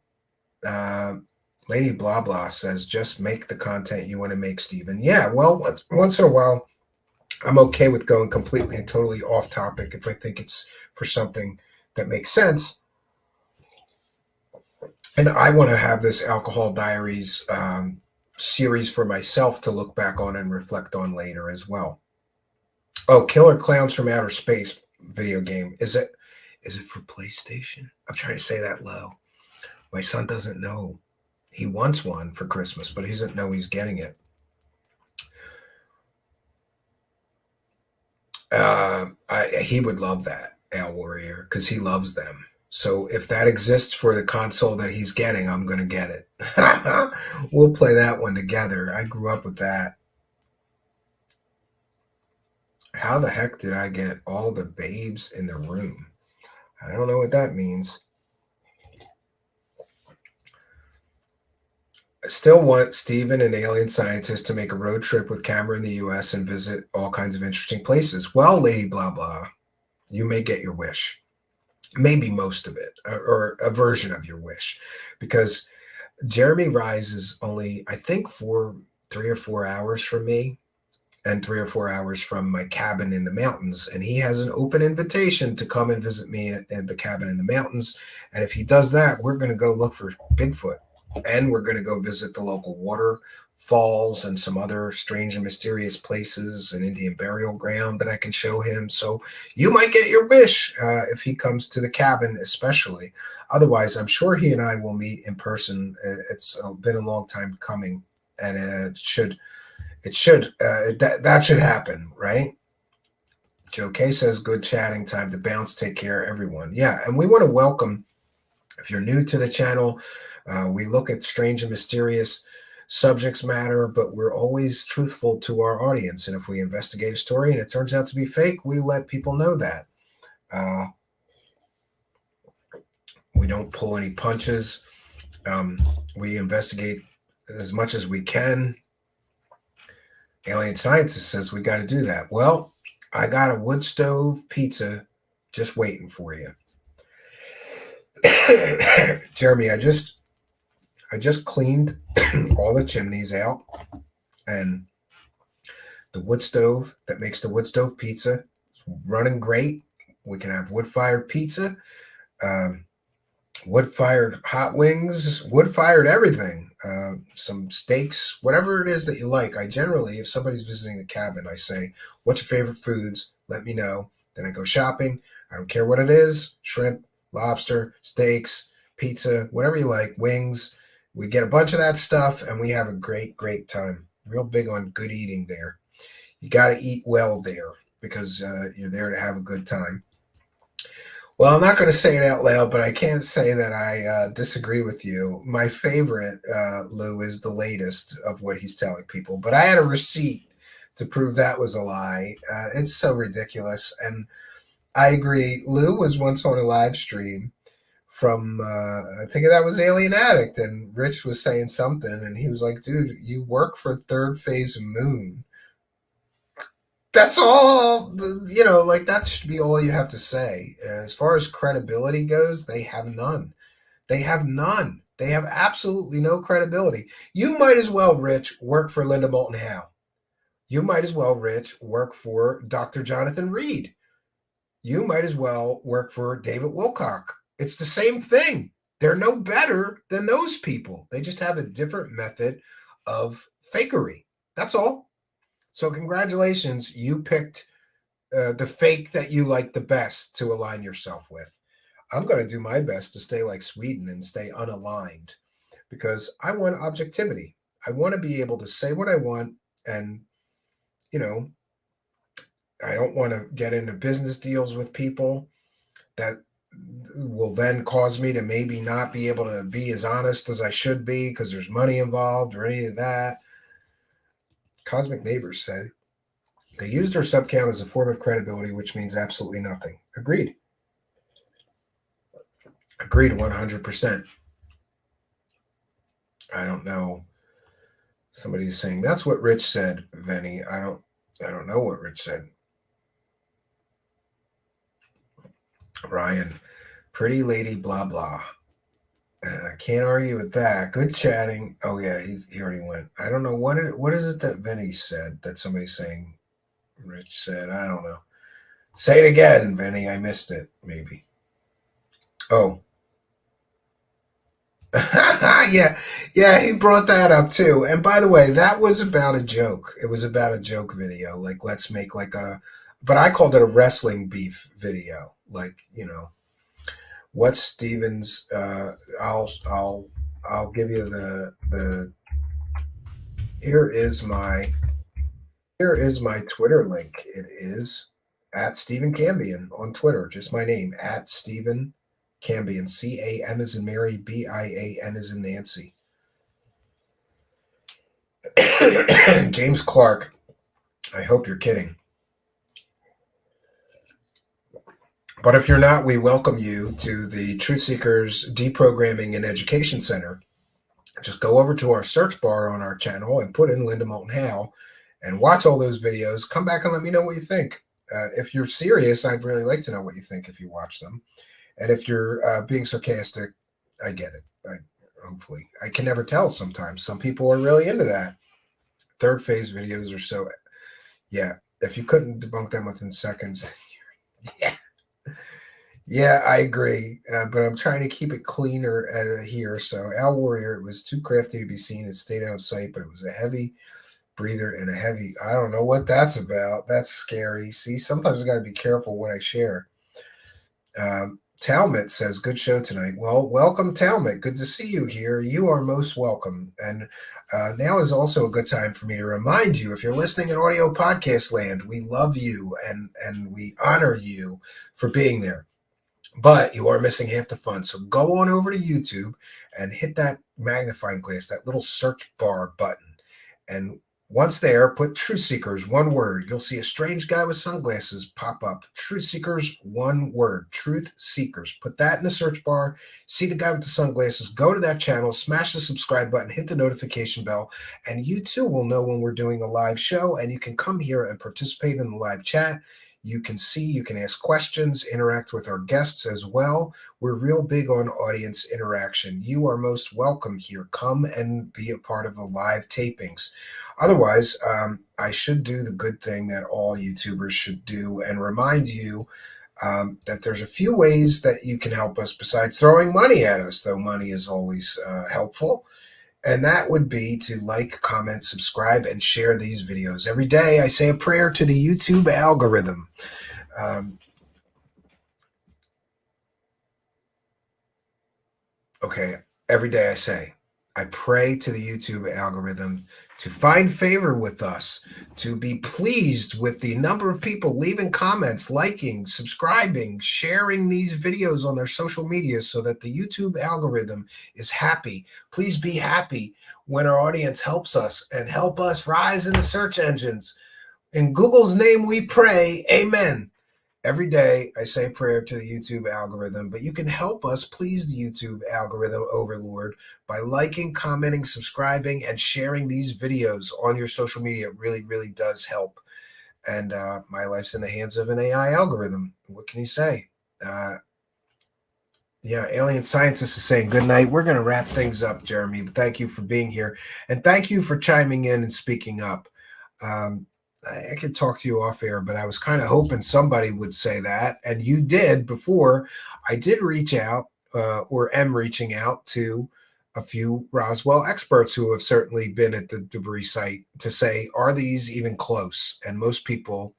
Lady Blah Blah says, just make the content you want to make, Stephen. Yeah, well, once in a while, I'm okay with going completely and totally off topic if I think it's for something that makes sense. And I want to have this Alcohol Diaries series for myself to look back on and reflect on later as well. Oh, Killer Clowns from Outer Space video game. Is it for PlayStation? I'm trying to say that low. My son doesn't know. He wants one for Christmas, but he doesn't know he's getting it. He would love that, Al Warrior, because he loves them. So if that exists for the console that he's getting, I'm going to get it. We'll play that one together. I grew up with that. How the heck did I get all the babes in the room? I don't know what that means. I still want Stephen, an alien scientist, to make a road trip with camera in the U.S. and visit all kinds of interesting places. Well, Lady Blah Blah, you may get your wish. Maybe most of it, or a version of your wish, because Jeremy Rise is only, I think, 3 or 4 hours from me and 3 or 4 hours from my cabin in the mountains. And he has an open invitation to come and visit me at the cabin in the mountains. And if he does that, we're going to go look for Bigfoot. And we're going to go visit the local waterfalls and some other strange and mysterious places, an Indian burial ground that I can show him. So you might get your wish if he comes to the cabin, especially. Otherwise, I'm sure he and I will meet in person. It's been a long time coming, and that should happen, right? Joe K says, good chatting, time to bounce, take care, everyone. Yeah, and we want to welcome, if you're new to the channel, we look at strange and mysterious subjects matter, but we're always truthful to our audience. And if we investigate a story and it turns out to be fake, we let people know that. We don't pull any punches. We investigate as much as we can. Alien Scientist says we got to do that. Well, I got a wood stove pizza just waiting for you. Jeremy, I just cleaned all the chimneys out, and the wood stove that makes the wood stove pizza is running great. We can have wood-fired pizza, wood-fired hot wings, wood-fired everything, some steaks, whatever it is that you like. I generally, if somebody's visiting the cabin, I say, what's your favorite foods? Let me know. Then I go shopping. I don't care what it is, shrimp, lobster, steaks, pizza, whatever you like, wings. We get a bunch of that stuff, and we have a great, great time. Real big on good eating there. You got to eat well there because you're there to have a good time. Well, I'm not going to say it out loud, but I can't say that I disagree with you. My favorite, Lou, is the latest of what he's telling people. But I had a receipt to prove that was a lie. It's so ridiculous. And I agree. Lou was once on a live stream from, I think that was Alien Addict. And Rich was saying something. And he was like, dude, you work for Third Phase Moon. That's all, like that should be all you have to say. As far as credibility goes, they have none. They have none. They have absolutely no credibility. You might as well, Rich, work for Linda Moulton Howe. You might as well, Rich, work for Dr. Jonathan Reed. You might as well work for David Wilcock. It's the same thing. They're no better than those people. They just have a different method of fakery. That's all. So congratulations, you picked the fake that you like the best to align yourself with. I'm going to do my best to stay like Sweden and stay unaligned because I want objectivity. I want to be able to say what I want, and, I don't want to get into business deals with people that will then cause me to maybe not be able to be as honest as I should be because there's money involved or any of that. Cosmic Neighbors said, they use their sub count as a form of credibility, which means absolutely nothing. Agreed. Agreed 100%. I don't know. Somebody's saying, that's what Rich said, Venny. I don't know what Rich said. Ryan, pretty lady, blah, blah. I can't argue with that. Good chatting. Oh, yeah, he already went. I don't know. What is it that Vinny said that somebody's saying Rich said? I don't know. Say it again, Vinny. I missed it, maybe. Oh. Yeah, he brought that up, too. And by the way, that was about a joke. It was about a joke video. Like, let's make but I called it a wrestling beef video. Like, what's Steven's I'll give you the here is my Twitter link. It is at Stephen Cambion on Twitter, just my name, at Stephen Cambion, CAM as in Mary, BIAN as in Nancy. James Clark, I hope you're kidding. But if you're not, we welcome you to the Truth Seekers Deprogramming and Education Center. Just go over to our search bar on our channel and put in Linda Moulton Howe and watch all those videos. Come back and let me know what you think. If you're serious, I'd really like to know what you think if you watch them. And if you're being sarcastic, I get it. Hopefully. I can never tell sometimes. Some people are really into that. Third phase videos are so... Yeah, if you couldn't debunk them within seconds, yeah. Yeah, I agree, but I'm trying to keep it cleaner here. So, Al Warrior, it was too crafty to be seen. It stayed out of sight, but it was a heavy breather and a heavy. I don't know what that's about. That's scary. See, sometimes I got to be careful what I share. Talmud says, "Good show tonight." Well, welcome, Talmud. Good to see you here. You are most welcome. And now is also a good time for me to remind you, if you're listening in audio podcast land, we love you and we honor you for being there. But you are missing half the fun. So go on over to YouTube and hit that magnifying glass, that little search bar button. And once there, put Truth Seekers, one word. You'll see a strange guy with sunglasses pop up. Truth Seekers, one word. Truth Seekers. Put that in the search bar. See the guy with the sunglasses. Go to that channel, smash the subscribe button, hit the notification bell, and you too will know when we're doing a live show. And you can come here and participate in the live chat. You can see, you can ask questions, interact with our guests as well. We're real big on audience interaction. You are most welcome here. Come and be a part of the live tapings. Otherwise, I should do the good thing that all YouTubers should do and remind you that there's a few ways that you can help us besides throwing money at us, though money is always helpful. And that would be to like, comment, subscribe, and share these videos. Every day I say a prayer to the YouTube algorithm. Okay, every day I pray to the YouTube algorithm to find favor with us, to be pleased with the number of people leaving comments, liking, subscribing, sharing these videos on their social media so that the YouTube algorithm is happy. Please be happy when our audience helps us and help us rise in the search engines. In Google's name we pray, amen. Every day I say a prayer to the YouTube algorithm, but you can help us please the YouTube algorithm overlord by liking, commenting, subscribing, and sharing these videos on your social media. It really, really does help. And my life's in the hands of an AI algorithm. What can you say? Yeah, Alien Scientist is saying good night. We're going to wrap things up, Jeremy. But thank you for being here. And thank you for chiming in and speaking up. I could talk to you off air, but I was kind of hoping somebody would say that. And you did before. I did reach out or am reaching out to a few Roswell experts who have certainly been at the debris site to say, are these even close? And most people,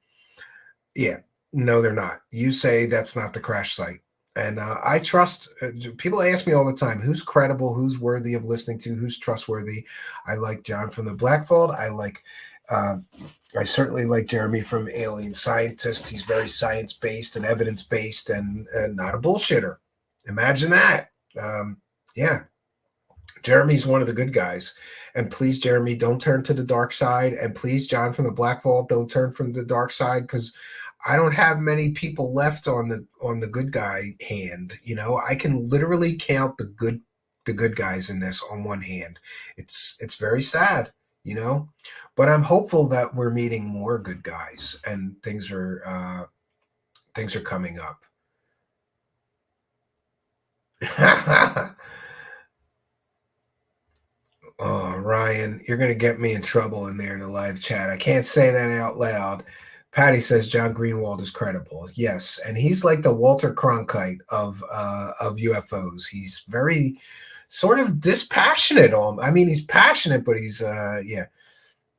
yeah, no, they're not. You say that's not the crash site. And I trust people ask me all the time, who's credible, who's worthy of listening to, who's trustworthy. I like John from the Blackfold. I certainly like Jeremy from Alien Scientist. He's very science-based and evidence-based and not a bullshitter. Imagine that. Yeah. Jeremy's one of the good guys. And please, Jeremy, don't turn to the dark side. And please, John from the Black Vault, don't turn from the dark side, because I don't have many people left on the good guy hand. You know, I can literally count the good guys in this on one hand. It's very sad, you know, but I'm hopeful that we're meeting more good guys and things are coming up. Oh, Ryan, you're going to get me in trouble in there in the live chat. I can't say that out loud. Patty says John Greenwald is credible. Yes, and he's like the Walter Cronkite of UFOs. He's very sort of dispassionate. I mean, he's passionate, but he's yeah.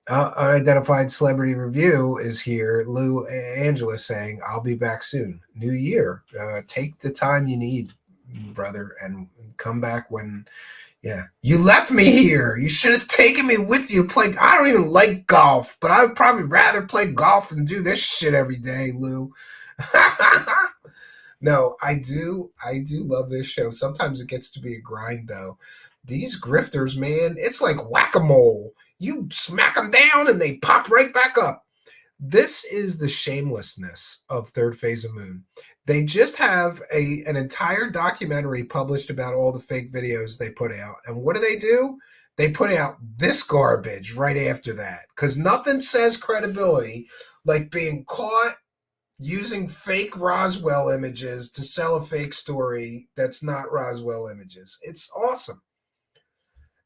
Unidentified Celebrity Review is here. Lou Angela saying, I'll be back soon. New year. Take the time you need, brother, and come back when. Yeah. You left me here. You should have taken me with you to play. I don't even like golf, but I would probably rather play golf than do this shit every day, Lou. No, I do love this show. Sometimes it gets to be a grind, though. These grifters, man, it's like whack-a-mole. You smack them down and they pop right back up. This is the shamelessness of Third Phase of Moon. They just have an entire documentary published about all the fake videos they put out. And what do? They put out this garbage right after that. Because nothing says credibility like being caught using fake Roswell images to sell a fake story that's not Roswell images. It's awesome.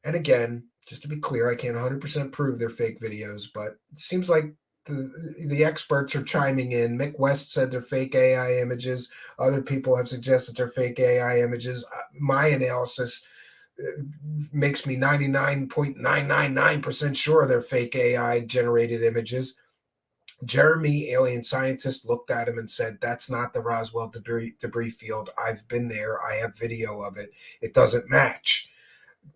And again, just to be clear, I can't 100% prove they're fake videos, but it seems like the experts are chiming in. Mick West said they're fake AI images. Other people have suggested they're fake AI images. My analysis makes me 99.999% sure they're fake AI generated images. Jeremy, alien scientist, looked at him and said, "That's not the Roswell debris field. I've been there. I have video of it. It doesn't match."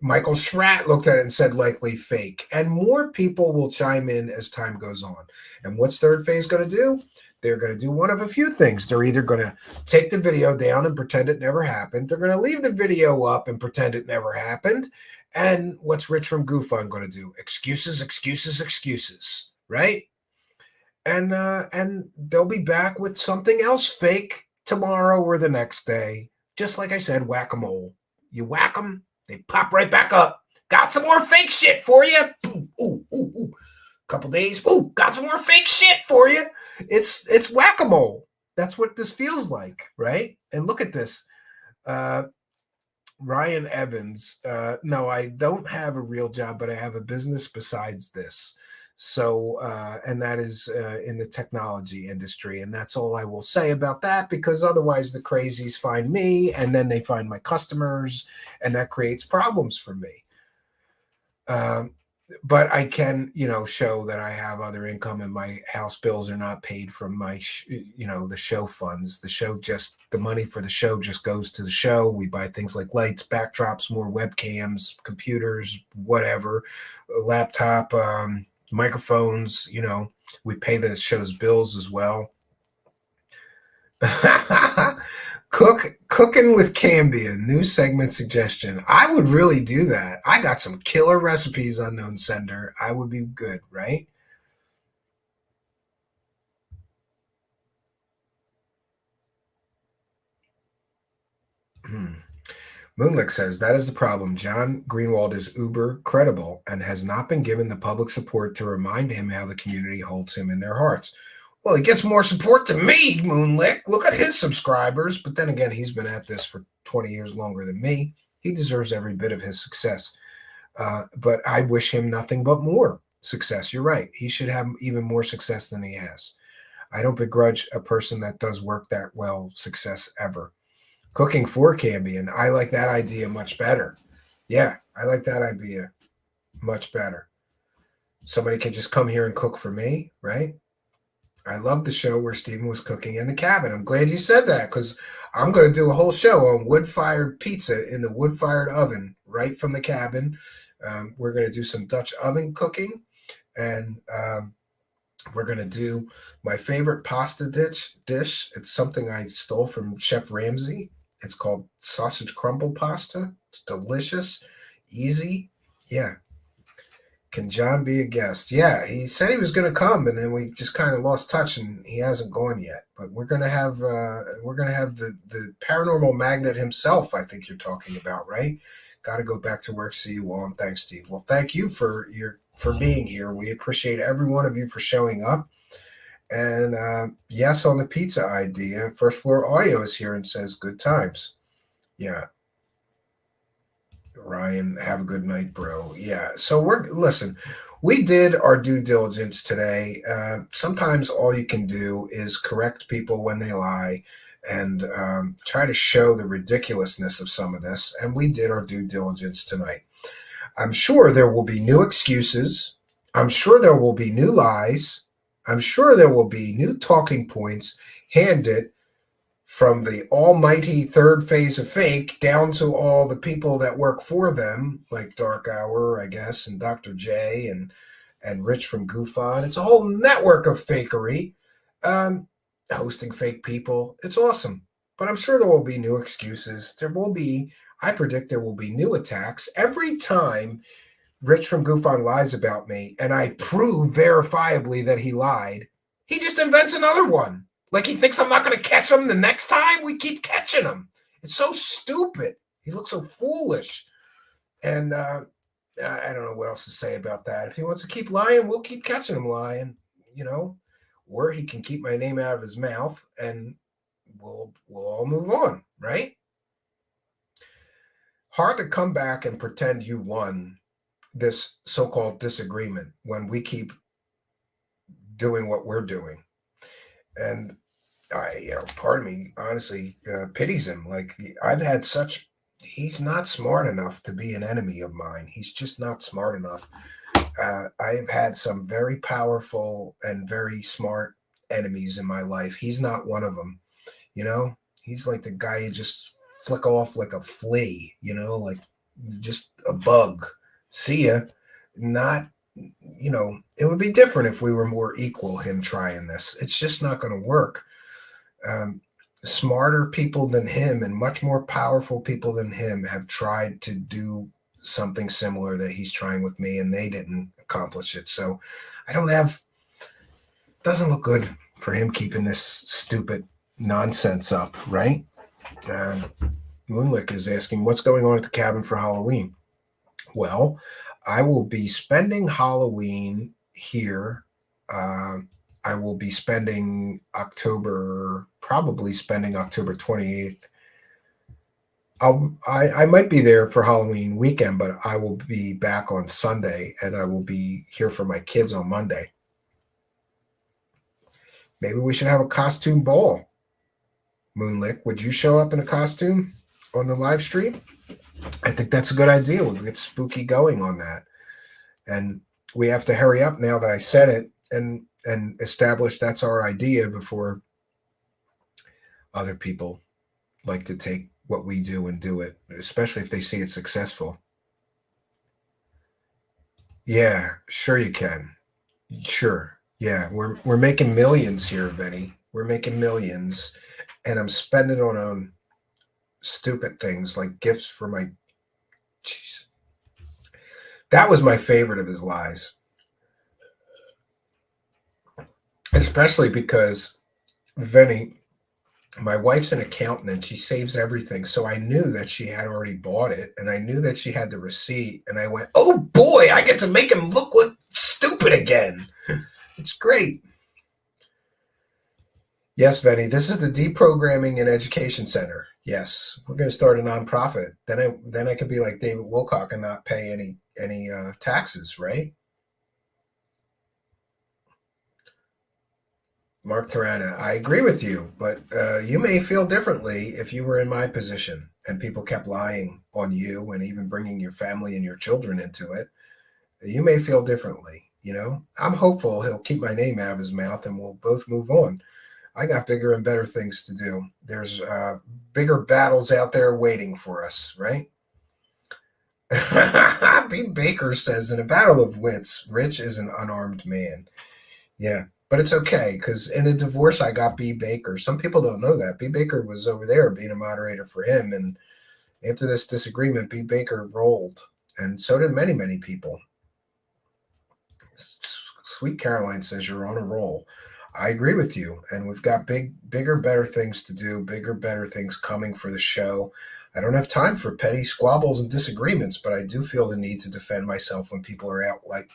Michael Schratt looked at it and said, "Likely fake." And more people will chime in as time goes on. And what's Third Phase going to do? They're going to do one of a few things. They're either going to take the video down and pretend it never happened. They're going to leave the video up and pretend it never happened. And what's Rich from GoofUn going to do? Excuses, excuses, excuses, right? And they'll be back with something else fake tomorrow or the next day. Just like I said, whack-a-mole. You whack them, they pop right back up. Got some more fake shit for you. Ooh, ooh, ooh. Couple days. Ooh, got some more fake shit for you. It's whack-a-mole. That's what this feels like, right? And look at this. Ryan Evans. No, I don't have a real job, but I have a business besides this. So, and that is in the technology industry. And that's all I will say about that, because otherwise the crazies find me and then they find my customers, and that creates problems for me. But I can, show that I have other income and my house bills are not paid from my, the show funds. The money for the show just goes to the show. We buy things like lights, backdrops, more webcams, computers, whatever, a laptop, microphones, we pay the show's bills as well. Cooking with Cambion, new segment suggestion. I would really do that. I got some killer recipes, unknown sender. I would be good, right? Moonlick says, that is the problem. John Greenwald is uber credible and has not been given the public support to remind him how the community holds him in their hearts. Well, he gets more support than me, Moonlick. Look at his subscribers. But then again, he's been at this for 20 years longer than me. He deserves every bit of his success. But I wish him nothing but more success. You're right. He should have even more success than he has. I don't begrudge a person that does work that well success ever. Cooking for Cambion. I like that idea much better. Yeah, I like that idea much better. Somebody can just come here and cook for me, right? I love the show where Stephen was cooking in the cabin. I'm glad you said that, because I'm going to do a whole show on wood-fired pizza in the wood-fired oven right from the cabin. We're going to do some Dutch oven cooking, and we're going to do my favorite pasta dish. It's something I stole from Chef Ramsay. It's called sausage crumble pasta. It's delicious, easy. Yeah. Can John be a guest? Yeah, he said he was going to come, and then we just kind of lost touch, and he hasn't gone yet. But we're going to have the paranormal magnet himself. I think you're talking about, right? Got to go back to work. See you all, and thanks, Steve. Well, thank you for being here. We appreciate every one of you for showing up. And yes, on the pizza idea, First Floor Audio is here and says good times. Yeah. Ryan, have a good night, bro. Yeah. So listen, we did our due diligence today. Sometimes all you can do is correct people when they lie and try to show the ridiculousness of some of this. And we did our due diligence tonight. I'm sure there will be new excuses. I'm sure there will be new lies. I'm sure there will be new talking points handed from the almighty third phase of fake down to all the people that work for them, like Dark Hour, I guess, and Dr. J and Rich from GoofUn. It's a whole network of fakery, hosting fake people. It's awesome. But I'm sure there will be new excuses. I predict there will be new attacks. Every time Rich from GoofUn lies about me and I prove verifiably that he lied, he just invents another one. Like he thinks I'm not going to catch him the next time. We keep catching him. It's so stupid. He looks so foolish. And I don't know what else to say about that. If he wants to keep lying, we'll keep catching him lying, or he can keep my name out of his mouth and we'll all move on, right? Hard to come back and pretend you won this so-called disagreement when we keep doing what we're doing. And part of me honestly pities him. Like I've had such, he's not smart enough to be an enemy of mine. He's just not smart enough. I've had some very powerful and very smart enemies in my life. He's not one of them. You know, he's like the guy you just flick off like a flea, you know, like just a bug. See ya. Not, you know, it would be different if we were more equal, him trying this. It's just not going to work. Smarter people than him and much more powerful people than him have tried to do something similar that he's trying with me, and they didn't accomplish it. So I don't have, doesn't look good for him keeping this stupid nonsense up, right? Moonlick is asking, what's going on at the cabin for Halloween? Well, I will be spending Halloween here. I will be spending probably spending October 28th. I might be there for Halloween weekend, but I will be back on Sunday, and I will be here for my kids on Monday. Maybe we should have a costume ball. Moonlick, would you show up in a costume on the live stream? I think that's a good idea. We'll get spooky going on that. And we have to hurry up now that I said it and establish that's our idea before other people like to take what we do and do it, especially if they see it successful. Yeah, sure you can. Sure. Yeah, we're making millions here, Vinny. We're making millions, and I'm spending on stupid things like gifts for my. Jeez. That was my favorite of his lies, especially because Vinny, my wife's an accountant and she saves everything. So I knew that she had already bought it, and I knew that she had the receipt, and I went, oh boy, I get to make him look like stupid again. It's great. Yes, Vinny, this is the Deprogramming and Education Center. Yes, we're going to start a nonprofit. Then I could be like David Wilcock and not pay any taxes, right? Mark Tarana, I agree with you, but you may feel differently if you were in my position and people kept lying on you and even bringing your family and your children into it. You may feel differently, you know? I'm hopeful he'll keep my name out of his mouth and we'll both move on. I got bigger and better things to do. There's bigger battles out there waiting for us, right? B. Baker says, in a battle of wits, Rich is an unarmed man. Yeah, but it's okay, because in the divorce, I got B. Baker. Some people don't know that. B. Baker was over there being a moderator for him, and after this disagreement, B. Baker rolled, and so did many, many people. Sweet Caroline says, you're on a roll. I agree with you, and we've got bigger, better things to do, bigger, better things coming for the show. I don't have time for petty squabbles and disagreements, but I do feel the need to defend myself when people are outright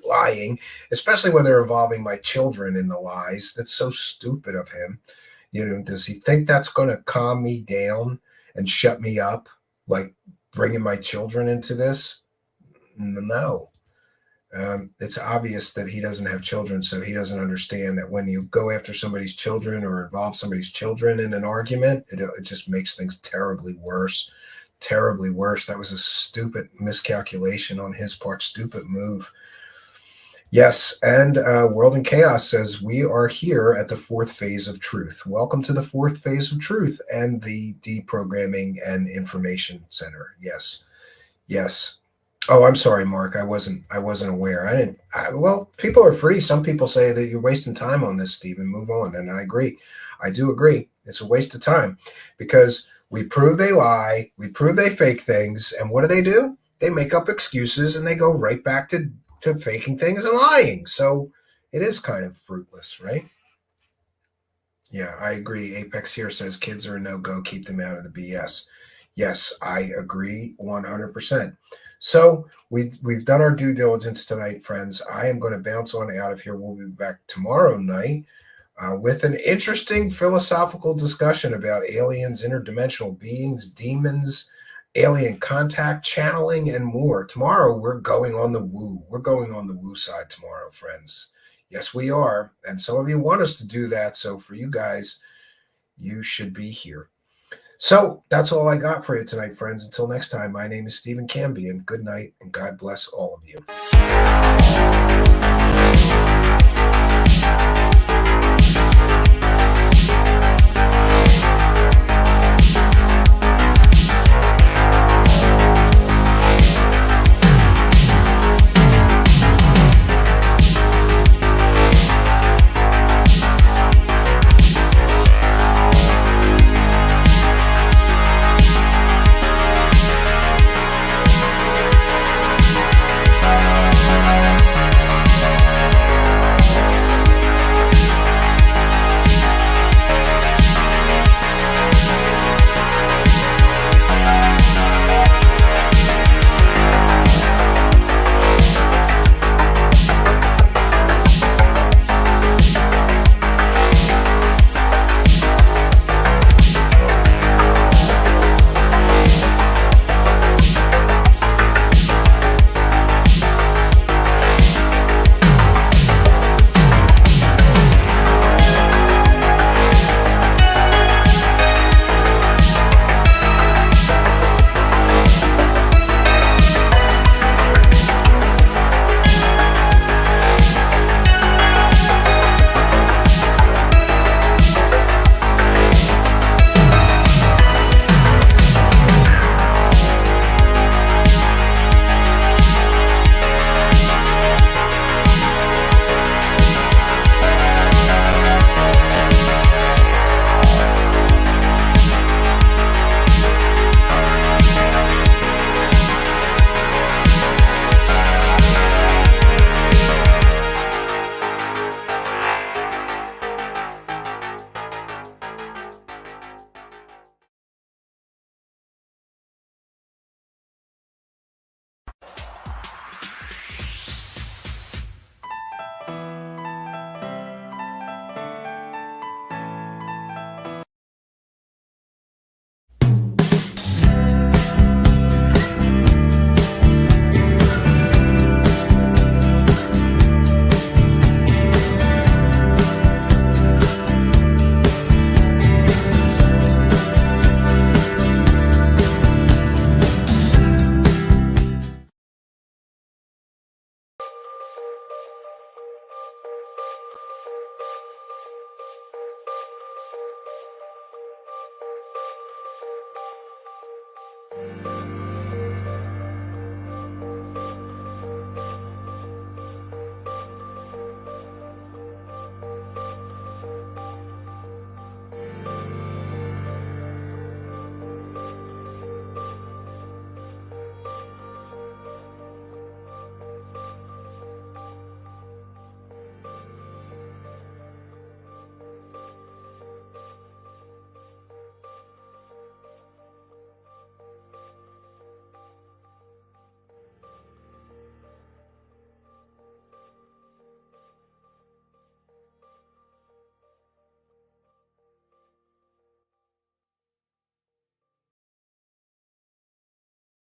lying, especially when they're involving my children in the lies. That's so stupid of him. You know, does he think that's going to calm me down and shut me up, like bringing my children into this? No. It's obvious that he doesn't have children, so he doesn't understand that when you go after somebody's children or involve somebody's children in an argument, it just makes things terribly worse. Terribly worse. That was a stupid miscalculation on his part, stupid move. Yes, and World in Chaos says, we are here at the fourth phase of truth. Welcome to the fourth phase of truth and the Deprogramming and Information Center. Yes, yes. Oh, I'm sorry, Mark. I wasn't aware. Well, people are free. Some people say that you're wasting time on this, Stephen. Move on. And I agree. I do agree. It's a waste of time because we prove they lie. We prove they fake things. And what do? They make up excuses and they go right back to faking things and lying. So it is kind of fruitless, right? Yeah, I agree. Apex here says kids are a no-go. Keep them out of the BS. Yes, I agree 100%. So we've done our due diligence tonight, friends. I am going to bounce on out of here. We'll be back tomorrow night with an interesting philosophical discussion about aliens, interdimensional beings, demons, alien contact, channeling, and more. Tomorrow, we're going on the woo. We're going on the woo side tomorrow, friends. Yes, we are. And some of you want us to do that. So for you guys, you should be here. So that's all I got for you tonight, friends. Until next time, my name is Stephen Cambion. Good night, and God bless all of you.